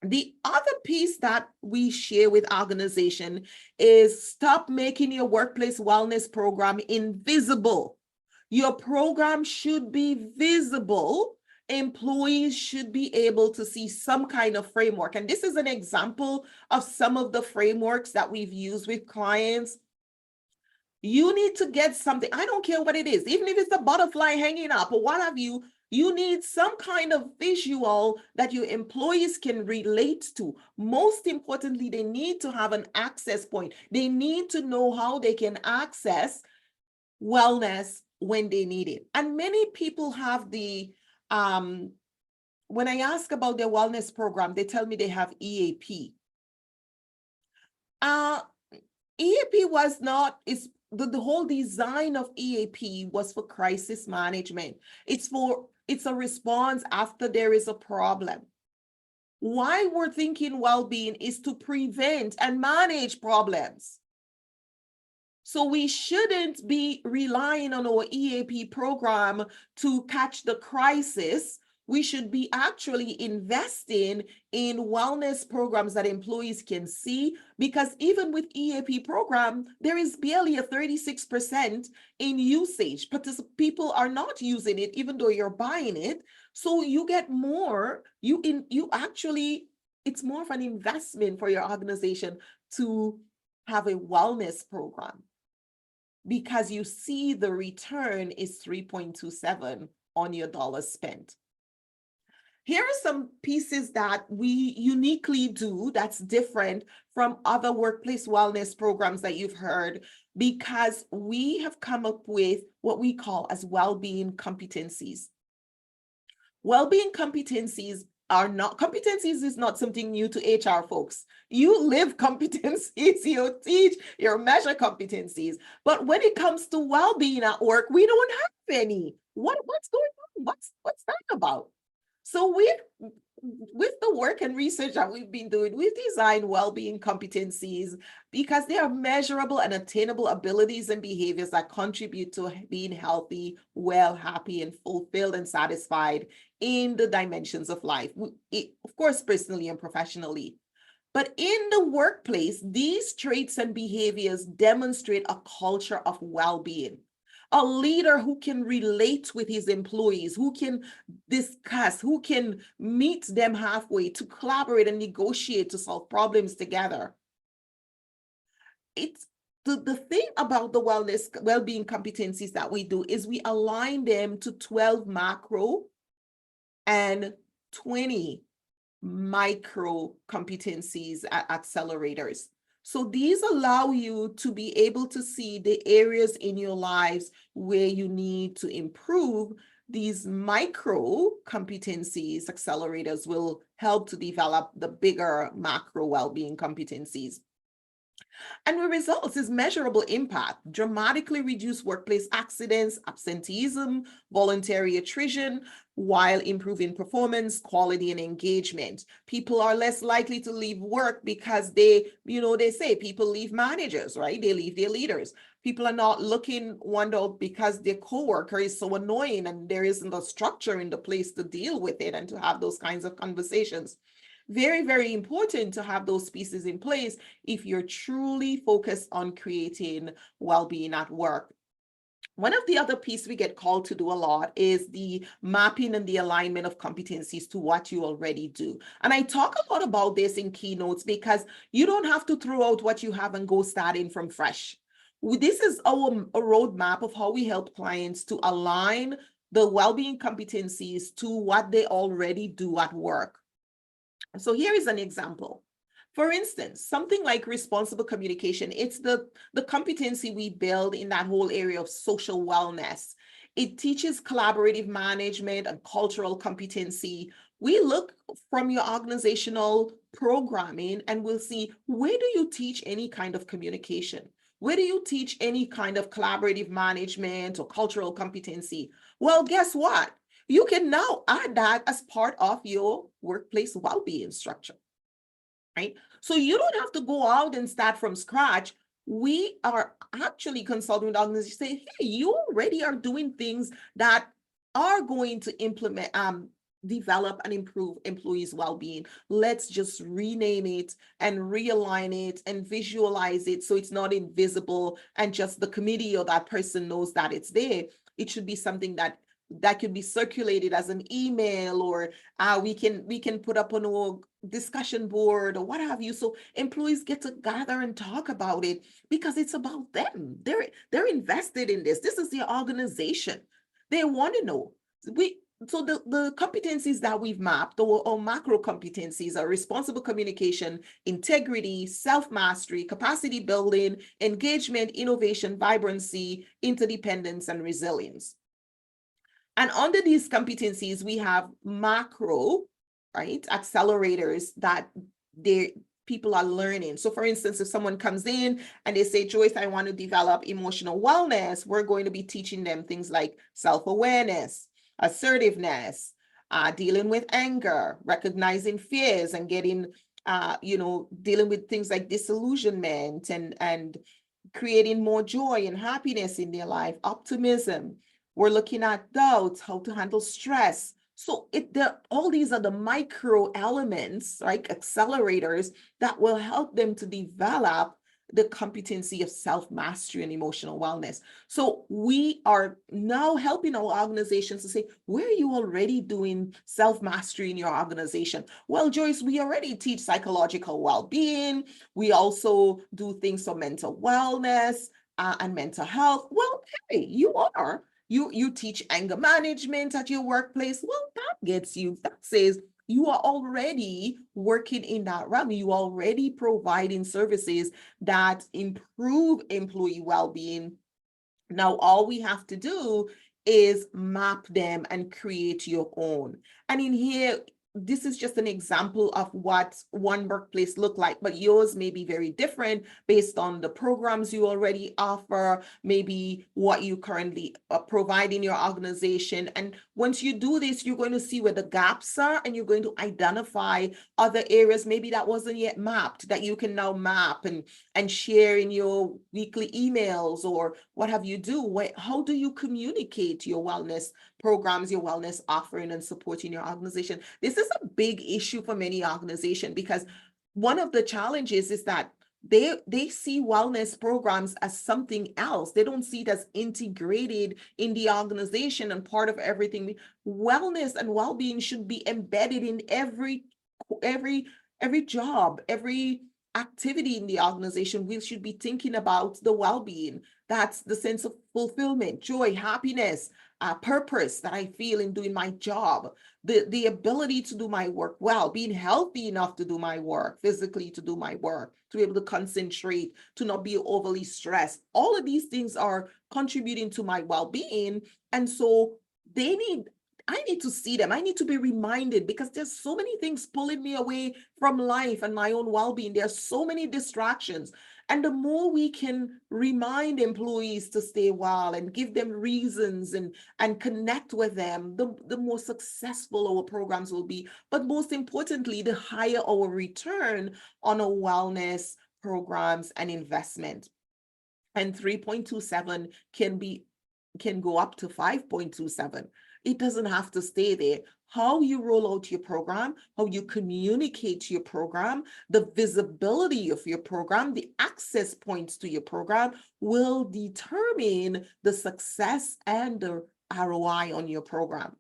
The other piece that we share with organization is stop making your workplace wellness program invisible. Your program should be visible. Employees should be able to see some kind of framework. And this is an example of some of the frameworks that we've used with clients. You need to get something, I don't care what it is, even if it's a butterfly hanging up or what have you, you need some kind of visual that your employees can relate to. Most importantly, they need to have an access point. They need to know how they can access wellness when they need it. And many people have when I ask about their wellness program, they tell me they have EAP. EAP was not, the whole design of EAP was for crisis management. It's a response after there is a problem. Why we're thinking well-being is to prevent and manage problems. So we shouldn't be relying on our EAP program to catch the crisis. We should be actually investing in wellness programs that employees can see, because even with EAP program, there is barely a 36% in usage. People are not using it, even though you're buying it. So you get more, it's more of an investment for your organization to have a wellness program, because you see the return is 3.27 on your dollars spent. Here are some pieces that we uniquely do that's different from other workplace wellness programs that you've heard, because we have come up with what we call as well-being competencies. Well-being competencies is not something new to HR folks. You live competencies, you teach, you measure competencies. But when it comes to well-being at work, we don't have any. What's going on? What's that about? So with the work and research that we've been doing, we've designed well-being competencies because they are measurable and attainable abilities and behaviors that contribute to being healthy, well, happy, and fulfilled and satisfied in the dimensions of life, of course, personally and professionally. But in the workplace, these traits and behaviors demonstrate a culture of well-being. A leader who can relate with his employees, who can discuss, who can meet them halfway, to collaborate and negotiate to solve problems together. It's the thing about the well-being competencies that we do is we align them to 12 macro and 20 micro competencies accelerators. So these allow you to be able to see the areas in your lives where you need to improve. These micro competencies accelerators will help to develop the bigger macro well-being competencies. And the results is measurable impact, dramatically reduce workplace accidents, absenteeism, voluntary attrition, while improving performance, quality, and engagement. People are less likely to leave work because they say people leave managers, right? They leave their leaders. People are not looking wonder because their coworker is so annoying and there isn't a structure in the place to deal with it and to have those kinds of conversations. very, very important to have those pieces in place if you're truly focused on creating well-being at work. One of the other pieces we get called to do a lot is the mapping and the alignment of competencies to what you already do. And I talk a lot about this in keynotes because you don't have to throw out what you have and go starting from fresh. This is a roadmap of how we help clients to align the well-being competencies to what they already do at work. So here is an example. For instance, something like responsible communication, it's the competency we build in that whole area of social wellness. It teaches collaborative management and cultural competency. We look from your organizational programming and we'll see, where do you teach any kind of communication? Where do you teach any kind of collaborative management or cultural competency? Well, guess what? You can now add that as part of your workplace well-being structure. Right? So you don't have to go out and start from scratch. We are actually consulting with organizations, say, hey, you already are doing things that are going to implement, develop and improve employees' well-being. Let's just rename it and realign it and visualize it so it's not invisible and just the committee or that person knows that it's there. It should be something that could be circulated as an email, or we can put up on a discussion board or what have you. So employees get to gather and talk about it because it's about them. They're invested in this. This is their organization. They want to know. So the competencies that we've mapped, or macro competencies, are responsible communication, integrity, self-mastery, capacity building, engagement, innovation, vibrancy, interdependence, and resilience. And under these competencies, we have macro, right, accelerators that people are learning. So for instance, if someone comes in and they say, Joyce, I want to develop emotional wellness, we're going to be teaching them things like self-awareness, assertiveness, dealing with anger, recognizing fears, and getting, dealing with things like disillusionment and creating more joy and happiness in their life, optimism. We're looking at doubts, how to handle stress. So all these are the micro elements, right, accelerators that will help them to develop the competency of self-mastery and emotional wellness. So we are now helping our organizations to say, where are you already doing self-mastery in your organization? Well, Joyce, we already teach psychological well-being. We also do things for mental wellness and mental health. Well, hey, you teach anger management at your workplace. Well, that says you are already working in that realm. You are already providing services that improve employee well-being. Now, all we have to do is map them and create your own. And in here, this is just an example of what one workplace look like, but yours may be very different based on the programs you already offer, maybe what you currently provide in your organization. And once you do this, you're going to see where the gaps are, and you're going to identify other areas maybe that wasn't yet mapped, that you can now map and share in your weekly emails or what have you do. How do you communicate your wellness programs, your wellness offering and supporting your organization? This is a big issue for many organizations, because one of the challenges is that they see wellness programs as something else. They don't see it as integrated in the organization and part of everything. Wellness and well-being should be embedded in every job, every activity in the organization. We should be thinking about the well-being. That's the sense of fulfillment, joy, happiness, purpose that I feel in doing my job, the ability to do my work well, being healthy enough to do my work, physically to do my work, to be able to concentrate, to not be overly stressed. All of these things are contributing to my well-being. And so I need to see them. I need to be reminded, because there's so many things pulling me away from life and my own well-being. There's so many distractions. And the more we can remind employees to stay well and give them reasons and connect with them, the more successful our programs will be. But most importantly, the higher our return on our wellness programs and investment. And 3.27 can go up to 5.27. it doesn't have to stay there. How you roll out your program, how you communicate your program, the visibility of your program, the access points to your program will determine the success and the ROI on your program.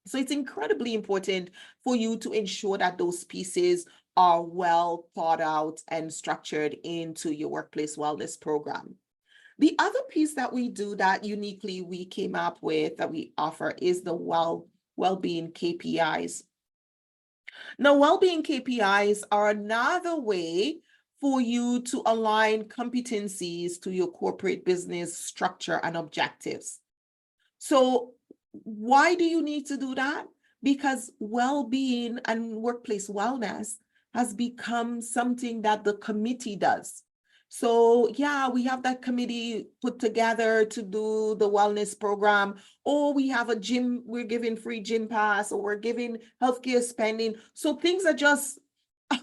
So it's incredibly important for you to ensure that those pieces are well thought out and structured into your workplace wellness program. The other piece that we do that uniquely we came up with that we offer is the well-being KPIs. Now, well-being KPIs are another way for you to align competencies to your corporate business structure and objectives. So why do you need to do that? Because well-being and workplace wellness has become something that the committee does. So yeah, we have that committee put together to do the wellness program, or we have a gym, we're giving free gym pass, or we're giving healthcare spending. So things are just, I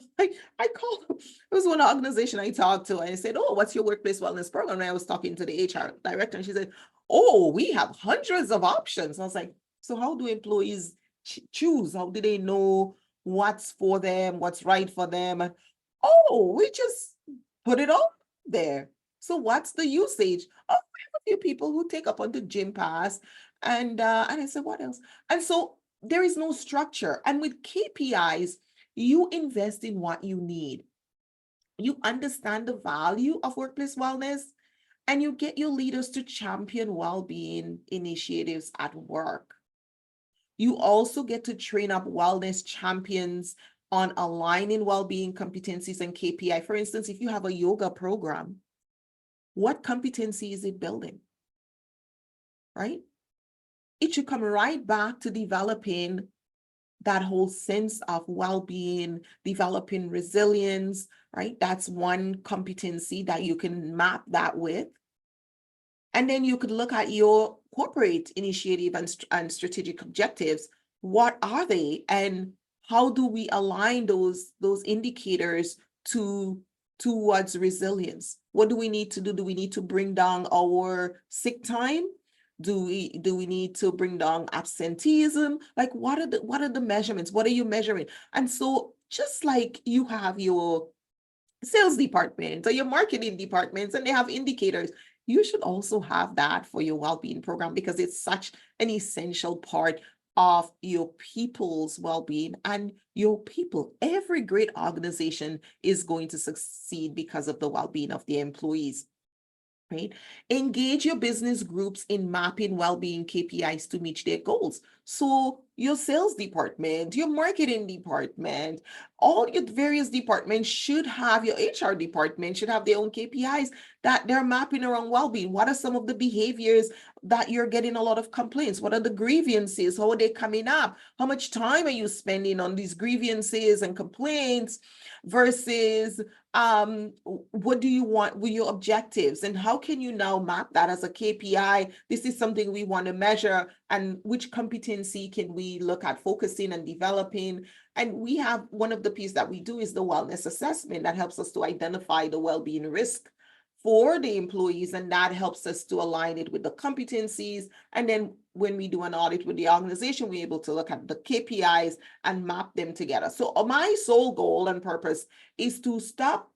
called, it was one organization I talked to, and I said, oh, what's your workplace wellness program? And I was talking to the HR director, and she said, oh, we have hundreds of options. I was like, so how do employees choose? How do they know what's for them, what's right for them? Oh, we just put it all there. So what's the usage? Oh, we have a few people who take up on the gym pass. And I said, what else? And so there is no structure. And with KPIs, you invest in what you need. You understand the value of workplace wellness, and you get your leaders to champion well-being initiatives at work. You also get to train up wellness champions on aligning well-being competencies and KPI. For instance, if you have a yoga program, what competency is it building? Right? It should come right back to developing that whole sense of well-being, developing resilience, right? That's one competency that you can map that with. And then you could look at your corporate initiative and strategic objectives. What are they? And how do we align those indicators towards resilience? What do we need to do? Do we need to bring down our sick time? Do we need to bring down absenteeism? Like, what are the measurements? What are you measuring? And so just like you have your sales department or your marketing departments, and they have indicators, you should also have that for your well-being program, because it's such an essential part of your people's well-being. And your people, every great organization is going to succeed because of the well-being of the employees. Right? Engage your business groups in mapping well-being KPIs to meet their goals. So your sales department, your marketing department, all your various departments should have, your HR department should have their own KPIs that they're mapping around well-being. What are some of the behaviors that you're getting a lot of complaints? What are the grievances? How are they coming up? How much time are you spending on these grievances and complaints versus what do you want with your objectives, and how can you now map that as a KPI? This is something we want to measure, and which competency can we look at focusing and developing? And we have one of the pieces that we do is the wellness assessment that helps us to identify the well-being risk for the employees, and that helps us to align it with the competencies. And then when we do an audit with the organization, we're able to look at the KPIs and map them together. So my sole goal and purpose is to stop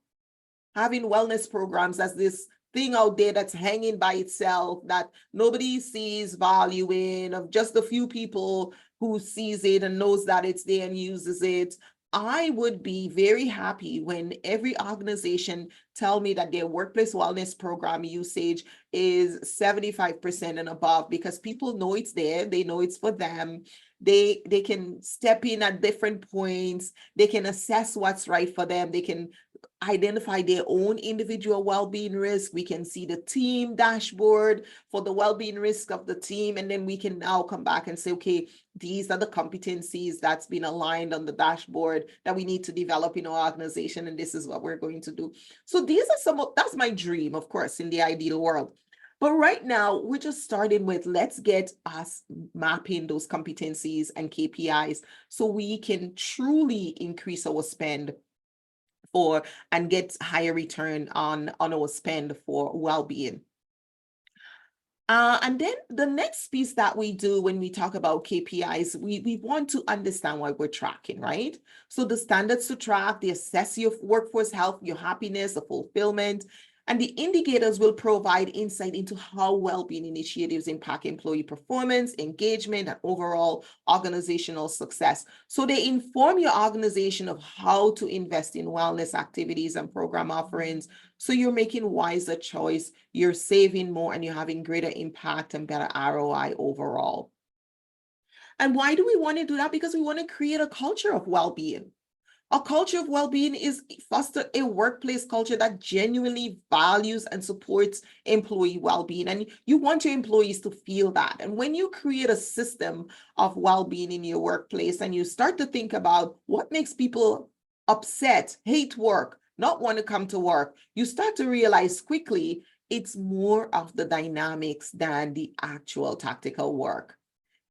having wellness programs as this thing out there that's hanging by itself, that nobody sees value in, of just a few people who sees it and knows that it's there and uses it. I would be very happy when every organization tell me that their workplace wellness program usage is 75% and above, because people know it's there, they know it's for them. They can step in at different points, they can assess what's right for them, they can identify their own individual well-being risk. We can see the team dashboard for the well-being risk of the team, and then we can now come back and say, okay, these are the competencies that's been aligned on the dashboard that we need to develop in our organization, and this is what we're going to do. So these are that's my dream, of course, in the ideal world. But right now, we're just starting with, let's get us mapping those competencies and KPIs so we can truly increase our spend for and get higher return on our spend for well-being. And then the next piece that we do when we talk about KPIs, we want to understand what we're tracking, right? So the standards to track, the assess your workforce health, your happiness, the fulfillment, and the indicators will provide insight into how well-being initiatives impact employee performance, engagement, and overall organizational success. So they inform your organization of how to invest in wellness activities and program offerings. So you're making wiser choice, you're saving more, and you're having greater impact and better ROI overall. And why do we want to do that? Because we want to create a culture of well-being. A culture of well-being is foster a workplace culture that genuinely values and supports employee well-being. And you want your employees to feel that. And when you create a system of well-being in your workplace and you start to think about what makes people upset, hate work, not want to come to work, you start to realize quickly it's more of the dynamics than the actual tactical work.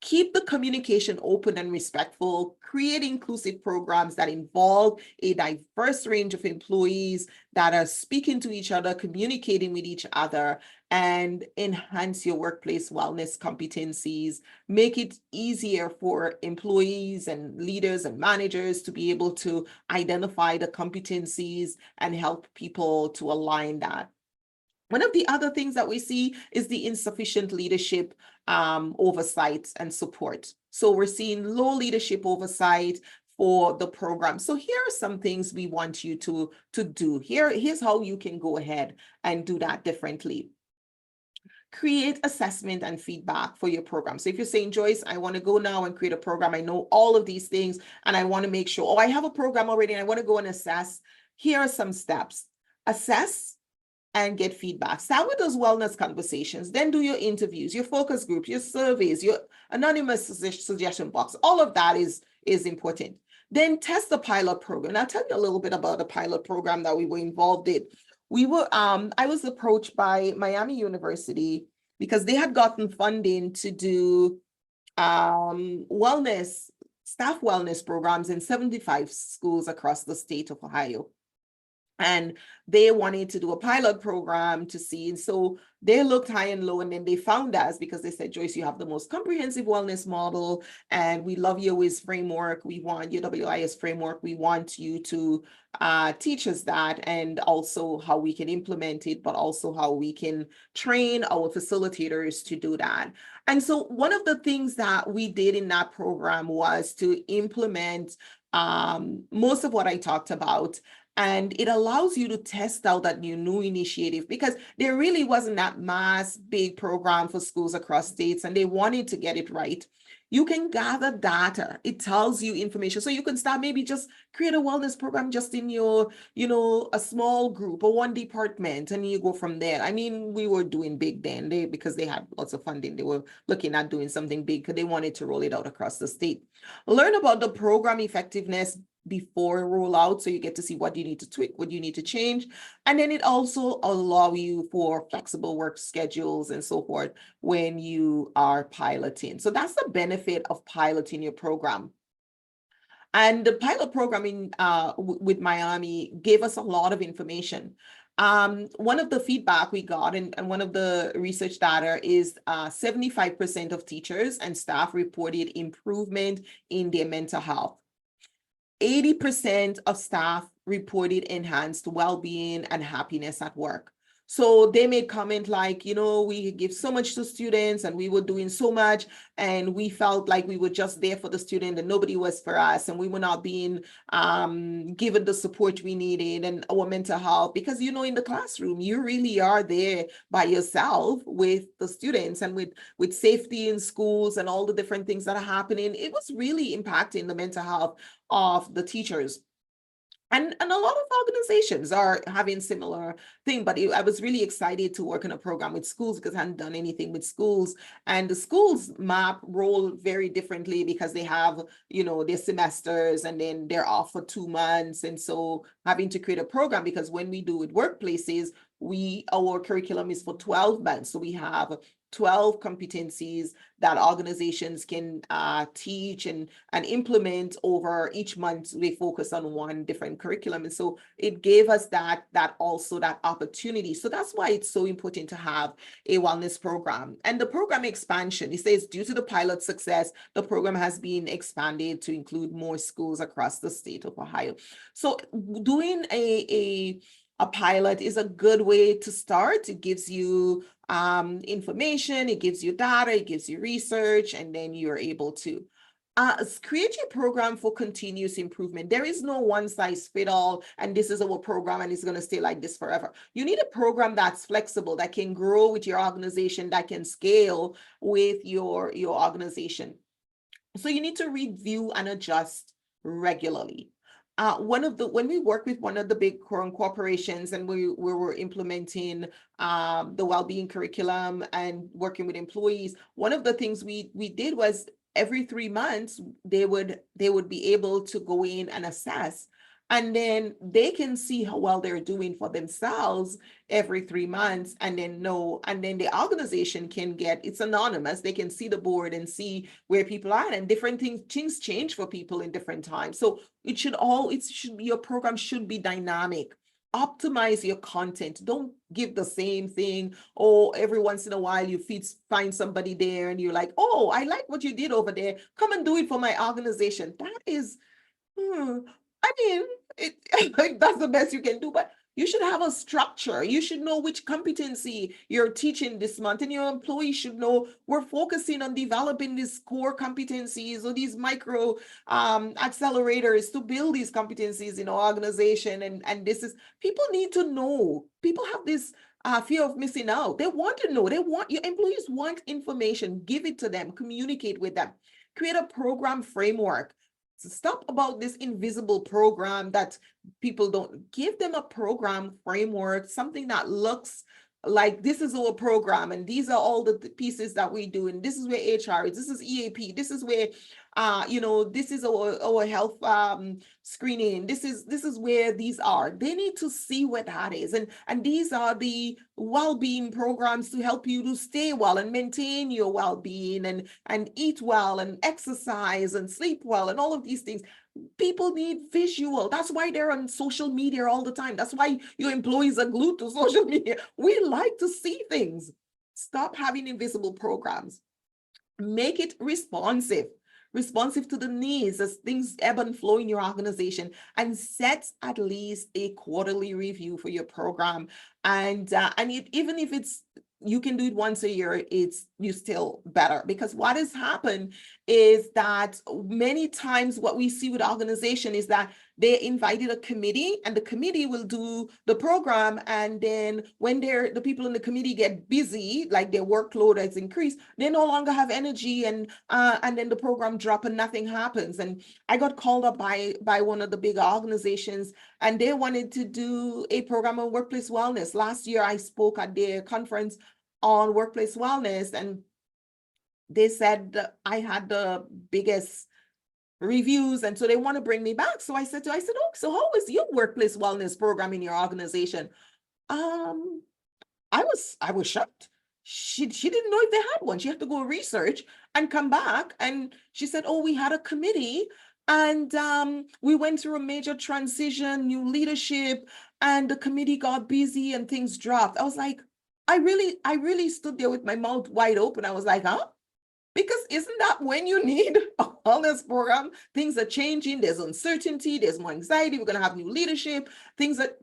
Keep the communication open and respectful, create inclusive programs that involve a diverse range of employees that are speaking to each other, communicating with each other, and enhance your workplace wellness competencies. Make it easier for employees and leaders and managers to be able to identify the competencies and help people to align that. One of the other things that we see is the insufficient leadership oversight and support. So we're seeing low leadership oversight for the program. So here are some things we want you to do. Here's how you can go ahead and do that differently. Create assessment and feedback for your program. So if you're saying, Joyce, I want to go now and create a program, I know all of these things, and I want to make sure, oh, I have a program already, and I want to go and assess. Here are some steps. Assess and get feedback. Start with those wellness conversations, then do your interviews, your focus groups, your surveys, your anonymous suggestion box. All of that is important. Then test the pilot program. I'll tell you a little bit about the pilot program that we were involved in. I was approached by Miami University because they had gotten funding to do staff wellness programs in 75 schools across the state of Ohio. And they wanted to do a pilot program to see. And so they looked high and low, and then they found us because they said, Joyce, you have the most comprehensive wellness model, and we love your WIS framework. We want your WIS framework. We want you to teach us that, and also how we can implement it, but also how we can train our facilitators to do that. And so one of the things that we did in that program was to implement most of what I talked about. And it allows you to test out that new initiative, because there really wasn't that mass big program for schools across states, and they wanted to get it right. You can gather data. It tells you information. So you can start maybe just create a wellness program just in your, a small group or one department, and you go from there. I mean, we were doing big then because they had lots of funding. They were looking at doing something big because they wanted to roll it out across the state. Learn about the program effectiveness before rollout, so you get to see what you need to tweak, what you need to change. And then it also allows you for flexible work schedules and so forth when you are piloting. So that's the benefit of piloting your program. And the pilot program with Miami gave us a lot of information. One of the feedback we got and one of the research data is 75% of teachers and staff reported improvement in their mental health. 80% of staff reported enhanced well-being and happiness at work. So they made comment like, we give so much to students and we were doing so much, and we felt like we were just there for the student and nobody was for us, and we were not being given the support we needed and our mental health, because in the classroom you really are there by yourself with the students and with safety in schools and all the different things that are happening. It was really impacting the mental health of the teachers. And a lot of organizations are having similar thing, but I was really excited to work on a program with schools because I hadn't done anything with schools. And the schools map role very differently because they have, their semesters and then they're off for 2 months. And so having to create a program, because when we do with workplaces, our curriculum is for 12 months. So we have 12 competencies that organizations can teach and implement over each month. They focus on one different curriculum. And so it gave us that opportunity. So that's why it's so important to have a wellness program. And the program expansion, it says, due to the pilot success, the program has been expanded to include more schools across the state of Ohio. So doing a pilot is a good way to start. It gives you information, it gives you data, it gives you research, and then you're able to create your program for continuous improvement. There is no one size fit all, and this is our program and it's going to stay like this forever. You need a program that's flexible, that can grow with your organization, that can scale with your organization. So you need to review and adjust regularly. When we work with one of the big corporations and we were implementing the well-being curriculum and working with employees, one of the things we did was every 3 months they would be able to go in and assess, and then they can see how well they're doing for themselves every 3 months, and then the organization can get, it's anonymous, they can see the board and see where people are, and different things change for people in different times. So your program should be dynamic. Optimize your content. Don't give the same thing. Oh, every once in a while you find somebody there and you're like, oh, I like what you did over there. Come and do it for my organization. That is, I mean, that's the best you can do, but you should have a structure. You should know which competency you're teaching this month, and your employees should know we're focusing on developing these core competencies or these micro accelerators to build these competencies in our organization. And this is, people need to know. People have this fear of missing out. They want to know. Your employees want information. Give it to them. Communicate with them. Create a program framework. Stop about this invisible program that people don't. Give them a program framework, something that looks like this is our program and these are all the pieces that we do, and this is where HR is, this is EAP, this is where this is our health screening, this is where these are. They need to see what that is, and these are the well-being programs to help you to stay well and maintain your well-being and eat well and exercise and sleep well and all of these things. People need visual. That's why they're on social media all the time. That's why your employees are glued to social media. We like to see things. Stop having invisible programs. Make it responsive to the needs as things ebb and flow in your organization, and set at least a quarterly review for your program. And even if you can do it once a year, you still better, because what has happened is that many times what we see with organization is that they invited a committee and the committee will do the program, and then when the people in the committee get busy, like their workload has increased, they no longer have energy, and then the program drop and nothing happens. And I got called up by one of the big organizations, and they wanted to do a program on workplace wellness. Last year I spoke at their conference on workplace wellness, and they said that I had the biggest reviews, and so they want to bring me back. So I said, oh, so how is your workplace wellness program in your organization? I was shocked. She didn't know if they had one. She had to go research and come back, and she said, oh, we had a committee, and we went through a major transition, new leadership, and the committee got busy and things dropped. I was like, I really stood there with my mouth wide open. I was like, huh? Because isn't that when you need a wellness program? Things are changing. There's uncertainty. There's more anxiety. We're going to have new leadership. Things that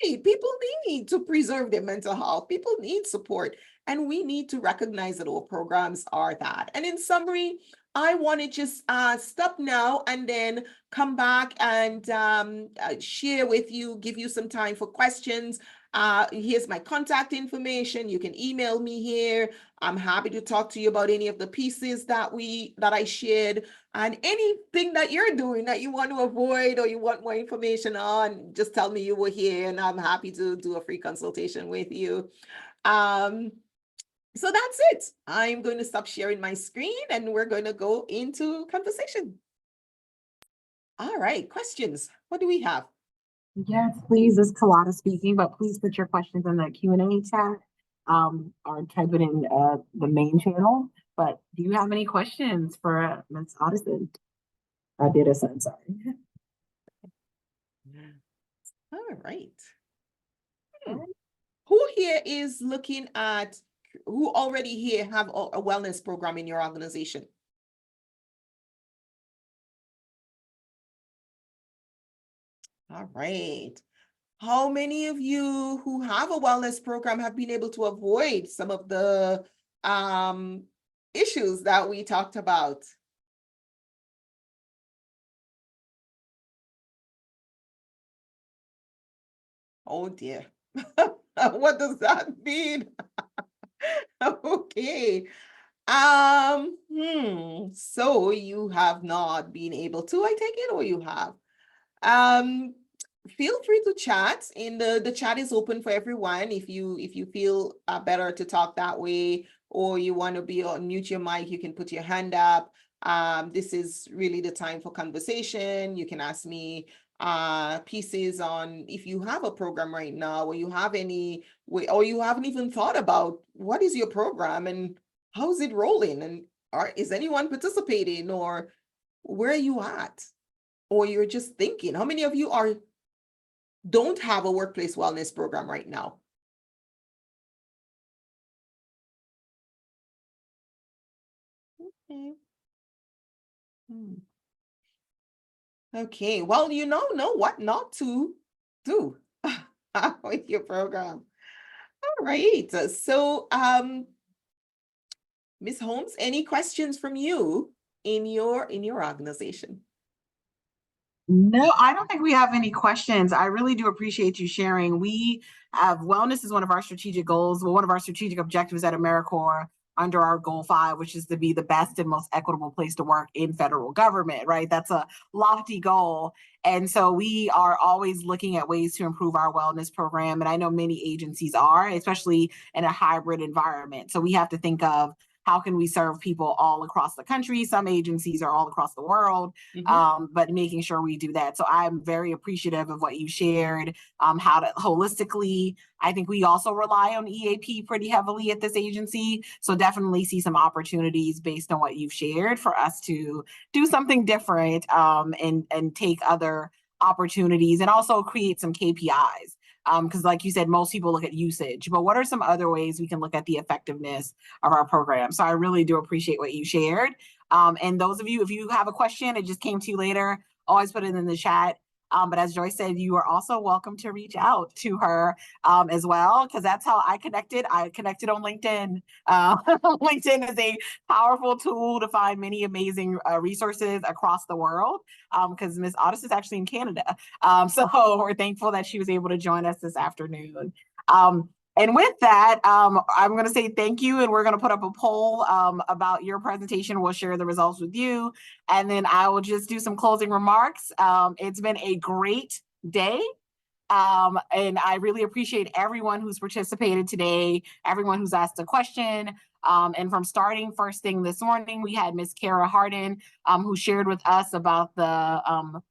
people need to preserve their mental health. People need support. And we need to recognize that our programs are that. And in summary, I want to just stop now and then come back and share with you, give you some time for questions. Here's my contact information. You can email me here. I'm happy to talk to you about any of the pieces that I shared, and anything that you're doing that you want to avoid or you want more information on, just tell me you were here and I'm happy to do a free consultation with you. So that's it. I'm going to stop sharing my screen and we're going to go into conversation. All right, questions. What do we have? Yes, please. This is Kalata speaking, but please put your questions in the Q&A chat. or type it in the main channel. But do you have any questions for Ms. Addison? I did a son, sorry. All right. Who here is looking at, who already here have a wellness program in your organization? All right. How many of you who have a wellness program have been able to avoid some of the issues that we talked about? Oh dear. What does that mean? Okay. So you have not been able to, I take it, or you have? Feel free to chat. In the chat is open for everyone. If you feel better to talk that way, or you want to be on mute your mic, you can put your hand up. This is really the time for conversation. You can ask me pieces on if you have a program right now, or you have any way, or you haven't even thought about what is your program and how's it rolling, and is anyone participating, or where are you at? Or you're just thinking, how many of you don't have a workplace wellness program right now? Okay. Okay, well, you know what not to do with your program. All right, so Ms. Holmes, any questions from you in your organization? No, I don't think we have any questions. I really do appreciate you sharing. We have wellness is one of our strategic goals, well, one of our strategic objectives at AmeriCorps under our goal 5, which is to be the best and most equitable place to work in federal government, right? That's a lofty goal. And so we are always looking at ways to improve our wellness program. And I know many agencies are, especially in a hybrid environment. So we have to think of how can we serve people all across the country? Some agencies are all across the world, but making sure we do that. So I'm very appreciative of what you shared, how to holistically, I think we also rely on EAP pretty heavily at this agency. So definitely see some opportunities based on what you've shared for us to do something different and take other opportunities and also create some KPIs. Because like you said, most people look at usage, but what are some other ways we can look at the effectiveness of our program? So I really do appreciate what you shared. And those of you, if you have a question, it just came to you later, always put it in the chat. But as Joyce said, you are also welcome to reach out to her as well, because that's how I connected. I connected on LinkedIn. LinkedIn is a powerful tool to find many amazing resources across the world, because Ms. Otis is actually in Canada. So we're thankful that she was able to join us this afternoon. And with that, I'm going to say thank you, and we're going to put up a poll about your presentation. We'll share the results with you, and then I will just do some closing remarks. It's been a great day, and I really appreciate everyone who's participated today, everyone who's asked a question. And from starting first thing this morning, we had Ms. Kara Harden, who shared with us about the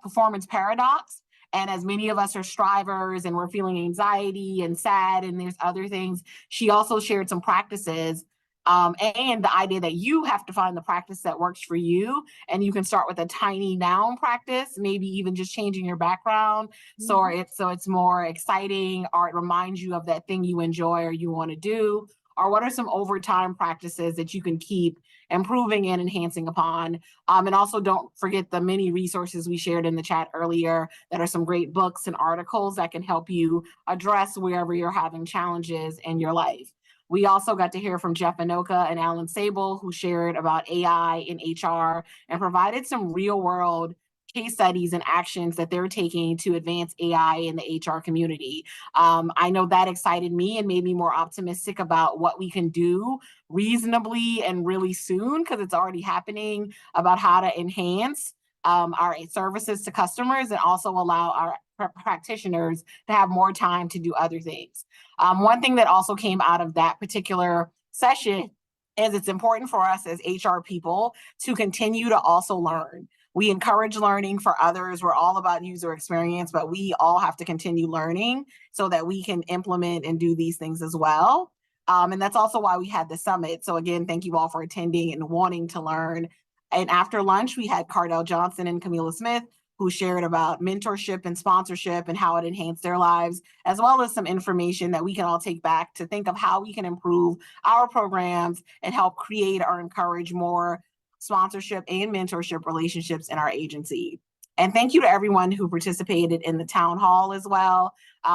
performance paradox. And as many of us are strivers and we're feeling anxiety and sad and there's other things, she also shared some practices and the idea that you have to find the practice that works for you. And you can start with a tiny noun practice, maybe even just changing your background. So it's more exciting, or it reminds you of that thing you enjoy or you want to do. Or what are some overtime practices that you can keep improving and enhancing upon? And also don't forget the many resources we shared in the chat earlier that are some great books and articles that can help you address wherever you're having challenges in your life. We also got to hear from Jeff Anoka and Alan Sable, who shared about AI in HR and provided some real world case studies and actions that they're taking to advance AI in the HR community. I know that excited me and made me more optimistic about what we can do reasonably and really soon, because it's already happening, about how to enhance our services to customers and also allow our practitioners to have more time to do other things. One thing that also came out of that particular session is it's important for us as HR people to continue to also learn. We encourage learning for others. We're all about user experience, but we all have to continue learning so that we can implement and do these things as well. And that's also why we had the summit. So again, thank you all for attending and wanting to learn. And after lunch, we had Cardell Johnson and Camila Smith, who shared about mentorship and sponsorship and how it enhanced their lives, as well as some information that we can all take back to think of how we can improve our programs and help create or encourage more sponsorship and mentorship relationships in our agency. And thank you to everyone who participated in the town hall as well,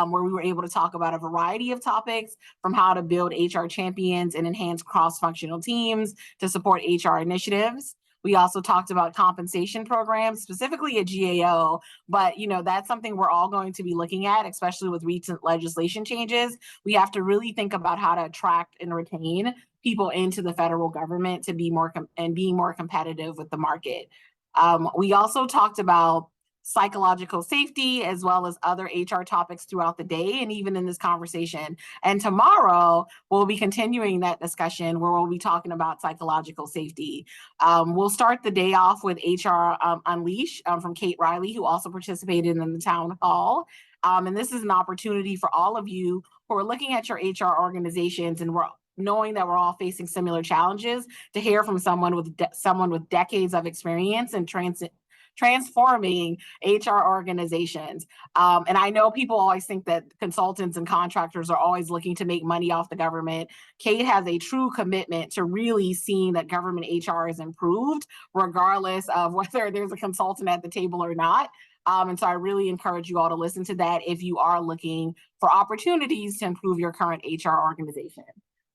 where we were able to talk about a variety of topics, from how to build HR champions and enhance cross-functional teams to support HR initiatives. We also talked about compensation programs, specifically at GAO, but that's something we're all going to be looking at, especially with recent legislation changes. We have to really think about how to attract and retain people into the federal government to be more being more competitive with the market. We also talked about psychological safety, as well as other HR topics throughout the day and even in this conversation. And tomorrow, we'll be continuing that discussion where we'll be talking about psychological safety. We'll start the day off with HR Unleash from Kate Riley, who also participated in the town hall. And this is an opportunity for all of you who are looking at your HR organizations and knowing that we're all facing similar challenges, to hear from someone with decades of experience in transforming HR organizations. And I know people always think that consultants and contractors are always looking to make money off the government. Kate has a true commitment to really seeing that government HR is improved, regardless of whether there's a consultant at the table or not. And so I really encourage you all to listen to that if you are looking for opportunities to improve your current HR organization.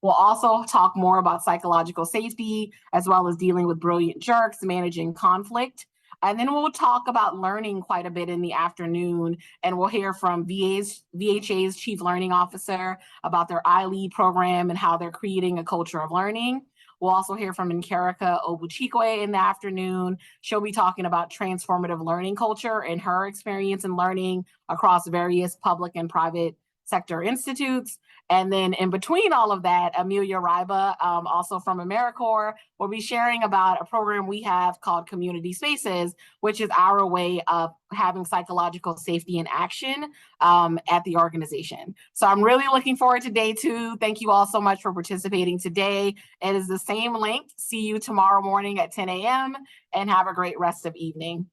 We'll also talk more about psychological safety, as well as dealing with brilliant jerks, managing conflict. And then we'll talk about learning quite a bit in the afternoon, and we'll hear from VHA's Chief Learning Officer about their iLead program and how they're creating a culture of learning. We'll also hear from Nkerika Obuchikwe in the afternoon. She'll be talking about transformative learning culture and her experience in learning across various public and private sector institutes. And then in between all of that, Amelia Ryba, also from AmeriCorps, will be sharing about a program we have called Community Spaces, which is our way of having psychological safety in action at the organization. So I'm really looking forward to day 2. Thank you all so much for participating today. It is the same link. See you tomorrow morning at 10 a.m. and have a great rest of evening.